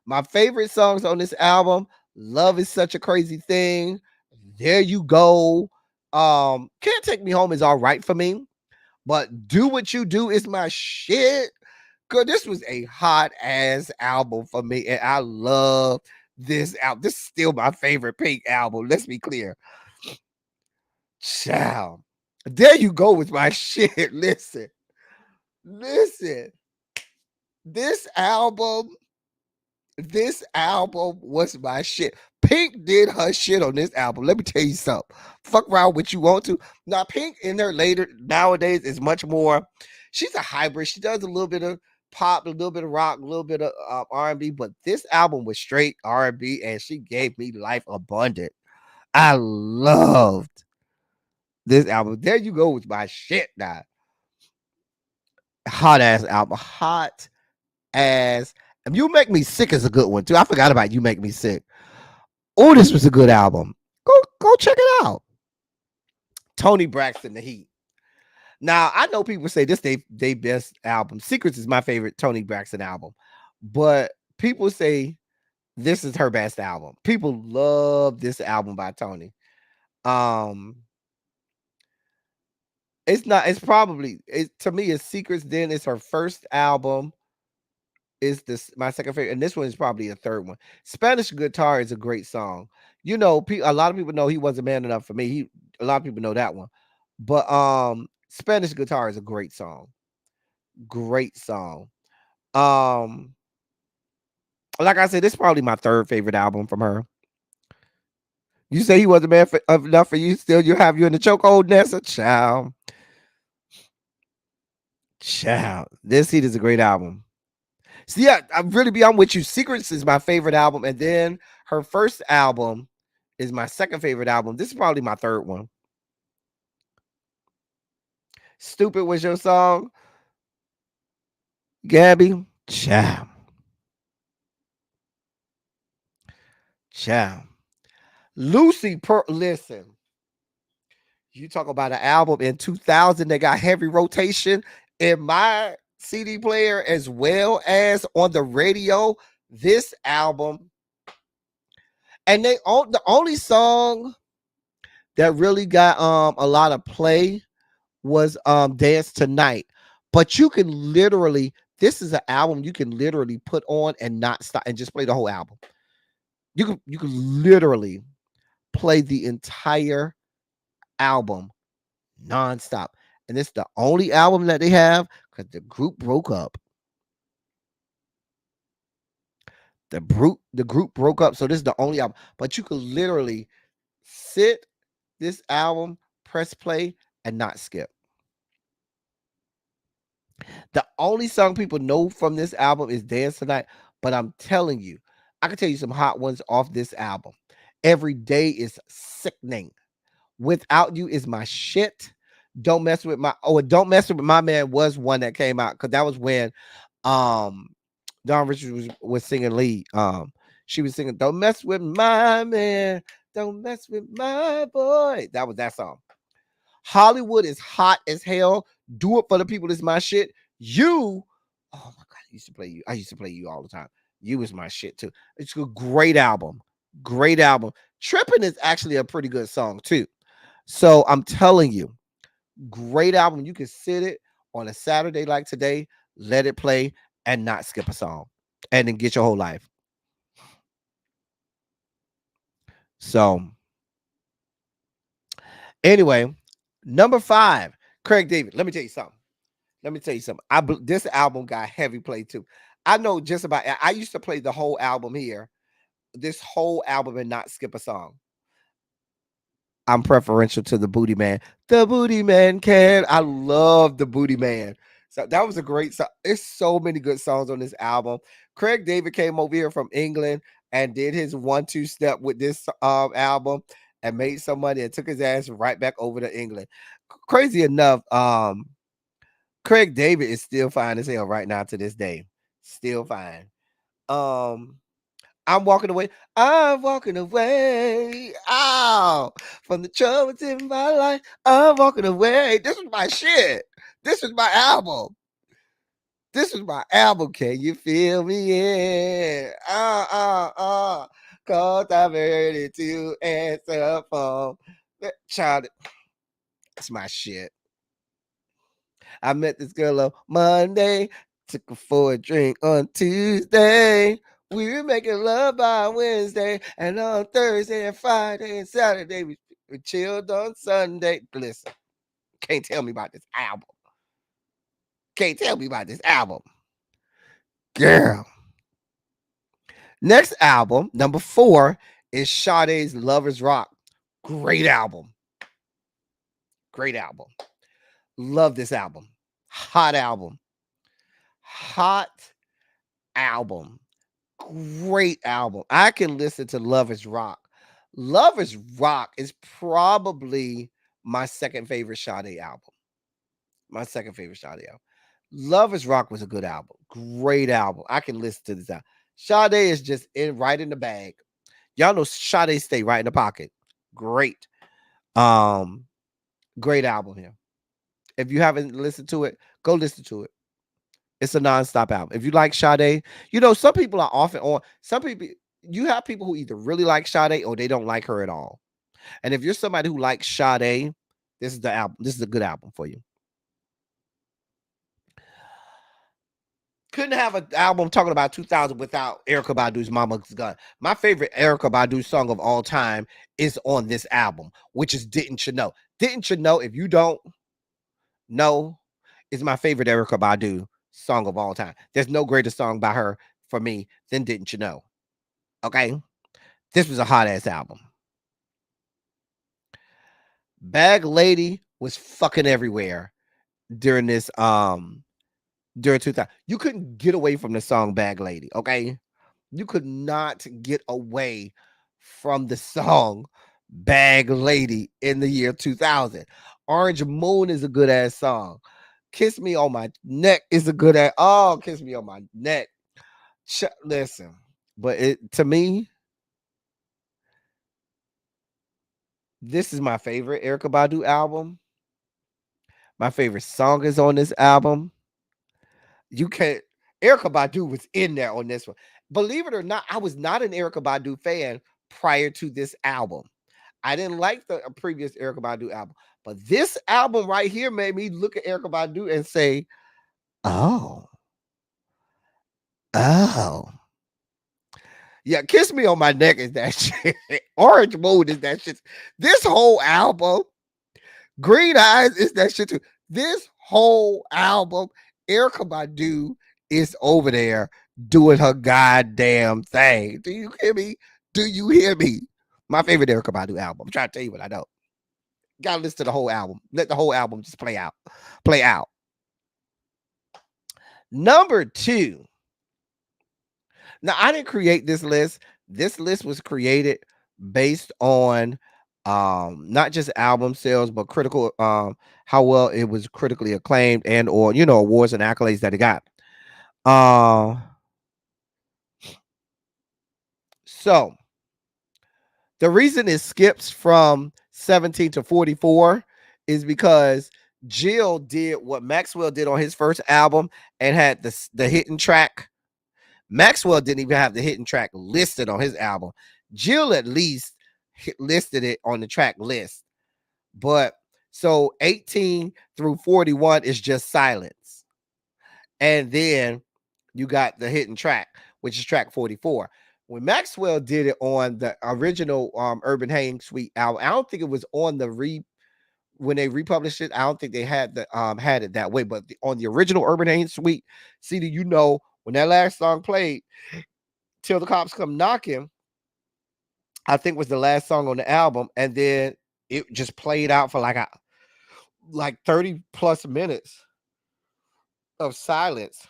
My favorite songs on this album, Love Is Such a Crazy Thing, There You Go. Can't Take Me Home is all right for me, but Do What You Do is my shit. Girl, this was a hot ass album for me, and I love this album. This is still my favorite Pink album. Let's be clear. Child. There You Go with my shit. Listen. This album was my shit. Pink did her shit on this album. Let me tell you something. Fuck around what you want to. Now, Pink in her later nowadays is much more. She's a hybrid. She does a little bit of pop, a little bit of rock, a little bit of R&B, but this album was straight R&B, and she gave me life abundant. I loved this album. There You Go with my shit now. Hot ass album. Hot ass. And You Make Me Sick is a good one too. I forgot about You Make Me Sick. Oh, this was a good album. Go check it out. Tony Braxton, The Heat. Now, I know people say this they best album. Secrets is my favorite Tony Braxton album. But people say this is her best album. People love this album by Tony. It's probably to me, it's Secrets, then it's her first album. Is this my second favorite, and this one is probably a third one. Spanish Guitar is a great song. You know, a lot of people know He Wasn't Man Enough for Me. A lot of people know that one. But Spanish Guitar is a great song. Great song. Like I said, this is probably my third favorite album from her. You say He Wasn't Man Enough for You. Still, you have you in the chokehold, Nessa. Child. This Heat is a great album. So yeah, I'm really beyond with you. Secrets is my favorite album, and then her first album is my second favorite album. This is probably my third one. Stupid was your song, Gabby. Ciao. Lucy listen. You talk about an album in 2000 that got heavy rotation in my CD player as well as on the radio. This album, and the only song that really got a lot of play was Dance Tonight. But you can literally, this is an album you can literally put on and not stop and just play the whole album. You can literally play the entire album nonstop. And it's the only album that they have because the group broke up. The group broke up, so this is the only album. But you could literally sit this album, press play, and not skip. The only song people know from this album is Dance Tonight, but I'm telling you, I can tell you some hot ones off this album. Every Day is sickening. Without You is my shit. Don't Mess With My Man was one that came out because that was when um Don Richards was singing lead. She was singing Don't Mess With My Man, Don't Mess With My Boy. That was that song. Hollywood is hot as hell. Do It For The People is my shit. You, oh my God, I used to play You. I used to play You all the time. You is my shit too. It's a great album. Great album. Trippin' is actually a pretty good song too. So I'm telling you, great album. You can sit it on a Saturday like today, let it play, and not skip a song, and then get your whole life. So anyway, number 5, Craig David. Let me tell you something. This album got heavy play too. I know just about. I used to play the whole album here, this whole album, and not skip a song. I'm preferential to the Booty Man. The Booty Man can. I love the Booty Man. So that was a great song. There's so many good songs on this album. Craig David came over here from England and did his 1-2 step with this album and made some money and took his ass right back over to England. Crazy enough, Craig David is still fine as hell right now to this day. Still fine. I'm walking away. I'm walking away. Oh, from the troubles in my life. I'm walking away. This was my shit. This was my album. This was my album. Can you feel me in? Cause I'm ready to answer phone. Child, that's my shit. I met this girl on Monday. Took her for a drink on Tuesday. We were making love by Wednesday, and on Thursday and Friday and Saturday, we chilled on Sunday. Listen, can't tell me about this album. Can't tell me about this album. Girl. Next album, number 4, is Sade's Lovers Rock. Great album. Great album. Love this album. Hot album. Hot album. Great album. I can listen to Lovers Rock. Lovers Rock is probably my second favorite Sade album. My second favorite Sade album. Lovers Rock was a good album. Great album. I can listen to this album. Sade is just right in the bag. Y'all know Sade stay right in the pocket. Great. Great album here. If you haven't listened to it, go listen to it. It's a nonstop album. If you like Sade, some people are often on. Some people, you have people who either really like Sade or they don't like her at all. And if you're somebody who likes Sade, this is the album. This is a good album for you. Couldn't have an album talking about 2000 without Erykah Badu's Mama's Gun. My favorite Erykah Badu song of all time is on this album, which is Didn't You Know? Didn't You Know? If you don't know, is my favorite Erykah Badu song of all time. There's no greater song by her for me than Didn't You Know? Okay? This was a hot ass album. Bag Lady was fucking everywhere during this during 2000. You couldn't get away from the song Bag Lady, okay? You could not get away from the song Bag Lady in the year 2000. Orange Moon is a good ass song. Kiss Me on My Neck is a good ass. Oh, Kiss Me on My Neck. Listen, but to me, this is my favorite Erykah Badu album. My favorite song is on this album. You can't. Erykah Badu was in there on this one. Believe it or not, I was not an Erykah Badu fan prior to this album. I didn't like the previous Erykah Badu album, but this album right here made me look at Erykah Badu and say, "Oh, oh, yeah." Kiss Me on My Neck is that shit. Orange Moon is that shit. This whole album, Green Eyes is that shit too. This whole album, Erykah Badu is over there doing her goddamn thing. Do you hear me? Do you hear me? My favorite Erykah Badu album. I'm trying to tell you what I know. Gotta listen to the whole album. Let the whole album just play out. Play out. Number 2. Now, I didn't create this list. This list was created based on not just album sales, but critical how well it was critically acclaimed and or awards and accolades that it got. So the reason it skips from 17 to 44 is because Jill did what Maxwell did on his first album and had the hidden track. Maxwell didn't even have the hidden track listed on his album. Jill at least listed it on the track list. But so 18 through 41 is just silence. And then you got the hidden track, which is track 44. When Maxwell did it on the original Urban Hang Suite album, I don't think it was on the when they republished it. I don't think they had it that way. But on the original Urban Hang Suite CD, when that last song played, Till the Cops Come Knocking, I think was the last song on the album, and then it just played out for like 30 plus minutes of silence.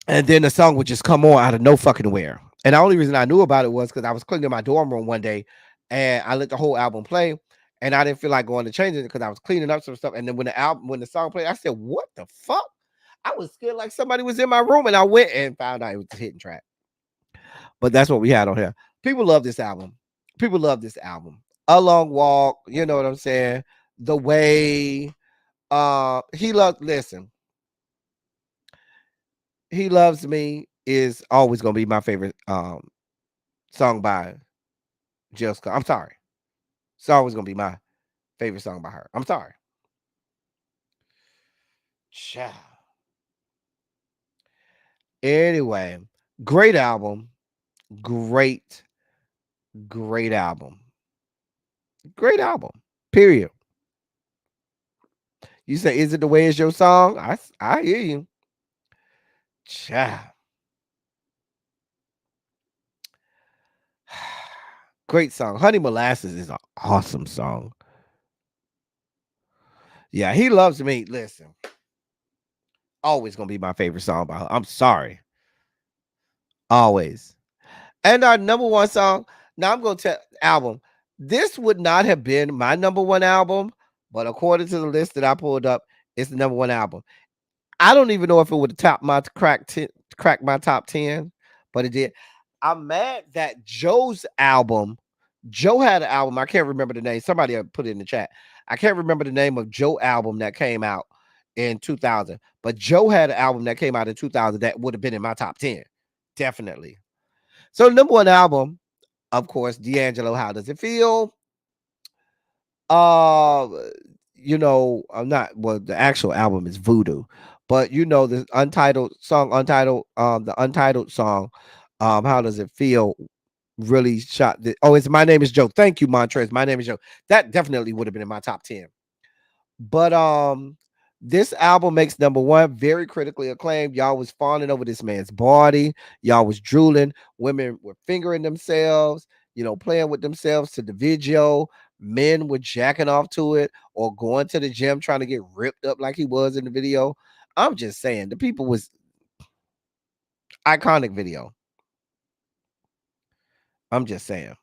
And then the song would just come on out of no fucking where. And the only reason I knew about it was because I was cleaning my dorm room one day and I let the whole album play and I didn't feel like going to change it because I was cleaning up some stuff. And then when the song played, I said, what the fuck? I was scared like somebody was in my room and I went and found out it was the hidden track. But that's what we had on here. People love this album. People love this album. A Long Walk, you know what I'm saying? The Way. Listen. He Loves Me is always gonna be my favorite song by Jessica. I'm sorry. It's always gonna be my favorite song by her. I'm sorry. Ciao. Anyway, great album. Great album. Great album. Period. You say, is it the way is your song? I hear you. Ciao. Great song. Honey Molasses is an awesome song. Yeah, He Loves Me. Listen, always gonna be my favorite song by her. I'm sorry. Always. And our number one song. Now I'm gonna tell album. This would not have been my number one album, but according to the list that I pulled up, it's the number one album. I don't even know if it would have crack my top 10, but it did. I'm mad that Joe had an album. I can't remember the name. Somebody put it in the chat. I can't remember the name of Joe album that came out in 2000, but Joe had an album that came out in 2000 that would have been in my top 10. Definitely. So the number one album, of course, D'Angelo, How Does It Feel? The actual album is Voodoo, but the untitled song, the untitled song, How Does It Feel? Really shot it's My Name Is Joe. Thank you, Montrez. My Name Is Joe. That definitely would have been in my top 10. But this album makes number one, very critically acclaimed. Y'all was fawning over this man's body. Y'all was drooling. Women were fingering themselves, playing with themselves to the video. Men were jacking off to it or going to the gym trying to get ripped up like he was in the video. I'm just saying, the people was iconic video. I'm just saying.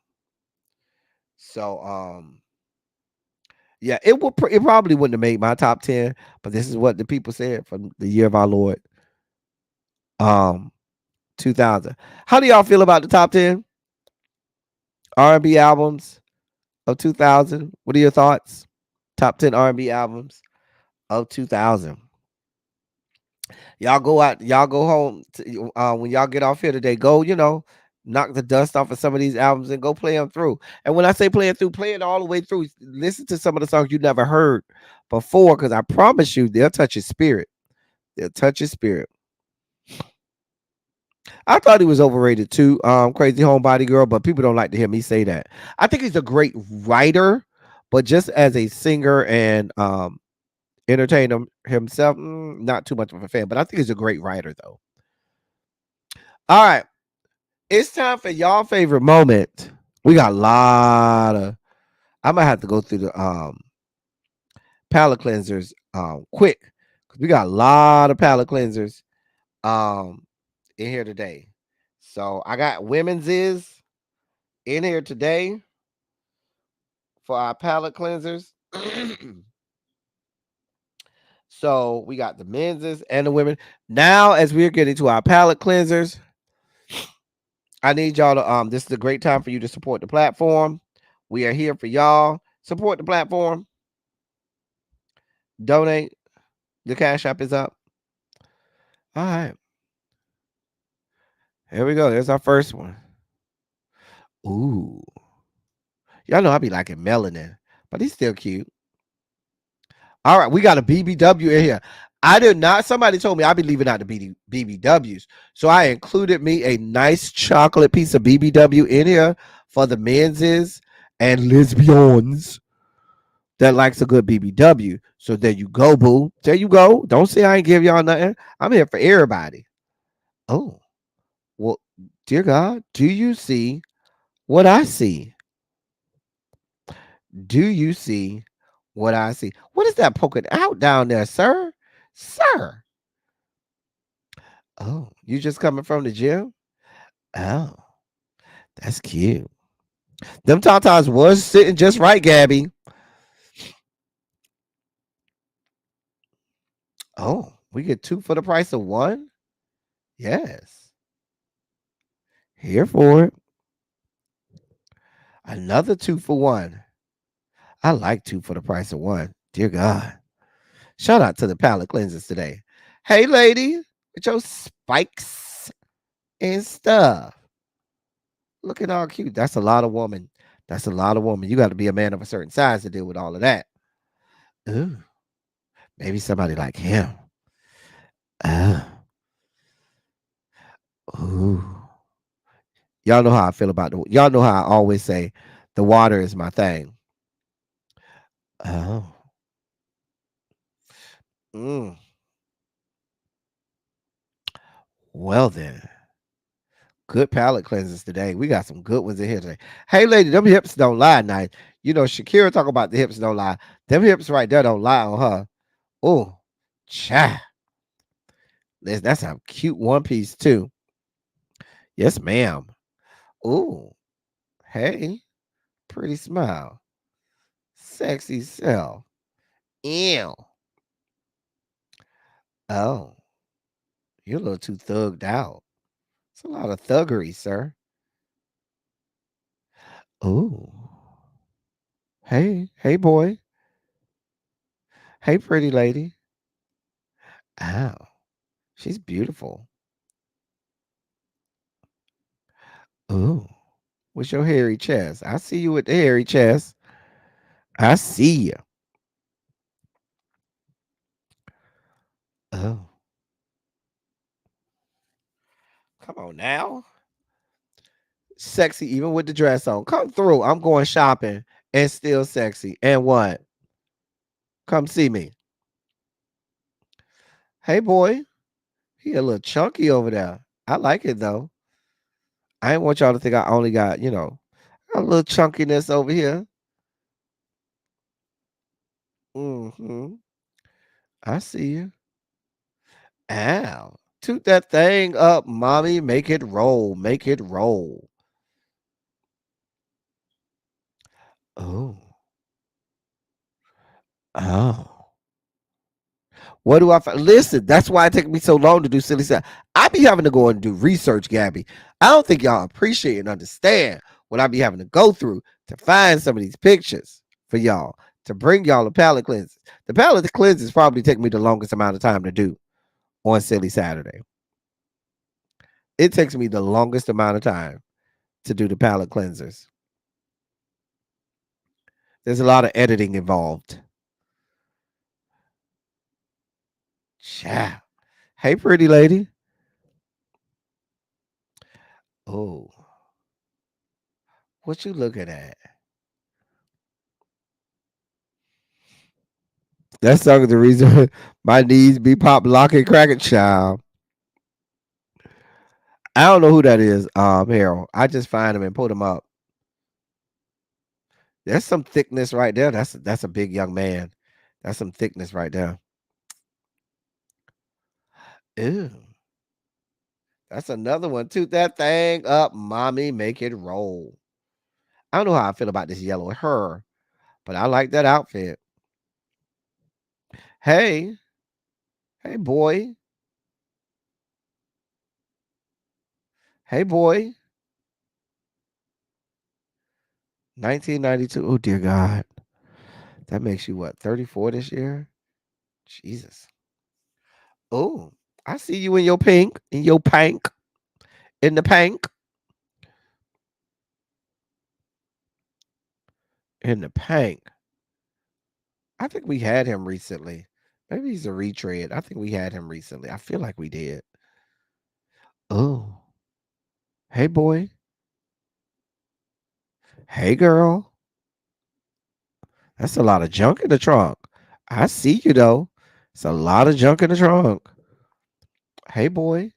So, yeah, it probably wouldn't have made my top 10, but this is what the people said from the year of our Lord, 2000. How do y'all feel about the top 10 R&B albums of 2000? What are your thoughts? Top 10 R&B albums of 2000. Y'all go home when y'all get off here today. Go, knock the dust off of some of these albums and go play them through. And when I say play it through, play it all the way through. Listen to some of the songs you never heard before, because I promise you, they'll touch your spirit. They'll touch your spirit. I thought he was overrated too, Crazy Homebody Girl, but people don't like to hear me say that. I think he's a great writer, but just as a singer and entertainer himself, not too much of a fan. But I think he's a great writer, though. All right, it's time for y'all favorite moment. We got a lot of. I might have to go through the palette cleansers quick, because we got a lot of palette cleansers in here today. So I got women's is in here today for our palette cleansers. So we got the men's and the women. Now, as we're getting to our palette cleansers, I need y'all to this is a great time for you to support the platform. We are here for y'all. Support the platform. Donate. The Cash App is up. All right. Here we go. There's our first one. Ooh. Y'all know I be liking melanin, but he's still cute. All right, we got a BBW in here. I did not. Somebody told me I'd be leaving out the BBWs. So I included me a nice chocolate piece of BBW in here for the men's and lesbians that likes a good BBW. So there you go, boo. There you go. Don't say I ain't give y'all nothing. I'm here for everybody. Oh, well, dear God, do you see what I see? Do you see what I see? What is that poking out down there, sir? Sir. Oh, you just coming from the gym? Oh, that's cute. Them tatas was sitting just right, Gabby. Oh, we get 2 for the price of 1? Yes. Here for it. Another 2 for 1. I like 2 for the price of 1. Dear God. Shout out to the palette cleansers today. Hey, lady, with your spikes and stuff. Looking all cute. That's a lot of woman. That's a lot of woman. You got to be a man of a certain size to deal with all of that. Ooh. Maybe somebody like him. Ooh. Y'all know how I feel about y'all know how I always say the water is my thing. Oh. Well then. Good palette cleansers today. We got some good ones in here today. Hey, lady, them hips don't lie, nice. You know, Shakira talk about the hips don't lie. Them hips right there don't lie on her. Oh, cha. That's a cute one piece, too. Yes, ma'am. Oh, hey, pretty smile. Sexy self. Ew. Oh, you're a little too thugged out. It's a lot of thuggery, sir. Oh. Hey, hey, boy. Hey, pretty lady. Ow. She's beautiful. Oh. What's your hairy chest? I see you with the hairy chest. I see you. Oh. Come on now. Sexy even with the dress on. Come through. I'm going shopping and still sexy. And what? Come see me. Hey, boy. He a little chunky over there. I like it, though. I didn't want y'all to think I only got, a little chunkiness over here. I see you. Ow. Toot that thing up, mommy. Make it roll. Make it roll. Oh. Oh. What do I find? Listen, that's why it takes me so long to do silly stuff. I be having to go and do research, Gabby. I don't think y'all appreciate and understand what I be having to go through to find some of these pictures for y'all, to bring y'all the palette cleanses. The palette cleanses probably take me the longest amount of time to do on Silly Saturday. It takes me the longest amount of time to do the palate cleansers. There's a lot of editing involved. Ciao. Hey, pretty lady. Oh, what you looking at? That song is the reason my knees be pop locking cracking, child. I don't know who that is, Harold. I just find him and put him up. There's some thickness right there. That's a big young man. That's some thickness right there. Ew. That's another one. Toot that thing up, mommy. Make it roll. I don't know how I feel about this yellow hair, but I like that outfit. Hey, hey, boy. Hey, boy. 1992. Oh, dear God. That makes you what, 34 this year? Jesus. Oh, I see you in your pink, in your pink, in the pink, in the pink. I think we had him recently. Maybe he's a retread. I think we had him recently. I feel like we did. Oh, hey, boy. Hey, girl. That's a lot of junk in the trunk. I see you, though. It's a lot of junk in the trunk. Hey, boy.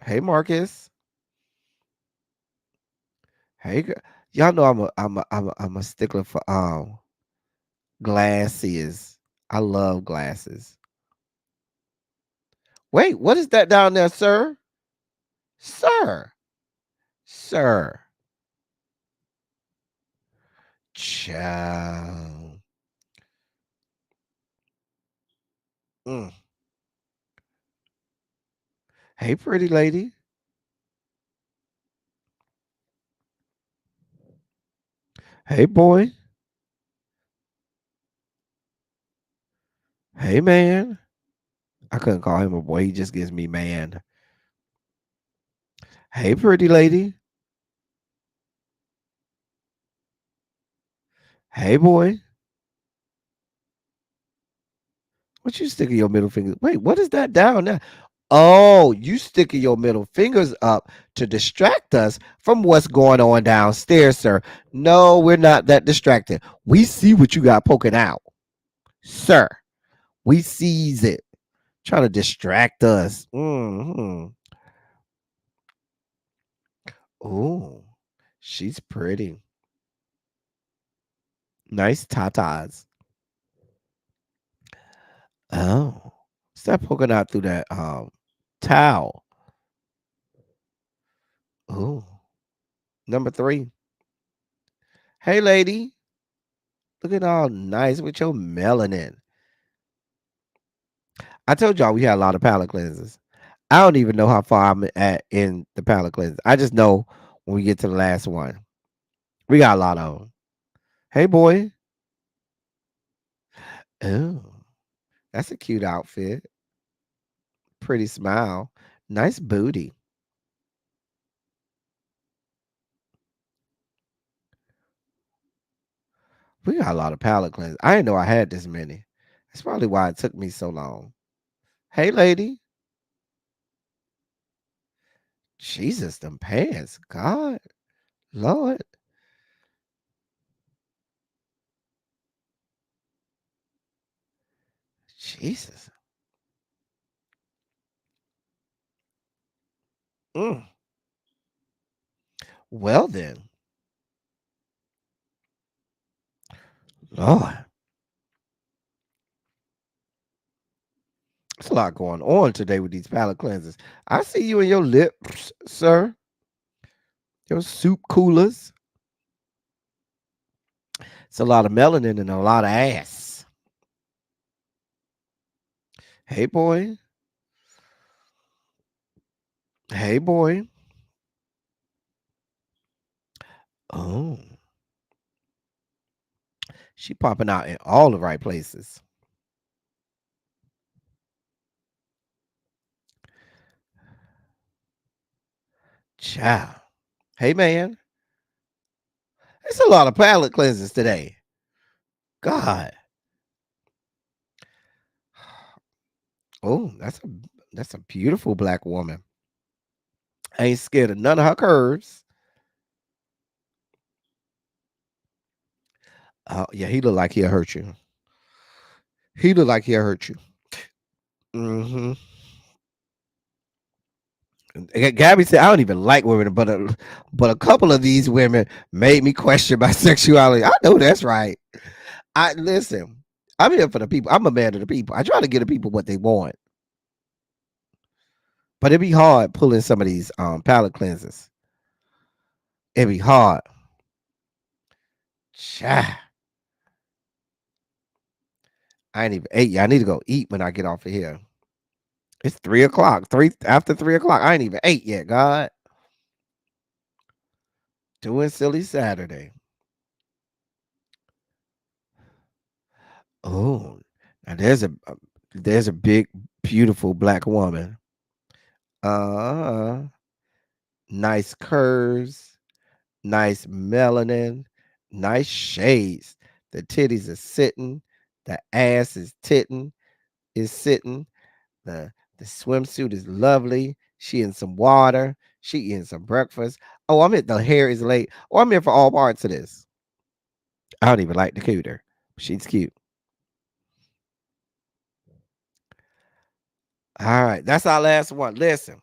Hey, Marcus. Hey, y'all know I'm a stickler for glasses. I love glasses. Wait, what is that down there, sir? Sir. Sir. Child. Mm. Hey, pretty lady. Hey, boy. Hey, man. I couldn't call him a boy. He just gives me man. Hey, pretty lady. Hey, boy. What you sticking your middle finger? Wait, what is that down there? Oh, you sticking your middle fingers up to distract us from what's going on downstairs, sir. No, we're not that distracted. We see what you got poking out, sir. We sees it. Trying to distract us. Mm-hmm. Oh, she's pretty. Nice tatas. Oh, stop poking out through that towel. Oh, number 3. Hey, lady, looking all nice with your melanin. I told y'all we had a lot of palate cleansers. I don't even know how far I'm at in the palate cleanser. I just know when we get to the last one, we got a lot of them. Hey, boy. Oh, that's a cute outfit. Pretty smile. Nice booty. We got a lot of palate cleansers. I didn't know I had this many. That's probably why it took me so long. Hey, lady. Jesus, them pants. God, Lord. Jesus. Mm. Well, then. Lord. There's a lot going on today with these palate cleansers. I see you in your lips, sir. Your soup coolers. It's a lot of melanin and a lot of ass. Hey, boy. Hey, boy. Oh, she popping out in all the right places. Child. Hey man, it's a lot of palate cleansers today. God. Oh, that's a beautiful black woman. Ain't scared of none of her curves. Yeah, he look like he'll hurt you. He look like he'll hurt you. Hmm. Gabby said, "I don't even like women, but a couple of these women made me question my sexuality." I know that's right. I listen. I'm here for the people. I'm a man of the people. I try to give the people what they want, but it'd be hard pulling some of these palate cleansers. It'd be hard. Cha. I ain't even ate yet. I need to go eat when I get off of here. It's 3 o'clock. After 3 o'clock. I ain't even ate yet. God, doing silly Saturday. Oh, now there's a big, beautiful black woman. Uh, nice curves, nice melanin, nice shades. The titties are sitting, the ass is sitting. The swimsuit is lovely. She in some water. She eating some breakfast. Oh, I'm at the hair is late. Oh, I'm here for all parts of this. I don't even like the cooter. She's cute. All right, that's our last one. Listen,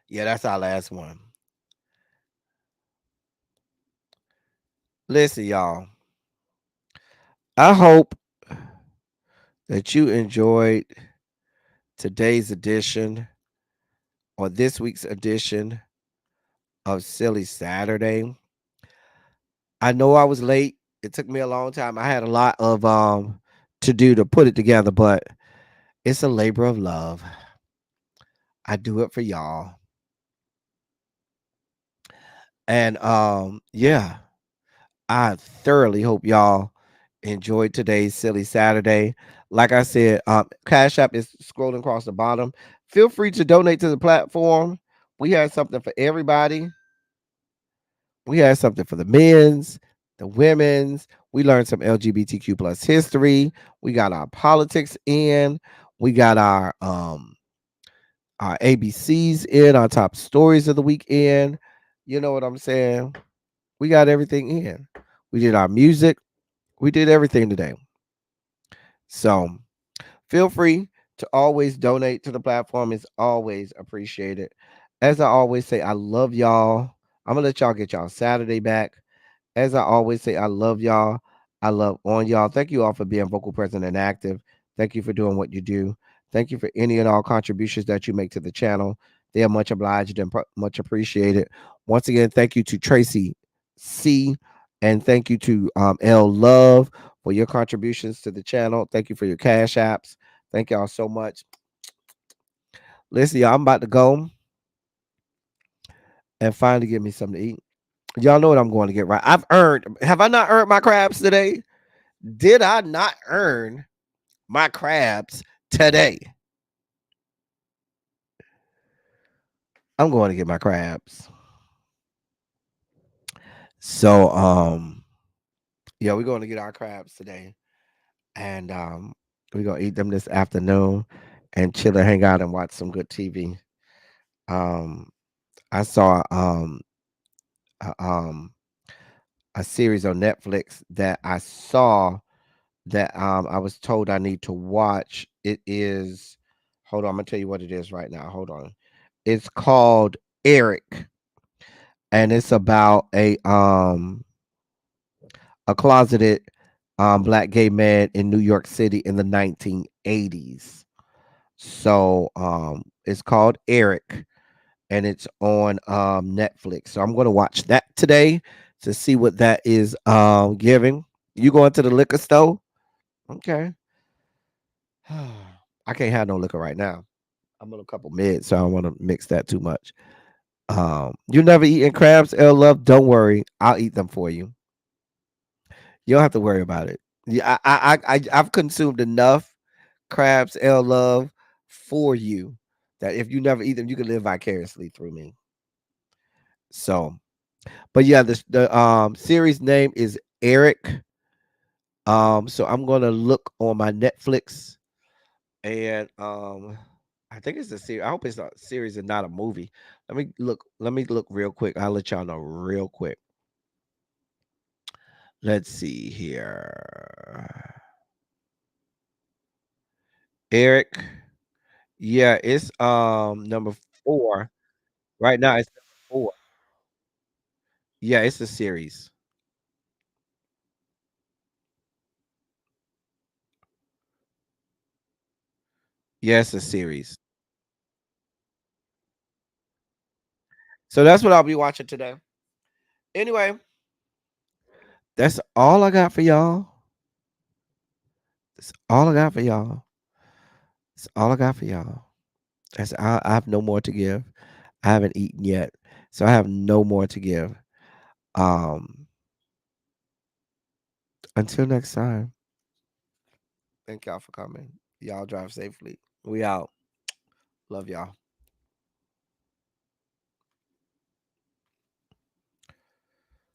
yeah, that's our last one. Listen, y'all. I hope that you enjoyed today's edition or this week's edition of Silly Saturday. I know I was late. It took me a long time. I had a lot of to do to put it together, but it's a labor of love. I do it for y'all. And yeah, I thoroughly hope y'all enjoyed today's Silly Saturday. Like I said, Cash App is scrolling across the bottom. Feel free to donate to the platform. We have something for everybody. We had something for the men's, the women's. We learned some LGBTQ plus history. We got our politics in. We got our ABCs in, our top stories of the week in. You know what I'm saying? We got everything in. We did our music. We did everything today. So feel free to always donate to the platform. It's always appreciated. As I always say, I love y'all. I'm gonna let y'all get y'all Saturday back. As I always say, I love y'all. I love on y'all. Thank you all for being vocal, present, and active. Thank you for doing what you do. Thank you for any and all contributions that you make to the channel. They are much obliged and much appreciated. Once again, thank you to Tracy C. And thank you to L Love for your contributions to the channel. Thank you for your cash apps. Thank y'all so much. Listen, y'all, I'm about to go and finally get me something to eat. Y'all know what I'm going to get right. Have I not earned my crabs today? Did I not earn my crabs today? I'm going to get my crabs. So, yeah, we're going to get our crabs today. And we're going to eat them this afternoon and chill and hang out and watch some good TV. I saw a, a series on Netflix that I saw that I was told I need to watch. It is, hold on, I'm gonna tell you what it is right now. Hold on. It's called Eric, and it's about a closeted black gay man in New York City in the 1980s. So it's called Eric, and it's on Netflix. So I'm gonna watch that today to see what that is giving. You going to the liquor store? Okay. I can't have no liquor right now. I'm on a couple mids, so I don't want to mix that too much. You never eaten crabs, L Love? Don't worry, I'll eat them for you. You don't have to worry about it. Yeah, I've consumed enough crabs, L Love, for you. that if you never eat them, you can live vicariously through me. So, but yeah, the series name is Eric. So I'm gonna look on my Netflix, and I think it's a series. I hope it's a series and not a movie. Let me look. Let me look real quick. I'll let y'all know real quick. Let's see here. Eric. Yeah, it's number 4. Right now it's number 4. Yeah, it's a series. Yeah, it's a series. So that's what I'll be watching today. Anyway, that's all I got for y'all. That's all I got for y'all. That's all I got for y'all. I have no more to give. I haven't eaten yet, so I have no more to give. Um, until next time. Thank y'all for coming. Y'all drive safely. We out. Love y'all.